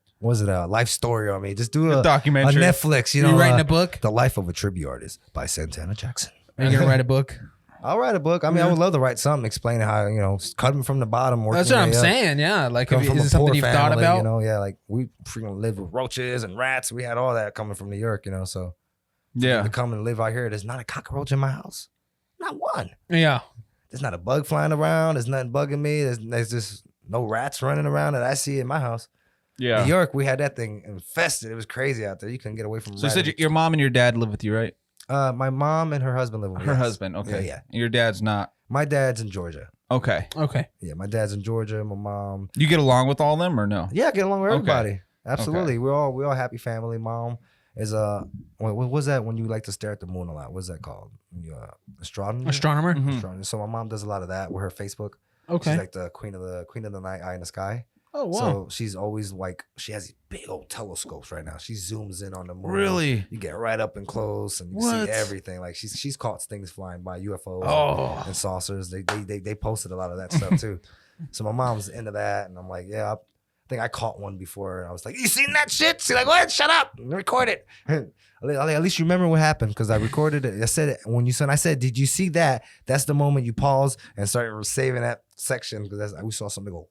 B: life story on me. Just do a
A: documentary.
B: a Netflix.
C: You writing a book?
B: The Life of a Tribute Artist by Santana Jackson.
C: Are you gonna write a book?
B: I'll write a book. I mean, I would love to write something explaining how, cutting from the bottom.
C: That's what I'm saying. Yeah, like,
B: Come
C: is
B: from
C: it
B: a
C: something
B: poor
C: you've
B: family,
C: thought about?
B: Yeah, like we freaking live with roaches and rats. We had all that coming from New York, so
A: Yeah.
B: to come and live out here, there's not a cockroach in my house. Not one.
C: Yeah.
B: There's not a bug flying around. There's nothing bugging me. There's just no rats running around that I see in my house.
A: Yeah.
B: New York, we had that thing infested. It was crazy out there. You couldn't get away from.
A: So you said your mom and your dad live with you, right?
B: My mom and her husband live with me.
A: Her
B: yes.
A: husband. Okay.
B: Yeah.
A: And your dad's not.
B: My dad's in Georgia.
A: Okay.
C: Okay.
B: Yeah, my dad's in Georgia. My mom.
A: You get along with all of them or no?
B: Yeah, I get along with
A: Okay.
B: everybody. Absolutely.
A: Okay.
B: We're all happy family. Mom is what was that when you like to stare at the moon a lot? What's that called? Astronomer.
C: Astronomer.
A: Mhm.
B: Astronomer. So my mom does a lot of that with her Facebook.
C: Okay.
B: She's like the queen of the night, eye in the sky.
C: Oh wow.
B: So she's always like, she has these big old telescopes right now. She zooms in on the moon.
A: Really?
B: You get right up and close and you
A: What?
B: see everything. Like she's caught things flying by, UFOs
A: Oh.
B: and saucers. They posted a lot of that stuff too. So my mom's into that, and I'm like, yeah. I think I caught one before, and I was like, you seen that shit? She's like, what? Shut up. Record it. At least you remember what happened because I recorded it. I said it when you said. I said, did you see that? That's the moment you pause and start saving that section because we saw something go.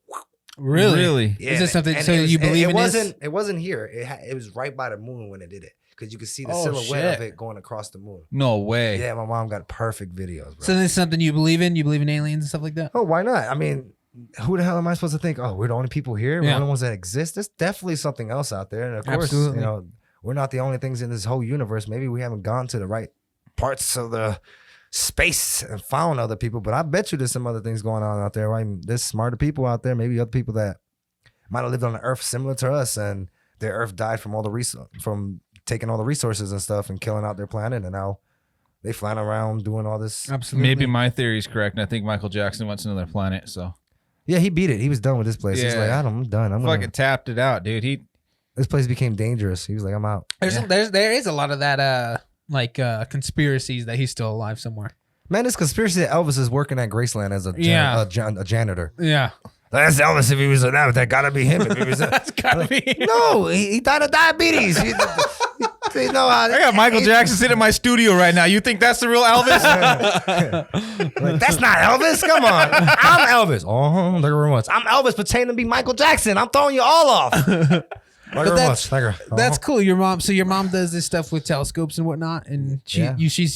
C: Really?
B: Yeah,
C: Is this something?
B: and
C: So you believe in this?
B: It wasn't here. It was right by the moon when it did it because you could see the
C: Oh,
B: silhouette of
C: shit.
B: it going across the moon.
A: No way.
B: Yeah, my mom got perfect videos, bro.
C: So this is something you believe in? You believe in aliens and stuff like that?
B: Oh, why not? I mean, who the hell am I supposed to think? Oh, we're the only people here. We're
C: Yeah.
B: the only ones that exist. There's definitely something else out there, and of course,
C: Absolutely.
B: we're not the only things in this whole universe. Maybe we haven't gone to the right parts of the space and found other people, but I bet you there's some other things going on out there. Right? There's smarter people out there. Maybe other people that might have lived on an Earth similar to us, and their Earth died from from taking all the resources and stuff and killing out their planet, and now they flying around doing all this.
C: Absolutely.
A: Maybe my theory is correct. And I think Michael Jackson went to another planet. So
B: Yeah, he beat it. He was done with this place. He's
A: Yeah.
B: like, I'm done.
A: fucking tapped it out, dude.
B: This place became dangerous. He was like, I'm out.
C: There is a lot of that conspiracies that he's still alive somewhere.
B: Man, this conspiracy that Elvis is working at Graceland as a janitor.
C: Yeah.
B: That's Elvis if he was that gotta be him. If he was
C: That's gotta be.
B: no, he died of diabetes. You know,
A: I got Michael Jackson sitting in my studio right now. You think that's the real Elvis?
B: Like, that's not Elvis. Come on. I'm Elvis. Oh, thank you very much. I'm Elvis pretending to be Michael Jackson. I'm throwing you all off. Thank you very much. Thank you.
C: That's cool. Your mom. So your mom does this stuff with telescopes and whatnot, and she's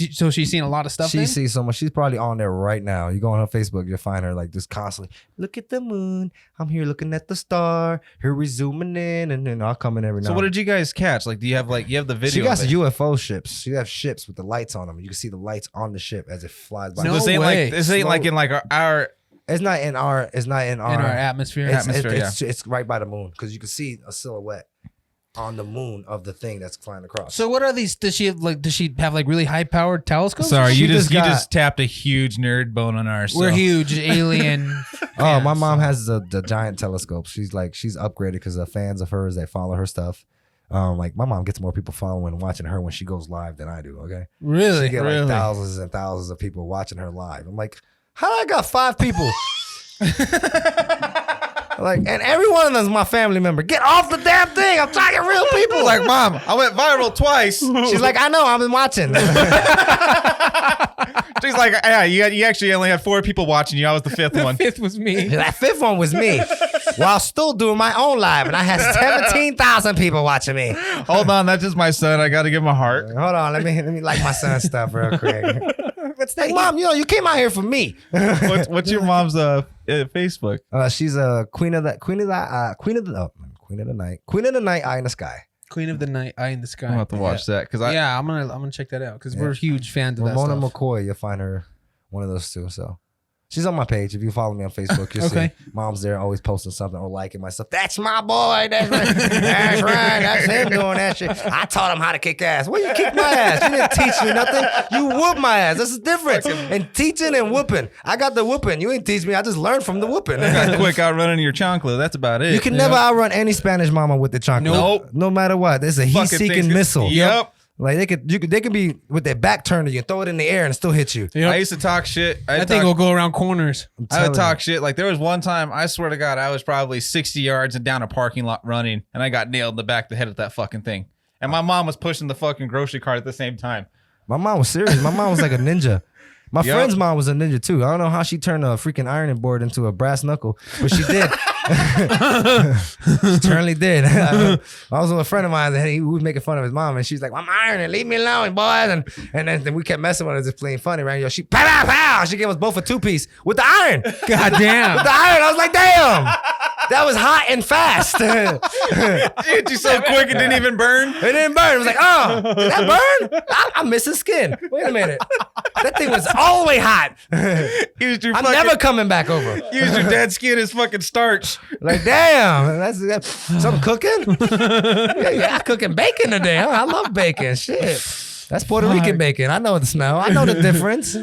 C: seen a lot of stuff.
B: She sees so much. She's probably on there right now. You go on her Facebook, you'll find her like just constantly. Look at the moon. I'm here looking at the star. Here we zooming in, and then I'll come in every now.
A: So what did you guys catch? Like, do you have the video?
B: She got
A: of it?
B: UFO ships. She has ships with the lights on them. You can see the lights on the ship as it flies by.
C: No
A: This ain't
C: way.
A: like this ain't like in like our.
B: It's not in our. It's not in our
C: atmosphere.
B: It's right by the moon because you can see a silhouette on the moon of the thing that's flying across.
C: So what are these? Does she have like really high powered telescopes?
A: Sorry,
B: She
A: you
B: just got-
A: just tapped a huge nerd bone on ours.
C: We're huge alien.
B: Oh, my mom has the giant telescope. She's upgraded because the fans of hers that follow her stuff. Like my mom gets more people following and watching her when she goes live than I do. Okay,
C: Really?
B: she get like thousands and thousands of people watching her live. I'm like, how I got 5 people? Like, and every one of them is my family member. Get off the damn thing! I'm talking real people.
A: Like, Mom, I went viral twice.
B: She's like, I know, I've been watching.
A: She's like, yeah, you actually only had 4 people watching you. I was the 5th one.
C: 5th was me.
B: That 5th one was me, while still doing my own live, and I had 17,000 people watching me.
A: Hold on, that's just my son. I got to give him a heart.
B: Hold on, let me like my son's stuff real quick. Hey, Mom, you came out here for me.
A: What's your mom's Facebook?
B: She's a queen of the night, eye in the sky.
C: Queen of the Night, Eye in the Sky.
A: I'm gonna have to watch that because
C: I'm gonna check that out because we're huge fans of that
B: Ramona
C: stuff.
B: McCoy, you'll find her one of those two. So she's on my page. If you follow me on Facebook, you'll see Mom's there always posting something or liking my stuff. That's my boy. That's right. That's right. That's him doing that shit. I taught him how to kick ass. Well, you kicked my ass. You didn't teach me nothing. You whooped my ass. That's the difference. And teaching and whooping. I got the whooping. You ain't teach me. I just learned from the whooping.
A: got quick outrunning your chancla. That's about it.
B: You can never outrun any Spanish mama with the chancla.
A: Nope.
B: No matter what. It's a heat-seeking missile.
A: Yep.
B: Like they could be with their back turned to you, throw it in the air and still hit you.
C: Yep.
A: I used to talk shit.
C: That thing will go around corners.
A: I would talk shit. Like there was one time, I swear to God, I was probably 60 yards and down a parking lot running, and I got nailed in the back of the head with that fucking thing. And my mom was pushing the fucking grocery cart at the same time.
B: My mom was serious. My mom was like a ninja. My friend's mom was a ninja too. I don't know how she turned a freaking ironing board into a brass knuckle, but she did. She certainly did. I was with a friend of mine and he was making fun of his mom, and she's like, "I'm ironing, leave me alone, boys." And then we kept messing with her, just playing funny, right? Yo, she pow pow pow. She gave us both a 2-piece with the iron.
C: God damn.
B: With the iron, I was like, "Damn, that was hot and fast."
A: Dude, you so quick it didn't even burn.
B: It didn't burn. It was like, oh, did that burn? I'm missing skin. Wait a minute. That thing was all the way hot.
A: Used your
B: I'm
A: fucking,
B: never coming back over.
A: used your dead skin as fucking starch.
B: Like, damn, that's something cooking? Yeah, I cooking bacon today. Huh? I love bacon. Shit. That's Puerto Rican bacon. I know the smell. I know the difference.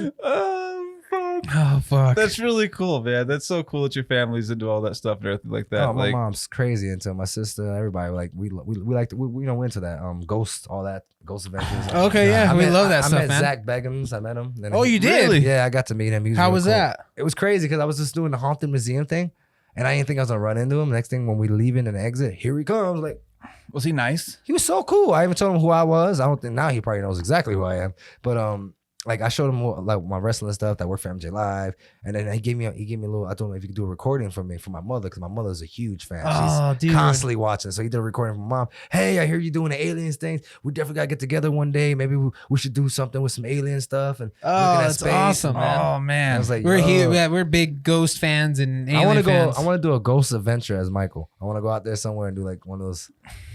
C: Oh fuck.
A: That's really cool, man. That's so cool that your family's into all that stuff and everything like that.
B: Oh, my
A: like,
B: mom's crazy into it. My sister, everybody. Like we like to, we we're into that. Ghost, all that Ghost Adventures.
C: Okay, yeah, we love that stuff,
B: I met
C: man.
B: Zach Beggins. I met him. Then
C: Oh, you did?
A: Really?
B: Yeah, I got to meet him. He was
C: How
B: real
C: was
B: cool.
C: that?
B: It was crazy because I was just doing the haunted museum thing, and I didn't think I was gonna run into him. Next thing, when we leaving and exit, here he comes. Like,
A: was he nice?
B: he was so cool. I even told him who I was. I don't think now he probably knows exactly who I am. But like I showed him like my wrestling stuff that worked for MJ Live, and then he gave me a little. I told him if he could do a recording for me for my mother because my mother's a huge fan.
C: Oh,
B: She's
C: dude.
B: constantly watching. So he did a recording for my mom. Hey, I hear you doing the aliens things. We definitely gotta get together one day. Maybe we should do something with some alien stuff and
C: Oh,
B: looking at
C: that's
B: space.
C: awesome, man.
A: Oh
B: I
A: man.
B: was like,
C: We're
B: yo.
C: here. Yeah, we're big Ghost fans and alien
B: I want to go.
C: fans.
B: I want to do a ghost adventure as Michael. I want to go out there somewhere and do like one of those,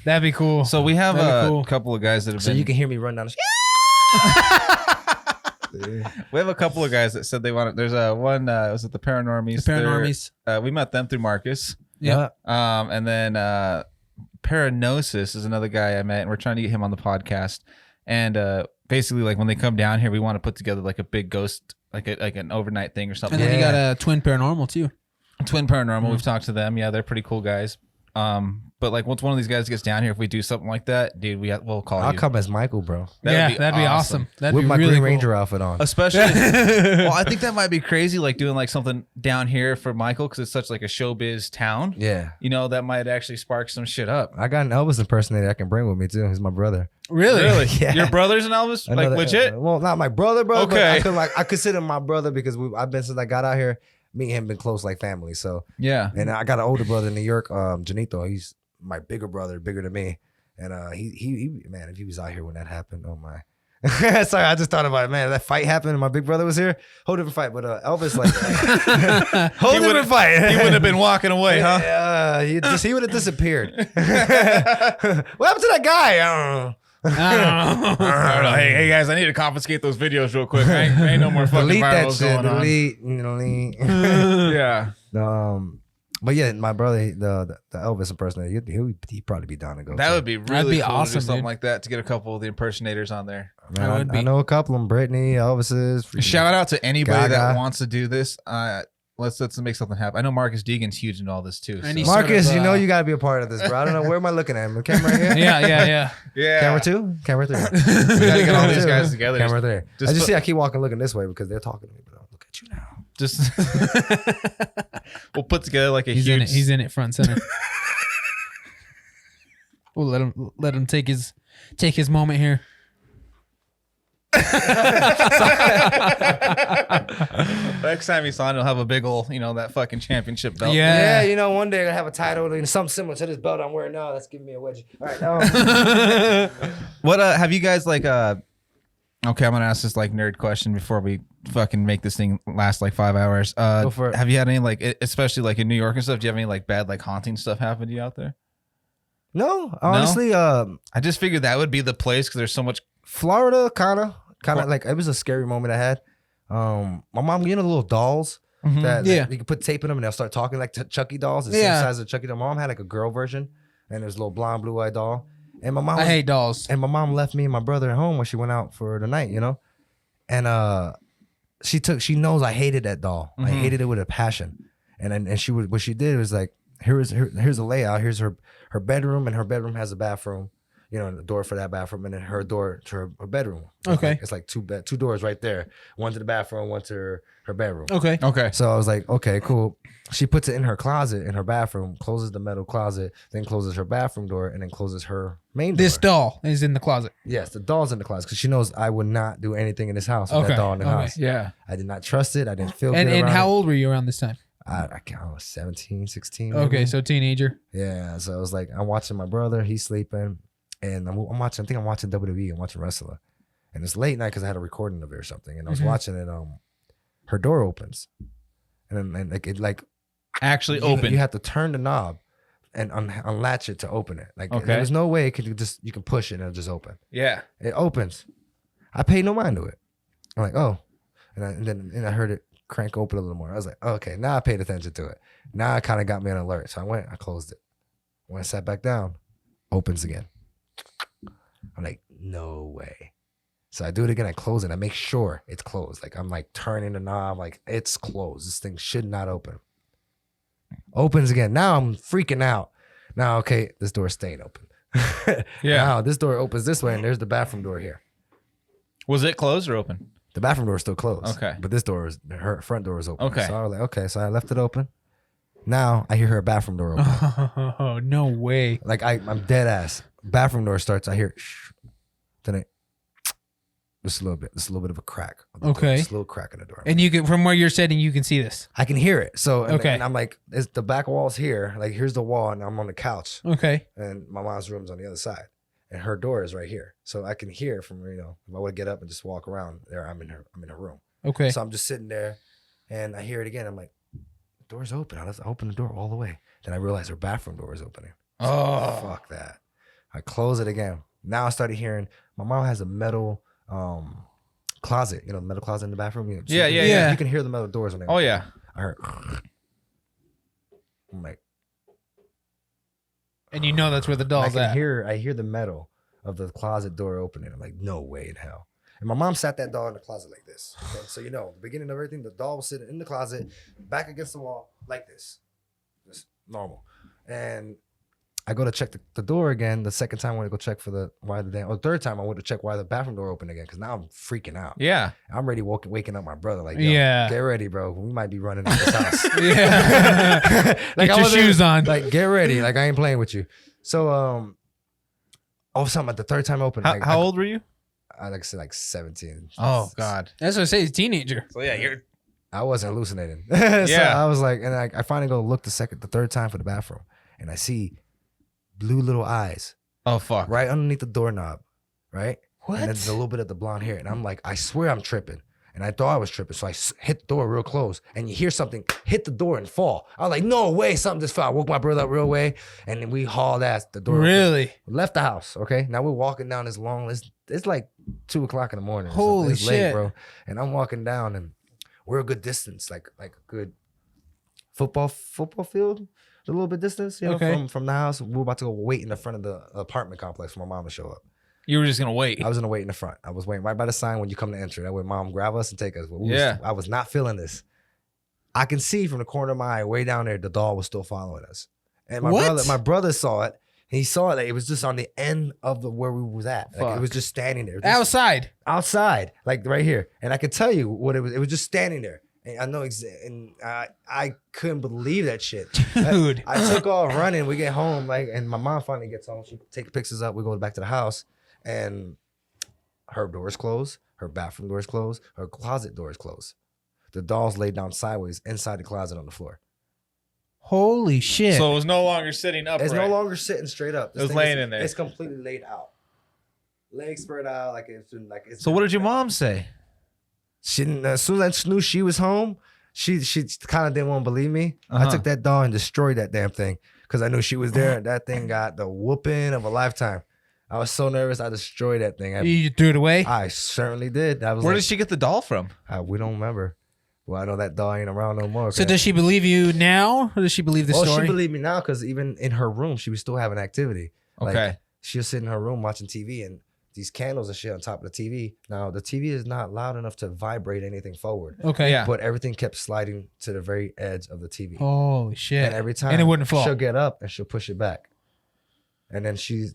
C: That'd be cool.
A: So we have
C: That'd be
A: a
C: cool.
A: couple of guys that have
B: so
A: been.
B: you can hear me run down the street.
A: We have a couple of guys that said they wanted. There's one. Was it the Paranormies?
C: The Paranormies.
A: We met them through Marcus.
C: Yeah.
A: And then Paranosis is another guy I met, and we're trying to get him on the podcast. And basically, like when they come down here, we want to put together like a big ghost, like an overnight thing or something.
C: And then you
B: Yeah.
C: got a Twin Paranormal too.
A: Twin Paranormal. We've talked to them. Yeah, they're pretty cool guys. But like once one of these guys gets down here, if we do something like that, dude, we'll call
B: I'll
A: you.
B: come as Michael, bro.
C: That'd be awesome. That'd
B: With
C: be
B: my
C: really
B: Green
C: cool.
B: Ranger outfit on.
A: Especially, well, I think that might be crazy, like doing like something down here for Michael because it's such like a showbiz town.
B: Yeah.
A: You know, that might actually spark some shit up.
B: I got an Elvis impersonator I can bring with me too. He's my brother.
C: Really?
B: Yeah.
A: Your brother's an Elvis? Like
B: Another-
A: legit?
B: Well, not my brother, bro.
A: Okay.
B: But I consider him my brother because I've been since I got out here. Me and him been close like family. So
A: Yeah.
B: and I got an older brother in New York, Janito. He's my bigger brother, bigger than me. And he man, if he was out here when that happened, oh my. Sorry, I just thought about it, man. That fight happened and my big brother was here. Whole different fight, but Elvis like whole different fight.
A: He wouldn't have been walking away, huh?
B: Yeah, he would have disappeared. What happened to that guy? I don't know.
A: I don't know. Hey guys, I need to confiscate those videos real quick. Ain't no more fucking
B: Delete that
A: virals
B: shit.
A: going on.
B: Delete.
A: Yeah.
B: But yeah, my brother, the Elvis impersonator, he'd probably be down to go.
A: That
B: too.
A: would be really cool
C: awesome,
A: to do something
C: dude.
A: like that to get a couple of the impersonators on there.
B: Man,
C: That would
B: I
C: be-
B: know a couple of them. Brittany, Elvis's.
A: Shout out to anybody that
B: Gaga.
A: wants to do this. Let's make something happen. I know Marcus Deegan's huge into all this too.
C: And
A: so-
C: he's-
B: Marcus,
C: sort of,
B: you know you gotta be a part of this, bro. I don't know where am I looking at him. The camera right here.
C: Yeah.
A: yeah.
B: Camera 2, camera 3.
A: We gotta get all these guys together.
B: Camera 3.
A: Just
B: I just
A: put-
B: see I keep walking looking this way because they're talking to me. But look at you now.
A: Just we'll put together like a
C: He's
A: huge.
C: in it. He's in it front center. We'll let him take his moment here.
A: Next time he's on, he'll have a big ol', that fucking championship belt.
C: Yeah.
B: Yeah, one day I gotta have a title and something similar to this belt I'm wearing now. That's giving me a wedgie. All right,
A: What have you guys like? Okay, I'm gonna ask this like nerd question before we fucking make this thing last like 5 hours.
B: Go for it.
A: Have you had any like, especially like in New York and stuff? Do you have any like bad like haunting stuff happen to you out there?
B: No, honestly,
A: I just figured that would be the place because there's so much.
B: Florida kind of like it was a scary moment I had. My mom, the little dolls that
C: Yeah.
B: you can put tape in them and they'll start talking like Chucky dolls, the
C: Yeah.
B: same size as Chucky doll. My mom had like a girl version and there's a little blonde, blue-eyed doll. And my mom
C: I hate dolls.
B: and my mom left me and my brother at home when she went out for the night, and she knows I hated that doll. I hated it with a passion. And what she did was like, here's a layout. Here's her bedroom, and her bedroom has a bathroom, and the door for that bathroom, and then her door to her bedroom.
C: Okay.
B: It's like two doors right there. One to the bathroom, one to her bedroom.
C: Okay.
A: Okay.
B: So I was like, okay, cool. She puts it in her closet in her bathroom, closes the metal closet, then closes her bathroom door, and then closes her main door.
C: This doll is in the closet.
B: Yes, the doll's in the closet because she knows I would not do anything in this house with
C: Okay,
B: that doll in the
C: okay.
B: house.
A: Yeah.
B: I did not trust it. I didn't feel
C: And
B: good
C: and
B: around
C: how
B: it.
C: old were you around this time?
B: I was 17, 16. maybe.
C: Okay, so teenager.
B: Yeah, so I was like, I'm watching my brother. He's sleeping. And I'm watching, I think I'm watching WWE. I'm watching wrestler. And it's late night because I had a recording of it or something. And I was watching it. Her door opens. And then it
A: Actually
B: you,
A: open.
B: You have to turn the knob and unlatch it to open it. Like
A: Okay.
B: there's no way you can push it and it'll just open.
A: Yeah.
B: It opens. I paid no mind to it. I'm like, oh. And then I heard it crank open a little more. I was like, oh, okay, now I paid attention to it. Now it kind of got me on alert. So I closed it. When I sat back down, opens again. I'm like, no way. So I do it again. I close it. I make sure it's closed. Like I'm like turning the knob. Like it's closed. This thing should not open. Opens again. Now I'm freaking out. Now, okay, this door's staying open.
A: Yeah.
B: Now this door opens this way and there's the bathroom door here.
A: Was it closed or open?
B: The bathroom door is still closed.
A: Okay.
B: But this door her front door is open.
A: Okay.
B: So I was like, okay. So I left it open. Now I hear her bathroom door open.
C: Oh, no way.
B: Like I'm dead ass. Bathroom door starts. I hear shh. Then it just a little bit. Just a little bit of a crack. of the door,
C: Okay.
B: just a little crack in the door.
C: And you can, from where you're sitting, you can see this.
B: I can hear it. So and,
C: Okay.
B: and I'm like, it's the back wall's here. Like here's the wall, and I'm on the couch,
C: Okay.
B: and my mom's room's on the other side, and her door is right here. So I can hear from if I would get up and just walk around there, I'm in her room.
C: Okay.
B: So I'm just sitting there, and I hear it again. I'm like, the door's open. I open the door all the way. Then I realize her bathroom door is opening.
A: Oh.
B: Fuck that. I close it again. Now I started hearing my mom has a metal closet, the metal closet in the bathroom. So
A: Yeah,
B: you
A: yeah,
B: can-
C: yeah.
B: You can hear the metal doors when they
A: Oh yeah.
B: I heard. I'm like,
C: And you know that's where the
B: I
C: doll's
B: can
C: at.
B: hear the metal of the closet door opening. I'm like, no way in hell. And my mom sat that doll in the closet like this. Okay? So the beginning of everything, the doll was sitting in the closet, back against the wall like this, just normal. And I go to check the door again. The second time I went to go check for the third time I went to check why the bathroom door opened again because now I'm freaking out.
A: Yeah.
B: I'm ready waking up my brother like, yo,
C: Yeah.
B: get ready, bro. We might be running out this house.
C: Yeah.
B: Like,
C: Get your shoes on.
B: Like, get ready. Like, I ain't playing with you. So, all of a sudden, at the third time open,
A: How old were you?
B: I like said like 17.
A: Oh God.
C: That's what I say. He's a teenager.
A: So yeah, you're.
B: I wasn't hallucinating. So
A: Yeah.
B: I was like, and I finally go look the third time for the bathroom, and I see blue little eyes
A: Oh fuck.
B: right underneath the doorknob, right?
C: What?
B: And then there's a little bit of the blonde hair, and I'm like, I swear I'm tripping. And I thought I was tripping, so I hit the door real close, and you hear something hit the door and fall. I was like, no way, something just fell. I woke my brother up real way, and then we hauled ass the door.
C: Really?
B: Left the house, okay? Now we're walking down this long, it's like 2 o'clock in the morning.
C: Holy
B: it's late,
C: shit.
B: bro. And I'm walking down, and we're a good distance, like a good football field, a little bit distance,
C: Okay.
B: from the house. We're about to go wait in the front of the apartment complex for my mom to show up.
A: You were just gonna wait.
B: I was gonna wait in the front. I was waiting right by the sign when you come to enter. That way, mom grab us and take us. But I was not feeling this. I can see from the corner of my eye, way down there, the doll was still following us. And my brother saw it. He saw it. It was just on the end of where we was at. Like, it was just standing there. Outside, like right here. And I could tell you what it was. It was just standing there. And I know, and I couldn't believe that shit.
C: Dude.
B: I took off running. We get home, and my mom finally gets home. She takes pictures up. We go back to the house, and her door is closed. Her bathroom door is closed. Her closet door is closed. The doll's laid down sideways inside the closet on the floor.
C: Holy shit.
A: So it was no longer sitting up.
B: It's no longer sitting straight up.
A: It was laying in there.
B: It's completely laid out. Legs spread out like it's.
A: So what did your mom say?
B: She didn't, as soon as I knew she was home, she kind of didn't want to believe me. I took that doll and destroyed that damn thing because I knew she was there. And that thing got the whooping of a lifetime. I was so nervous. I destroyed that thing.
C: You threw it away?
B: I certainly did. I was
A: Where did she get the doll from?
B: we don't remember. Well, I know that doll ain't around no more.
C: So does she believe you now, or does she believe the story?
B: She believed me now because even in her room, she was still having activity.
A: Okay.
B: Like, she was sitting in her room watching TV and these candles and shit on top of the TV. Now, the TV is not loud enough to vibrate anything forward.
C: Okay.
A: Yeah.
B: But everything kept sliding to the very edge of the TV.
C: Holy shit.
B: And every time
C: And it wouldn't fall.
B: she'll get up and she'll push it back. And then she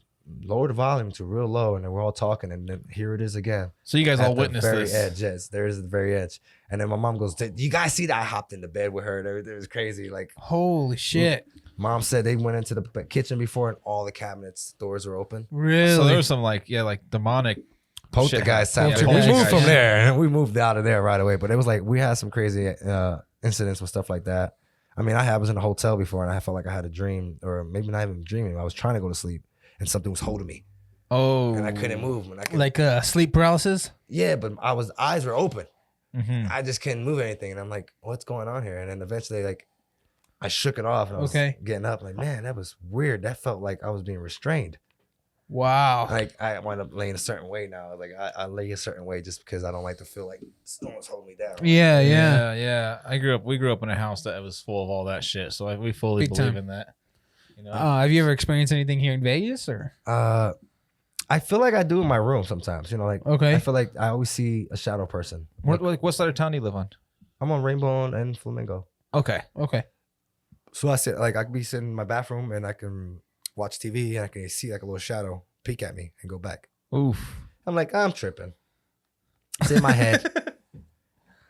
B: lowered the volume to real low, and then we're all talking, and then here it is again.
A: So you guys all witnessed
B: the very
A: this.
B: edge, yes. There is the very edge. And then my mom goes, "Do you guys see that?" I hopped into bed with her. It was crazy. Like,
C: Holy shit.
B: mom said they went into the kitchen before and all the cabinets doors were open.
C: Really?
A: So there was some like demonic
B: Poltergeist
A: shit
B: happened.
A: happened.
B: We moved from
A: Poltergeist.
B: there. We moved out of there right away. But it was like we had some crazy incidents with stuff like that. I mean, I was in a hotel before, and I felt like I had a dream, or maybe not even dreaming. I was trying to go to sleep, and something was holding me,
A: Oh.
B: and I couldn't move. And I could,
C: like sleep paralysis?
B: yeah, but eyes were open.
A: Mhm.
B: I just couldn't move anything, and I'm like, what's going on here? And then eventually, like, I shook it off, and I was getting up. Like, man, that was weird. That felt like I was being restrained.
C: Wow.
B: Like, I wind up laying a certain way now. Like, I lay a certain way just because I don't like to feel like someone's holding me down.
C: Yeah.
A: Yeah. We grew up in a house that was full of all that shit. So we fully
C: Big
A: believe
C: time.
A: in that. You know?
C: Have you ever experienced anything here in Vegas, or?
B: I feel like I do in my room sometimes. You know, like,
C: Okay.
B: I feel like I always see a shadow person.
A: What side of town do you live on?
B: I'm on Rainbow and Flamingo.
A: Okay.
B: So I sit, like, I could be sitting in my bathroom and I can watch TV and I can see like a little shadow peek at me and go back.
A: Oof.
B: I'm like, I'm tripping. It's in my head.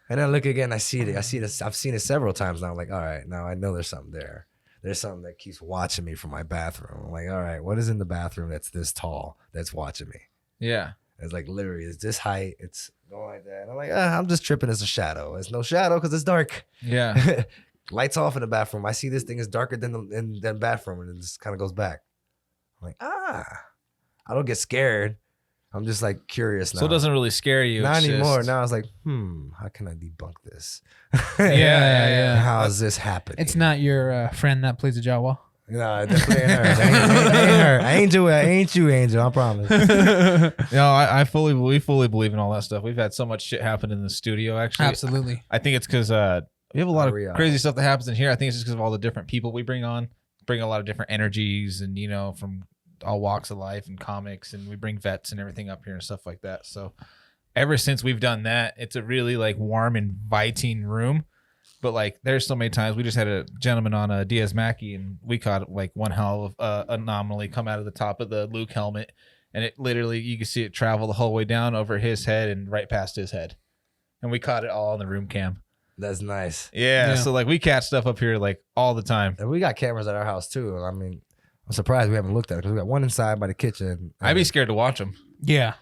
B: And then I look again, I see it. I see this. I've seen it several times now. I'm like, all right, now I know there's something there. There's something that keeps watching me from my bathroom. I'm like, all right, what is in the bathroom that's this tall that's watching me?
A: Yeah.
B: It's like literally, it's this height. It's going like that. And I'm like, I'm just tripping as a shadow. It's no shadow because it's dark.
A: Yeah.
B: Lights off in the bathroom. I see this thing is darker than the bathroom, and it just kind of goes back. I'm like, I don't get scared. I'm just like curious now.
A: So it doesn't really scare you.
B: Not
A: it's
B: anymore.
A: just-
B: Now I was like, how can I debunk this?
C: Yeah.
B: How is this happening?
C: It's not your friend that plays the Jawa.
B: No, it definitely ain't her. It ain't her. I ain't you, Angel. I promise.
A: No, we fully believe in all that stuff. We've had so much shit happen in the studio. Actually,
C: Absolutely.
A: I think it's because we have a lot of
B: We are.
A: crazy stuff that happens in here. I think it's just because of all the different people we bring on, bring a lot of different energies, and from all walks of life and comics, and we bring vets and everything up here and stuff like that. So ever since we've done that, it's a really like warm, inviting room. But like, there's so many times we just had a gentleman on a Diaz Mackie, and we caught like one hell of anomaly come out of the top of the Luke helmet, and it literally you could see it travel the whole way down over his head and right past his head, and we caught it all on the room cam.
B: That's nice.
A: Yeah, so like we catch stuff up here like all the time.
B: And we got cameras at our house too. I mean, I'm surprised we haven't looked at it because we got one inside by the kitchen.
A: I'd be scared to watch them.
C: Yeah.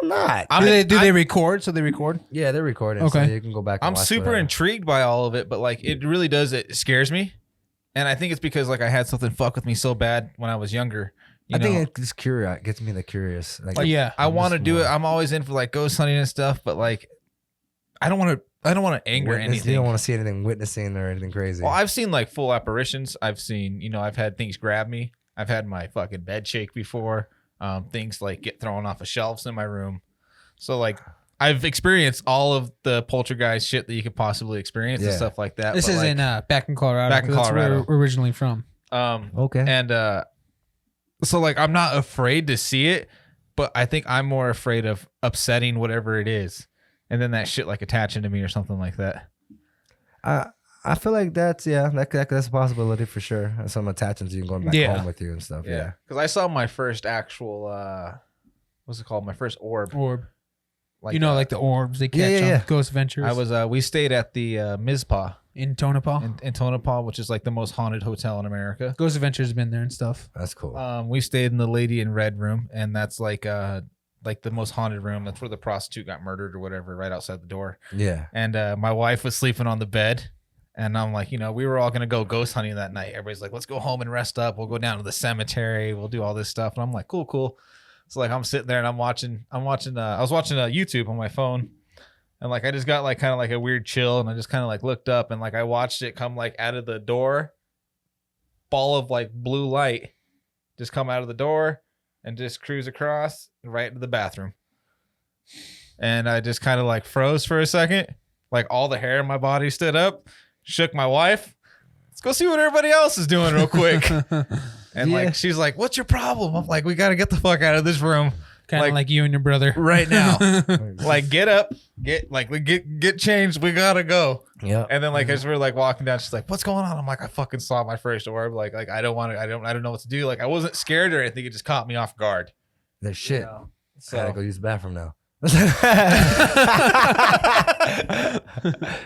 B: I'm not.
C: Do they record? So they record?
B: Yeah, they're recording.
C: Okay.
B: So you can go back and
A: I'm
B: watch
A: super
B: whatever.
A: intrigued by all of it, but like it really does. It scares me, and I think it's because like I had something fuck with me so bad when I was younger.
B: I think it's just curious. It gets me the curious. Like,
C: Yeah.
A: I want to
B: just
A: do it.
B: more-
A: I'm always in for like ghost hunting and stuff, but like I don't want to. I don't want to anger
B: witness-
A: anything.
B: You don't want to see anything witnessing or anything crazy.
A: Well, I've seen like full apparitions. I've seen, I've had things grab me. I've had my fucking bed shake before. Things like get thrown off of shelves in my room. So like I've experienced all of the poltergeist shit that you could possibly experience and
B: Yeah.
A: stuff like that.
C: This
A: but,
C: is
A: like,
C: in back in Colorado.
A: Back in
C: 'cause that's where
A: Colorado.
C: we're originally from.
B: okay.
A: And so like I'm not afraid to see it, but I think I'm more afraid of upsetting whatever it is, and then that shit like attaching to me or something like that.
B: I feel like that's a possibility for sure. Some attachments you can go back
C: Yeah.
B: home with you and stuff. Yeah.
A: Because I saw my first actual what's it called? My first orb.
C: Orb.
A: Like,
C: like the orbs they catch
B: yeah,
C: on
B: yeah.
C: Ghost Ventures.
A: I was we stayed at the Mizpah
C: in Tonopah.
A: in Tonopah, which is like the most haunted hotel in America.
C: Ghost Adventures has been there and stuff.
B: That's cool.
A: We stayed in the Lady in Red room, and that's like the most haunted room. That's where the prostitute got murdered or whatever, right outside the door.
B: Yeah.
A: And my wife was sleeping on the bed, and I'm like, we were all gonna go ghost hunting that night. Everybody's like, let's go home and rest up. We'll go down to the cemetery. We'll do all this stuff. And I'm like, cool. So like I'm sitting there and I was watching YouTube on my phone, and like I just got like kind of like a weird chill, and I just kind of like looked up, and like I watched it come like out of the door, ball of like blue light just come out of the door and just cruise across right into the bathroom. And I just kind of like froze for a second, like all the hair in my body stood up, shook my wife. Let's go see what everybody else is doing real quick. And
B: Yeah.
A: like she's like, "What's your problem?" I'm like, "We got to get the fuck out of this room
C: Kind of
A: Like-
C: like you and your brother.
A: right now. Like get up, get changed. We gotta go."
B: Yeah.
A: And then like as we're like walking down, she's like, "What's going on?" I'm like, "I fucking saw my first orb. Like I don't know what to do. Like I wasn't scared or anything. It just caught me off guard."
B: There's shit. I gotta go
A: So
B: use the bathroom now.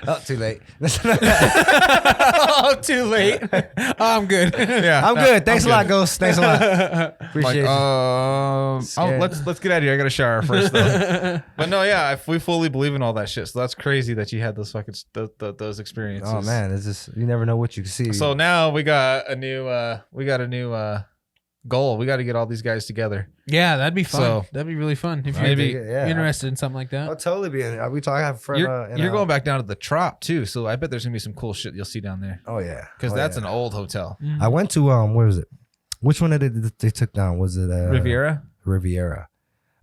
B: Oh, too late.
A: oh, too late.
C: I'm good.
A: Yeah,
B: I'm good. Thanks
A: I'm
B: a lot,
A: good.
B: Ghost. Thanks a lot.
A: Like,
B: Appreciate you. Scared.
A: let's get out of here. I got to shower first, though. But no, yeah, we fully believe in all that shit. So that's crazy that you had those fucking those experiences.
B: Oh man, it's just you never know what you can see.
A: So now we got a new goal. We got to get all these guys together.
C: Yeah, that'd be fun.
A: So-
C: That'd be really fun if you're
A: Maybe-
C: interested in something like
B: I'll
C: that.
B: totally be in it. We talk. I have a friend.
A: You're going back down to the Trop too, so I bet there's gonna be some cool shit you'll see down there
B: Oh yeah,
A: because
B: Oh,
A: that's
B: yeah.
A: an old hotel.
B: I went to where was it? Which one did they took down? Was it
A: Riviera.
B: Riviera.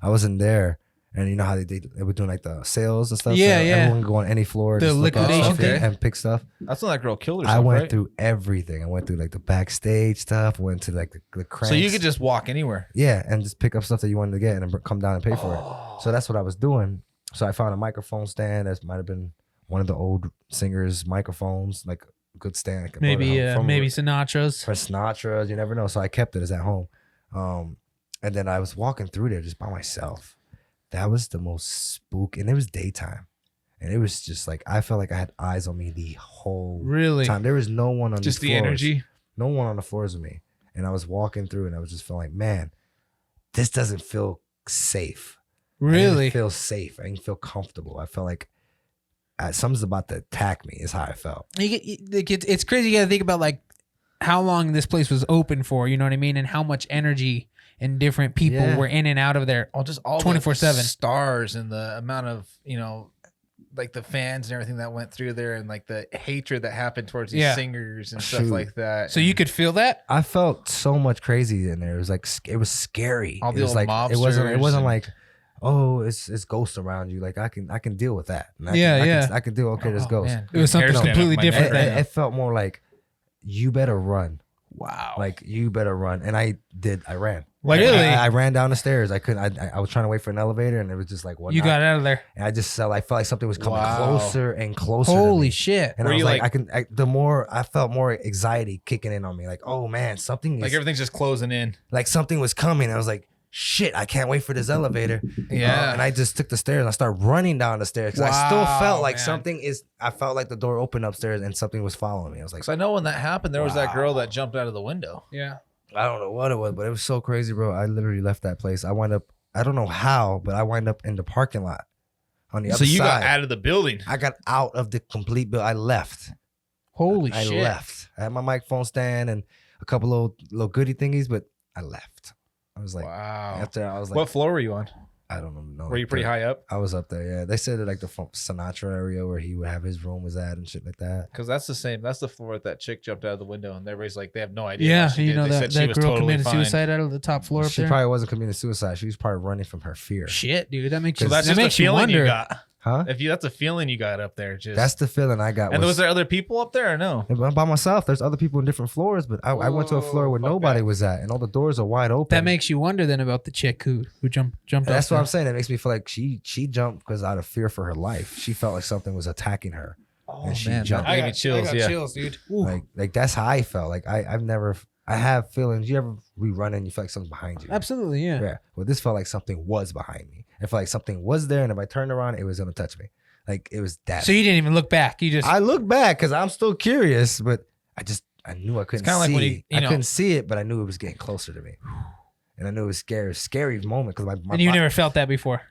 B: I was in there, and you know how they were doing like the sales and stuff.
C: Yeah,
B: so
C: yeah.
B: Everyone could go on any floor,
C: The
B: just look at
C: liquidation
B: stuff
A: thing?
B: and pick stuff.
A: That's when that girl killed herself.
B: I went
A: right?
B: through everything. I went through like the backstage stuff. Went to like the cranks.
A: So you could just walk anywhere.
B: yeah, and just pick up stuff that you wanted to get and come down and pay for it. So that's what I was doing. So I found a microphone stand that might have been one of the old singers' microphones, like a good stand. I could brought it
C: Maybe
B: home from
C: maybe Sinatra's.
B: for Sinatra. You never know. So I kept it as at home. And then I was walking through there just by myself. That was the most spooky, and it was daytime, and it was just like I felt like I had eyes on me the whole
C: Really?
B: time. There was no one on
A: Just
B: these
A: the
B: floors.
A: energy.
B: No one on the floors with me, and I was walking through, and I was just feeling like, man, this doesn't feel safe. I
C: Really?
B: didn't feel safe. I didn't feel comfortable. I felt like something's about to attack me. Is how I felt.
C: It's crazy. You got to think about like how long this place was open for. You know what I mean? And how much energy and different people
B: Yeah.
C: were in and out of there.
A: Oh, just all
C: 24/7.
A: the stars and the amount of like the fans and everything that went through there, and like the hatred that happened towards these
C: Yeah.
A: singers and stuff
B: Shoot.
A: like that.
C: So you could feel that.
B: I felt so much crazy in there. It was like it was scary.
A: All the
B: it was
A: old
B: like it wasn't
A: mobsters and-
B: like, oh, it's ghosts around you. Like I can deal with that. And I can deal. Okay, there's
A: Oh,
B: ghosts.
A: man.
C: It was something
A: Hair stand
C: completely
A: up my
C: different
A: neck
C: then.
A: right
B: It felt more like you better run.
C: Wow.
B: Like you better run. And I did. I ran.
A: Like,
C: Really?
B: I ran down the stairs. I couldn't. I was trying to wait for an elevator, and it was just like what?
C: You got out of there.
B: And I just felt like something was coming
A: Wow.
B: closer and closer. to
C: Holy
B: me.
C: shit.
B: And
A: Were
B: I was
A: you
B: like,
A: like-
B: the more I felt more anxiety kicking in on me. Like, oh man, something
A: like
B: is
A: everything's just closing in.
B: like something was coming. I was like, shit, I can't wait for this elevator.
A: Yeah.
B: And I just took the stairs and I started running down the stairs because I still
C: Wow,
B: felt like
C: man.
B: I felt like the door opened upstairs and something was following me. I was like,
A: Because I know when that happened, there was that girl that jumped out of the window.
C: Yeah.
B: I don't know what it was, but it was so crazy, bro. I literally left that place. I wound up, I don't know how, but I wind up in the parking lot on the
A: So
B: other
A: you
B: side.
A: got out of the building.
B: I got out of the complete bill. I left.
C: Holy
B: I
C: shit.
B: left. I had my microphone stand and a couple little goodie thingies, but I left. I was like,
A: Wow.
B: after I was like,
A: What floor were you on?
B: I don't know.
A: Were you pretty high up?
B: I was up there. Yeah, they said that like the Sinatra area where he would have his room was at and shit like that.
A: Because that's the same. That's the floor that chick jumped out of the window, and everybody's like, they have no idea.
C: Yeah,
A: what she
C: you
A: did.
C: know
A: They
C: that,
A: said she
C: that
A: was
C: girl
A: totally
C: committed
A: fine.
C: suicide out of the top floor up
B: She
C: there.
B: probably wasn't committing suicide. She was probably running from her fear.
C: Shit, dude, that makes
A: So
C: you.
A: that's
C: that
A: just a
C: makes you
A: feeling
C: wonder.
A: you got.
B: Huh?
A: If you, that's a feeling you got up there. Just
B: That's the feeling I got.
A: And was there other people up there or no?
B: I'm by myself. There's other people in different floors, but I went to a floor where
A: Fuck
B: nobody
A: that.
B: was at, and all the doors are wide open.
C: That makes you wonder then about the chick who jumped.
B: That's
C: off
B: what I'm
C: the-
B: saying. It makes me feel like she jumped because out of fear for her life. She felt like something was attacking her, and she jumped.
A: I got chills, yeah.
C: chills, dude. Ooh.
B: Like that's how I felt. Like I have feelings. You ever be running? You feel like something's behind you.
C: Absolutely, yeah.
B: Yeah. Well, this felt like something was behind me. It felt like something was there, and if I turned around, it was gonna touch me. Like it was that.
C: So you didn't even look back. You just
B: I look back because I'm still curious, but I knew I couldn't
A: kinda
B: see.
A: like when you
B: I
A: know-
B: couldn't see it, but I knew it was getting closer to me, and I knew it was scary moment because my
C: and you never felt that before.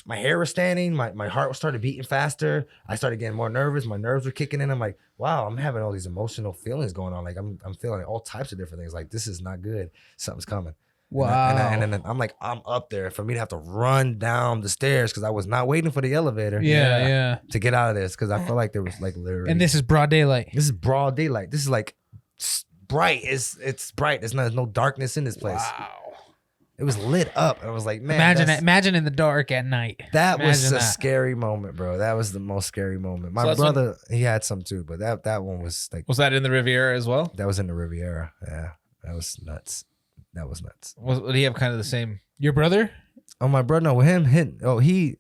B: my hair was standing, my heart was started beating faster. I started getting more nervous. My nerves were kicking in. I'm like, wow, I'm having all these emotional feelings going on. Like I'm feeling all types of different things. Like this is not good. Something's coming.
C: Wow.
B: And then I'm like, I'm up there. For me to have to run down the stairs because I was not waiting for the elevator.
C: Yeah.
B: To get out of this because I felt like there was like literally.
C: And this is broad daylight.
B: This is broad daylight. This is like bright. It's bright. There's no darkness in this place.
C: Wow.
B: It was lit up. I was like, man,
C: Imagine
B: that's-
C: it. Imagine in the dark at night.
B: That was
C: Imagine
B: a
C: that.
B: scary moment, bro. That was the most scary moment. My
A: So that's
B: brother, he had some too, but that one was like
A: Was that in the Riviera as well?
B: that was in the Riviera. Yeah, that was nuts. That was nuts.
A: Did he have kind of the same?
C: Your brother?
B: Oh, my brother, no, with him, we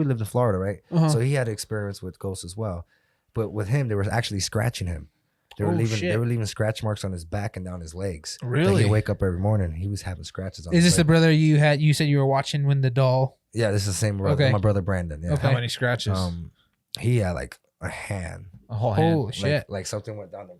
B: lived in Florida, right?
C: Uh-huh.
B: So he had experience with ghosts as well. But with him, they were actually scratching him. They were
C: Oh,
B: leaving.
C: shit.
B: They were leaving scratch marks on his back and down his legs.
A: Really?
B: He'd wake up every morning. He was having scratches on.
C: Is
B: his
C: this the
B: leg.
C: brother you had? You said you were watching when the doll.
B: Yeah, this is the same brother.
C: Okay.
B: My brother Brandon. Yeah.
C: Okay.
A: How many scratches?
B: He had like a hand.
A: A whole hand.
C: Holy shit.
B: Like something went down the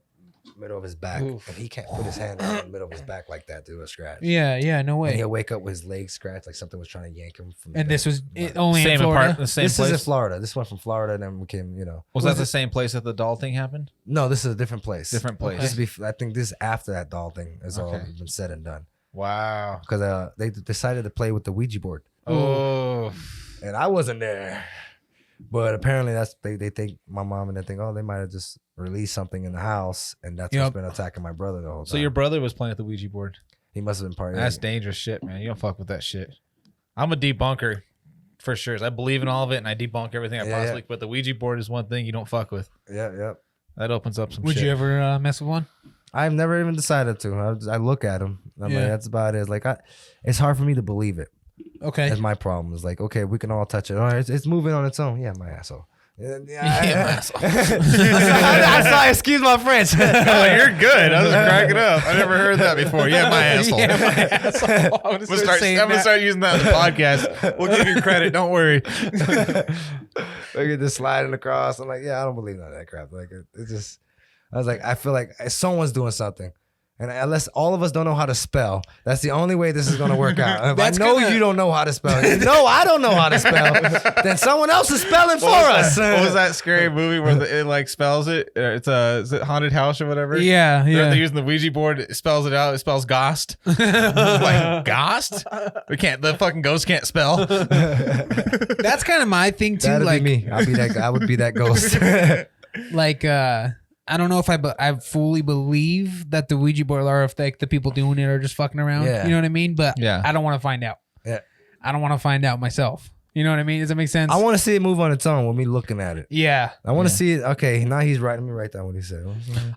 B: middle of his back,
A: Oof.
B: and he can't put his hand down the middle of his back like that to a scratch.
C: Yeah. No
B: And
C: way.
B: he'll wake up with his leg scratched, like something was trying to yank him from. the
C: And this
B: bed.
C: was
B: But
C: only in
A: Same
C: Florida.
A: apart, the same
B: this
A: place.
B: is in Florida. This went from Florida, and then we came.
A: Was that the same place that the doll thing happened?
B: No, this is a different place.
A: Different place.
B: This is I think this is after that doll thing is all
A: Okay.
B: been said and done
A: Wow.
B: because they decided to play with the Ouija board,
A: Oh.
B: and I wasn't there. But apparently that's they think my mom and they think, oh, they might have just released something in the house, and that's
C: Yep.
B: what's been attacking my brother the whole time.
A: So your brother was playing with the Ouija board.
B: he must have been part of
A: That's
B: it.
A: dangerous shit, man. You don't fuck with that shit. I'm a debunker for sure. I believe in all of it, and I debunk everything I
B: Yeah,
A: possibly. But the Ouija board is one thing you don't fuck with.
B: Yeah.
A: That opens up some
C: Would
A: shit.
C: you ever mess with one?
B: I've never even decided to. I look at them. I'm
C: Yeah.
B: like, that's about it. It's like it's hard for me to believe it.
C: Okay.
B: That's my problem. It's like, okay, we can all touch it. All right, it's moving on its own. Yeah, my asshole. Yeah,
C: Yeah,
B: I'm sorry. Excuse my French.
A: Oh, you're good. I was cracking up. I never heard that before. Yeah, my asshole.
C: Yeah, my asshole. I'm
A: I'm gonna start using that in the podcast. We'll give you credit. Don't worry.
B: Look at this sliding across. I'm like, yeah, I don't believe none of that crap. Like, it's just, I was like, I feel like someone's doing something. And unless all of us don't know how to spell, that's the only way this is going to work out. If
C: That's
B: I know
C: kinda-
B: you don't know how to spell, you know I don't know how to spell, then someone else is spelling for us.
A: What was that scary movie where it like spells it? It's is it Haunted House or whatever?
C: Yeah.
A: They're using the Ouija board. It spells it out. It spells Ghost. Like Ghost? We can't. The fucking ghost can't spell.
C: That's kind of my thing too.
B: That'd
C: Like,
B: be me. I'll be that. I would be that ghost.
C: like I don't know if I fully believe that the Ouija board or if like the people doing it are just fucking around.
B: Yeah.
C: You know what I mean? But
A: Yeah.
C: I don't want to find out.
B: Yeah.
C: I don't want to find out myself. You know what I mean? Does that make sense?
B: I want to see it move on its own with me looking at it.
C: Yeah.
B: I want to see it. Okay, now he's right. Let me write down what he said.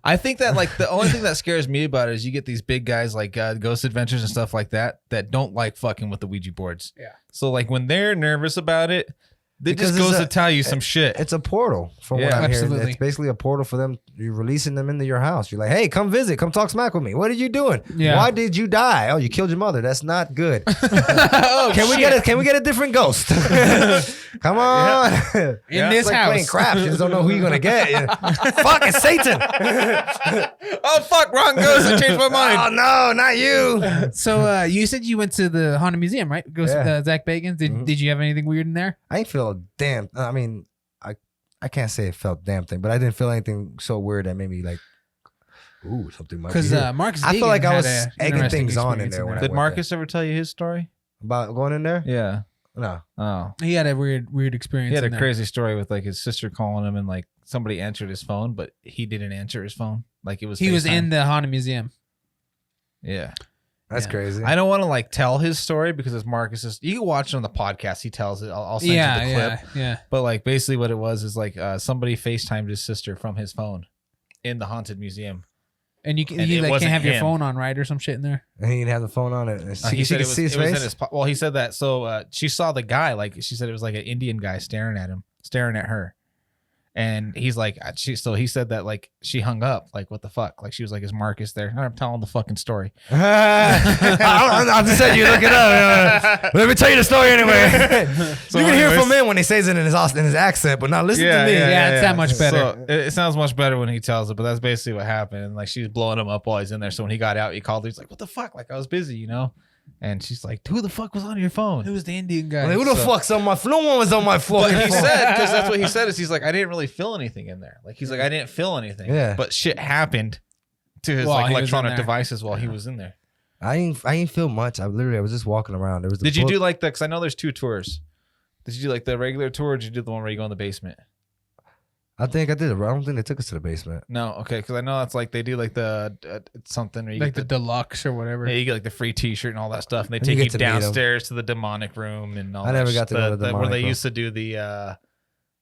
A: I think that like the only thing that scares me about it is you get these big guys like Ghost Adventures and stuff like that don't like fucking with the Ouija boards.
C: Yeah.
A: So like when they're nervous about it, they
B: Because
A: just goes
B: it's
A: to tell you some shit.
B: It's a portal from what
A: Yeah,
B: I'm hearing.
C: absolutely.
B: It's basically a portal for them. You're releasing them into your house. You're like, hey, come visit. Come talk smack with me. What are you doing?
C: Yeah.
B: Why did you die? Oh, you killed your mother. That's not good.
C: Oh,
B: Can we get a different ghost? Come on.
C: in
A: Yeah.
C: this
B: It's like
C: house?
B: playing craps. You just don't know who you're gonna get. Fuck, it's Satan.
A: Oh fuck, wrong ghost. I changed my mind.
B: Oh no, not you.
C: So you said you went to the Haunted Museum, right? Go
B: Yeah.
C: Zach Bagans. Did you have anything weird in there?
B: I ain't feel a damn. I mean, I can't say it felt damn thing, but I didn't feel anything so weird that made me like, ooh, something might be
C: Because
B: here.
C: Marcus,
B: I feel
C: Deegan
B: like I
C: had
B: was
C: a
B: egging
C: interesting
B: things on in
C: experience
B: there when I
A: Did
B: went
A: Marcus ever tell you his story?
B: about going in there.
A: Yeah.
B: No,
A: Oh.
C: He had a weird experience.
A: He had a
C: in there.
A: crazy story with like his sister calling him and like somebody answered his phone, but he didn't answer his phone. Like it was
C: He was
A: FaceTime.
C: in the Haunted Museum.
A: Yeah.
B: that's
C: Yeah.
B: crazy.
A: I don't want to like tell his story because it's Marcus's. You can watch it on the podcast. He tells it. I'll send you the clip.
C: Yeah.
A: But like basically what it was is like somebody FaceTimed his sister from his phone in the haunted museum.
C: And you can
A: And
C: you
A: it
C: like
A: wasn't
C: can't have your
A: him.
C: phone on, right, or some shit in there.
B: And he didn't have the phone on it. And
A: He
B: she
A: said
B: could see his
A: it was in
B: face.
A: his well, he said that. So she saw the guy, like she said it was like an Indian guy staring at him, staring at her. And he's like, so he said that like she hung up, like what the fuck? Like she was like, is Marcus there? I'm telling the fucking story.
B: I just said you look it up. Let me tell you the story anyway.
A: So
B: you can hear
A: anyways-
B: from him when he says it in his accent, but now listen to me.
C: Yeah, it's that much better.
A: So it sounds much better when he tells it, but that's basically what happened. And like she was blowing him up while he's in there. So when he got out, he called her. He's like, what the fuck? Like I was busy, you know? And she's like, who the fuck was on your phone?
C: Who was the Indian guy?
B: Like, who the fuck's on my phone? No one was on my phone.
A: But he said, because that's what he said, is he's like, I didn't really feel anything in there. Like he's like, I didn't feel anything.
B: Yeah.
A: But shit happened to his
C: While
A: like
C: he was in
A: electronic
C: there.
A: devices while he was in there.
B: I ain't feel much. I was just walking around. There was.
A: Did you do like the? Because I know there's two tours. Did you do like the regular tour, or did you do the one where you go in the basement?
B: I think I did. I don't think they took us to the basement.
A: No, okay, because I know that's like they do like the something where you
C: Like the
A: get
C: deluxe or whatever.
A: yeah, you get like the free T-shirt and all that stuff, and they
B: And you
A: take
B: get
A: you
B: to meet 'em.
A: downstairs to the demonic room and all.
B: I
A: that
B: never
A: shit.
B: got to go to the
A: where
B: demonic
A: they
B: room.
A: used to do the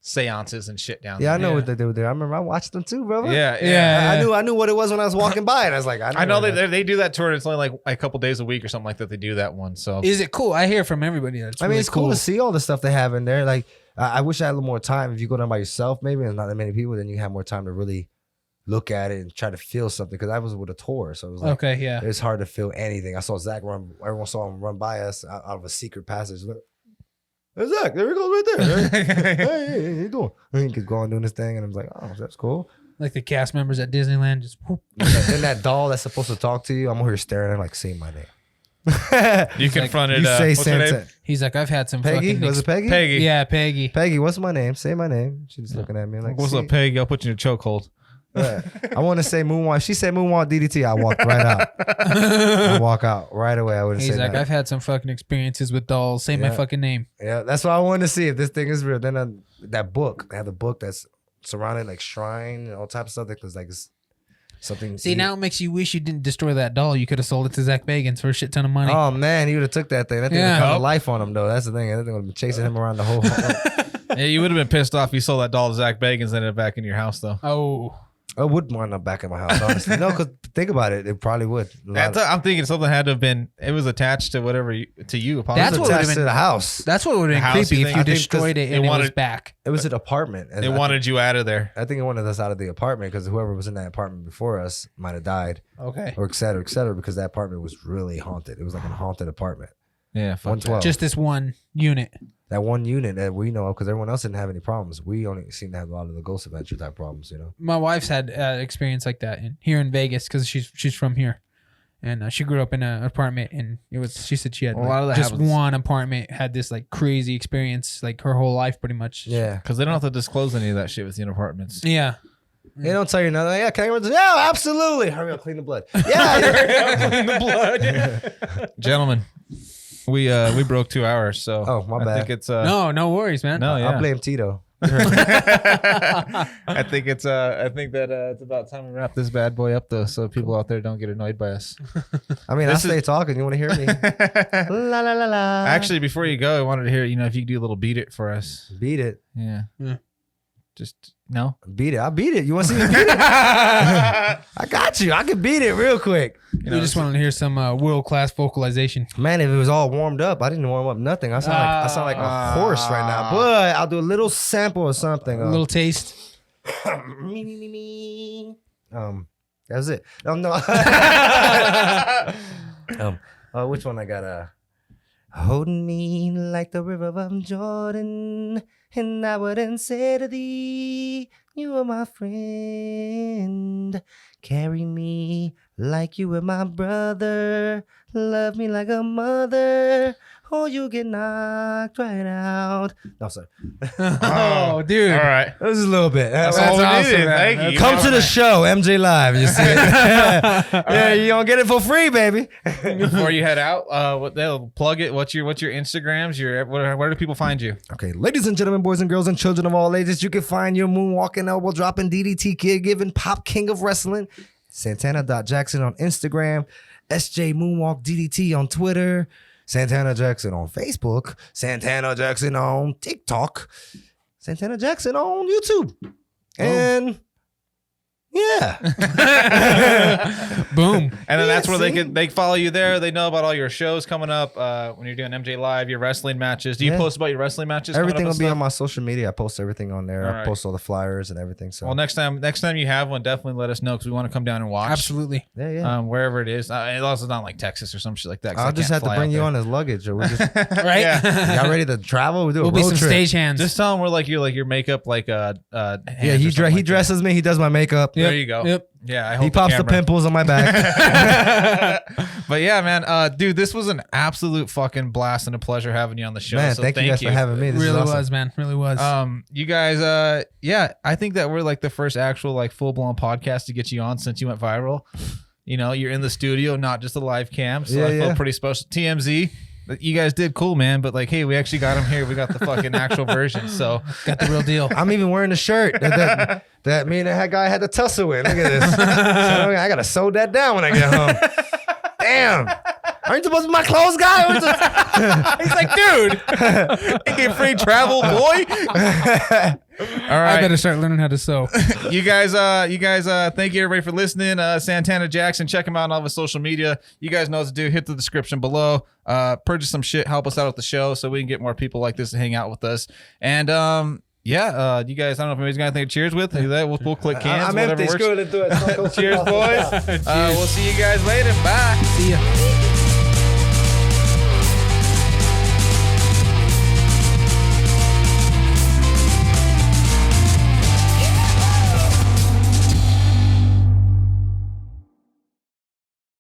A: seances and shit down
B: Yeah, I
A: there.
B: know what they do there. I remember I watched them too, brother.
A: Yeah,
C: Yeah.
B: I knew what it was when I was walking by, and I was like,
A: I know they do that tour. And it's only like a couple days a week or something like that. They do that one. So
C: Is it cool? I hear from everybody that it's
B: I mean,
C: really
B: it's cool to see all the stuff they have in there. Like, I wish I had a little more time. If you go down by yourself, maybe, and not that many people, then you have more time to really look at it and try to feel something. Because I was with a tour, so it was like,
C: Okay, yeah.
B: it's hard to feel anything. I saw Zach run. Everyone saw him run by us out of a secret passage. Look, there's Zach. There he goes right there. Hey, how you doing? And he could go on doing this thing, and I was like, oh, that's cool.
C: Like the cast members at Disneyland just whoop.
B: Then that doll that's supposed to talk to you, I'm over here staring at him like, say my name.
A: you confronted.
B: You say
A: what's her name?
B: Santa.
C: He's like, I've had some
B: Peggy?
C: fucking
B: Was it Peggy?
A: Peggy.
C: Yeah, Peggy.
B: Peggy, what's my name? Say my name. She's looking at me like,
A: What's up,
B: "See?"
A: Peggy? I'll put you in a chokehold.
B: Yeah. I want to say Moonwalk. She said Moonwalk DDT. I walked right out. I walk out right away. I wouldn't
C: He's
B: say
C: like,
B: that.
C: I've had some fucking experiences with dolls. Say my
B: Yeah.
C: fucking name.
B: Yeah, that's what I wanted to see if this thing is real. Then that book, they have the book that's surrounded like shrine and all types of stuff. Because like it's something.
C: See, now it makes you wish you didn't destroy that doll. You could have sold it to Zach Bagans for a shit ton of money.
B: Oh man, he would have took that thing. That thing
C: Yeah.
B: would come to life on him though. That's the thing. That thing would have been chasing him around the whole.
A: Yeah, you would have been pissed off if you sold that doll to Zach Bagans and ended up back in your house though.
C: Oh.
B: I would wind up back at my house, honestly. No, because think about it, it probably would.
A: I'm thinking something had to have been. It was attached to whatever to you.
C: That's
A: Possibly.
C: what would've
B: attached
C: been-
B: to the house.
C: That's what would have
A: The
C: been
A: house,
C: creepy
A: you
C: if
A: think?
C: you
A: I think
C: destroyed it
A: they
C: and it was
A: wanted-
C: back.
B: It was an apartment. And
A: They wanted you out of there.
B: I think it wanted us out of the apartment because whoever was in that apartment before us might have died,
C: Okay.
B: or et cetera, because that apartment was really haunted. It was like a haunted apartment.
A: Yeah, fuck
B: 112.
C: Just this one unit.
B: That one unit that we know of, because everyone else didn't have any problems. We only seem to have a lot of the ghost adventure type problems, you know.
C: My wife's had experience like that here in Vegas because she's from here, and she grew up in an apartment, and it was. She said she had
A: A lot of that
C: just
A: happens.
C: one apartment had this like crazy experience like her whole life pretty much.
B: Yeah.
A: Because they don't have to disclose any of that shit with the apartments.
C: Yeah.
B: They don't tell you nothing. Yeah, can I get yeah, absolutely. Hurry up, clean the blood. Yeah.
A: Gentlemen, we broke 2 hours, so
B: Oh, my
A: I
B: bad.
A: think it's
C: No worries, man.
A: no, yeah.
B: I blame Tito.
A: I think it's it's about time we wrap this bad boy up though, so people out there don't get annoyed by us.
B: I mean, I'll
A: This is-
B: stay talking. You want to hear me? La la la la.
A: Actually, before you go, I wanted to hear, if you could do a little beat it for us.
B: beat it.
A: Yeah.
C: Yeah.
A: Just no.
B: Beat it. I'll beat it. You want to see me beat it? I got you. I can beat it real quick.
C: We just wanted to hear some world class vocalization.
B: Man, if it was all warmed up, I didn't warm up nothing. I sound like a horse right now. But I'll do a little sample or something.
C: A little taste.
B: Me, me, me, me. That's it. No. Which one I got? Holding me like the river of Jordan, and I wouldn't say to thee, you are my friend. Carry me like you were my brother. Love me like a mother, or you get knocked right out. No, sorry.
C: Oh, dude.
A: All right.
B: This is a little bit.
A: That's all we
C: awesome,
A: needed.
C: man.
A: Thank you.
B: Come to the show, MJ Live. You see it? Yeah, you don't get it for free, baby.
A: Before you head out, they'll plug it. What's your Instagrams? Where do people find you?
B: Okay, ladies and gentlemen, boys and girls, and children of all ages, you can find your moonwalking, elbow dropping, DDT kid giving, pop king of wrestling, Santana.Jackson on Instagram, SJ Moonwalk DDT on Twitter, Santana Jackson on Facebook, Santana Jackson on TikTok, Santana Jackson on YouTube. And yeah.
C: Boom.
A: And then that's where
B: see?
A: they follow you there. They know about all your shows coming up when you're doing MJ Live, your wrestling matches. Do you
B: Yeah.
A: post about your wrestling matches?
B: Everything
A: coming
B: will
A: up
B: be
A: and
B: on my social media. I post everything on there.
A: All
B: I
A: right.
B: post all the flyers and everything. So
A: Well, next time you have one, definitely let us know because we want to come down and watch.
C: Absolutely.
B: yeah.
A: Wherever it is. It also not like Texas or some shit like that. 'cause I
B: I'll just
A: can't
B: have to
A: fly
B: bring
A: out
B: you
A: there.
B: on as luggage, or we just
C: Right?
A: Yeah.
B: y'all ready to travel? We do a
C: We'll be
B: road
C: some
B: trip.
C: stage hands.
A: Just tell him we're like your makeup
B: Yeah, he dresses me. He does my makeup.
A: There you go.
C: Yep.
A: Yeah, I hope
B: He pops the
A: camera-
B: pimples on my back.
A: But yeah, man, dude, this was an absolute fucking blast and a pleasure having you on the show.
B: Man,
A: so
B: thank you guys for having me. This
C: Really
B: is awesome.
C: was, man. Really was.
A: You guys, yeah, I think that we're like the first actual like full blown podcast to get you on since you went viral. You're in the studio, not just a live cam. So
B: Yeah,
A: I feel
B: yeah.
A: pretty special. TMZ, you guys did cool, man. But like, hey, we actually got him here. We got the fucking actual version. So
C: Got the real deal.
B: I'm even wearing the shirt that me and that guy had to tussle with. Look at this. So I gotta sew that down when I get home. Damn. Aren't you supposed to be my clothes guy?
A: he's like, dude, you get free travel, boy. All right.
C: I better start learning how to sew.
A: You guys, thank you everybody for listening. Santana Jackson, check him out on all of his social media. You guys know what to do. Hit the description below. Purchase some shit. Help us out with the show so we can get more people like this to hang out with us. And you guys, I don't know if anybody's got anything to cheers with. Do that. We'll click cans.
B: I'm
A: whatever
B: empty.
A: works.
B: Screw it into it.
A: Cheers, boys. We'll see you guys later. Bye.
C: See ya.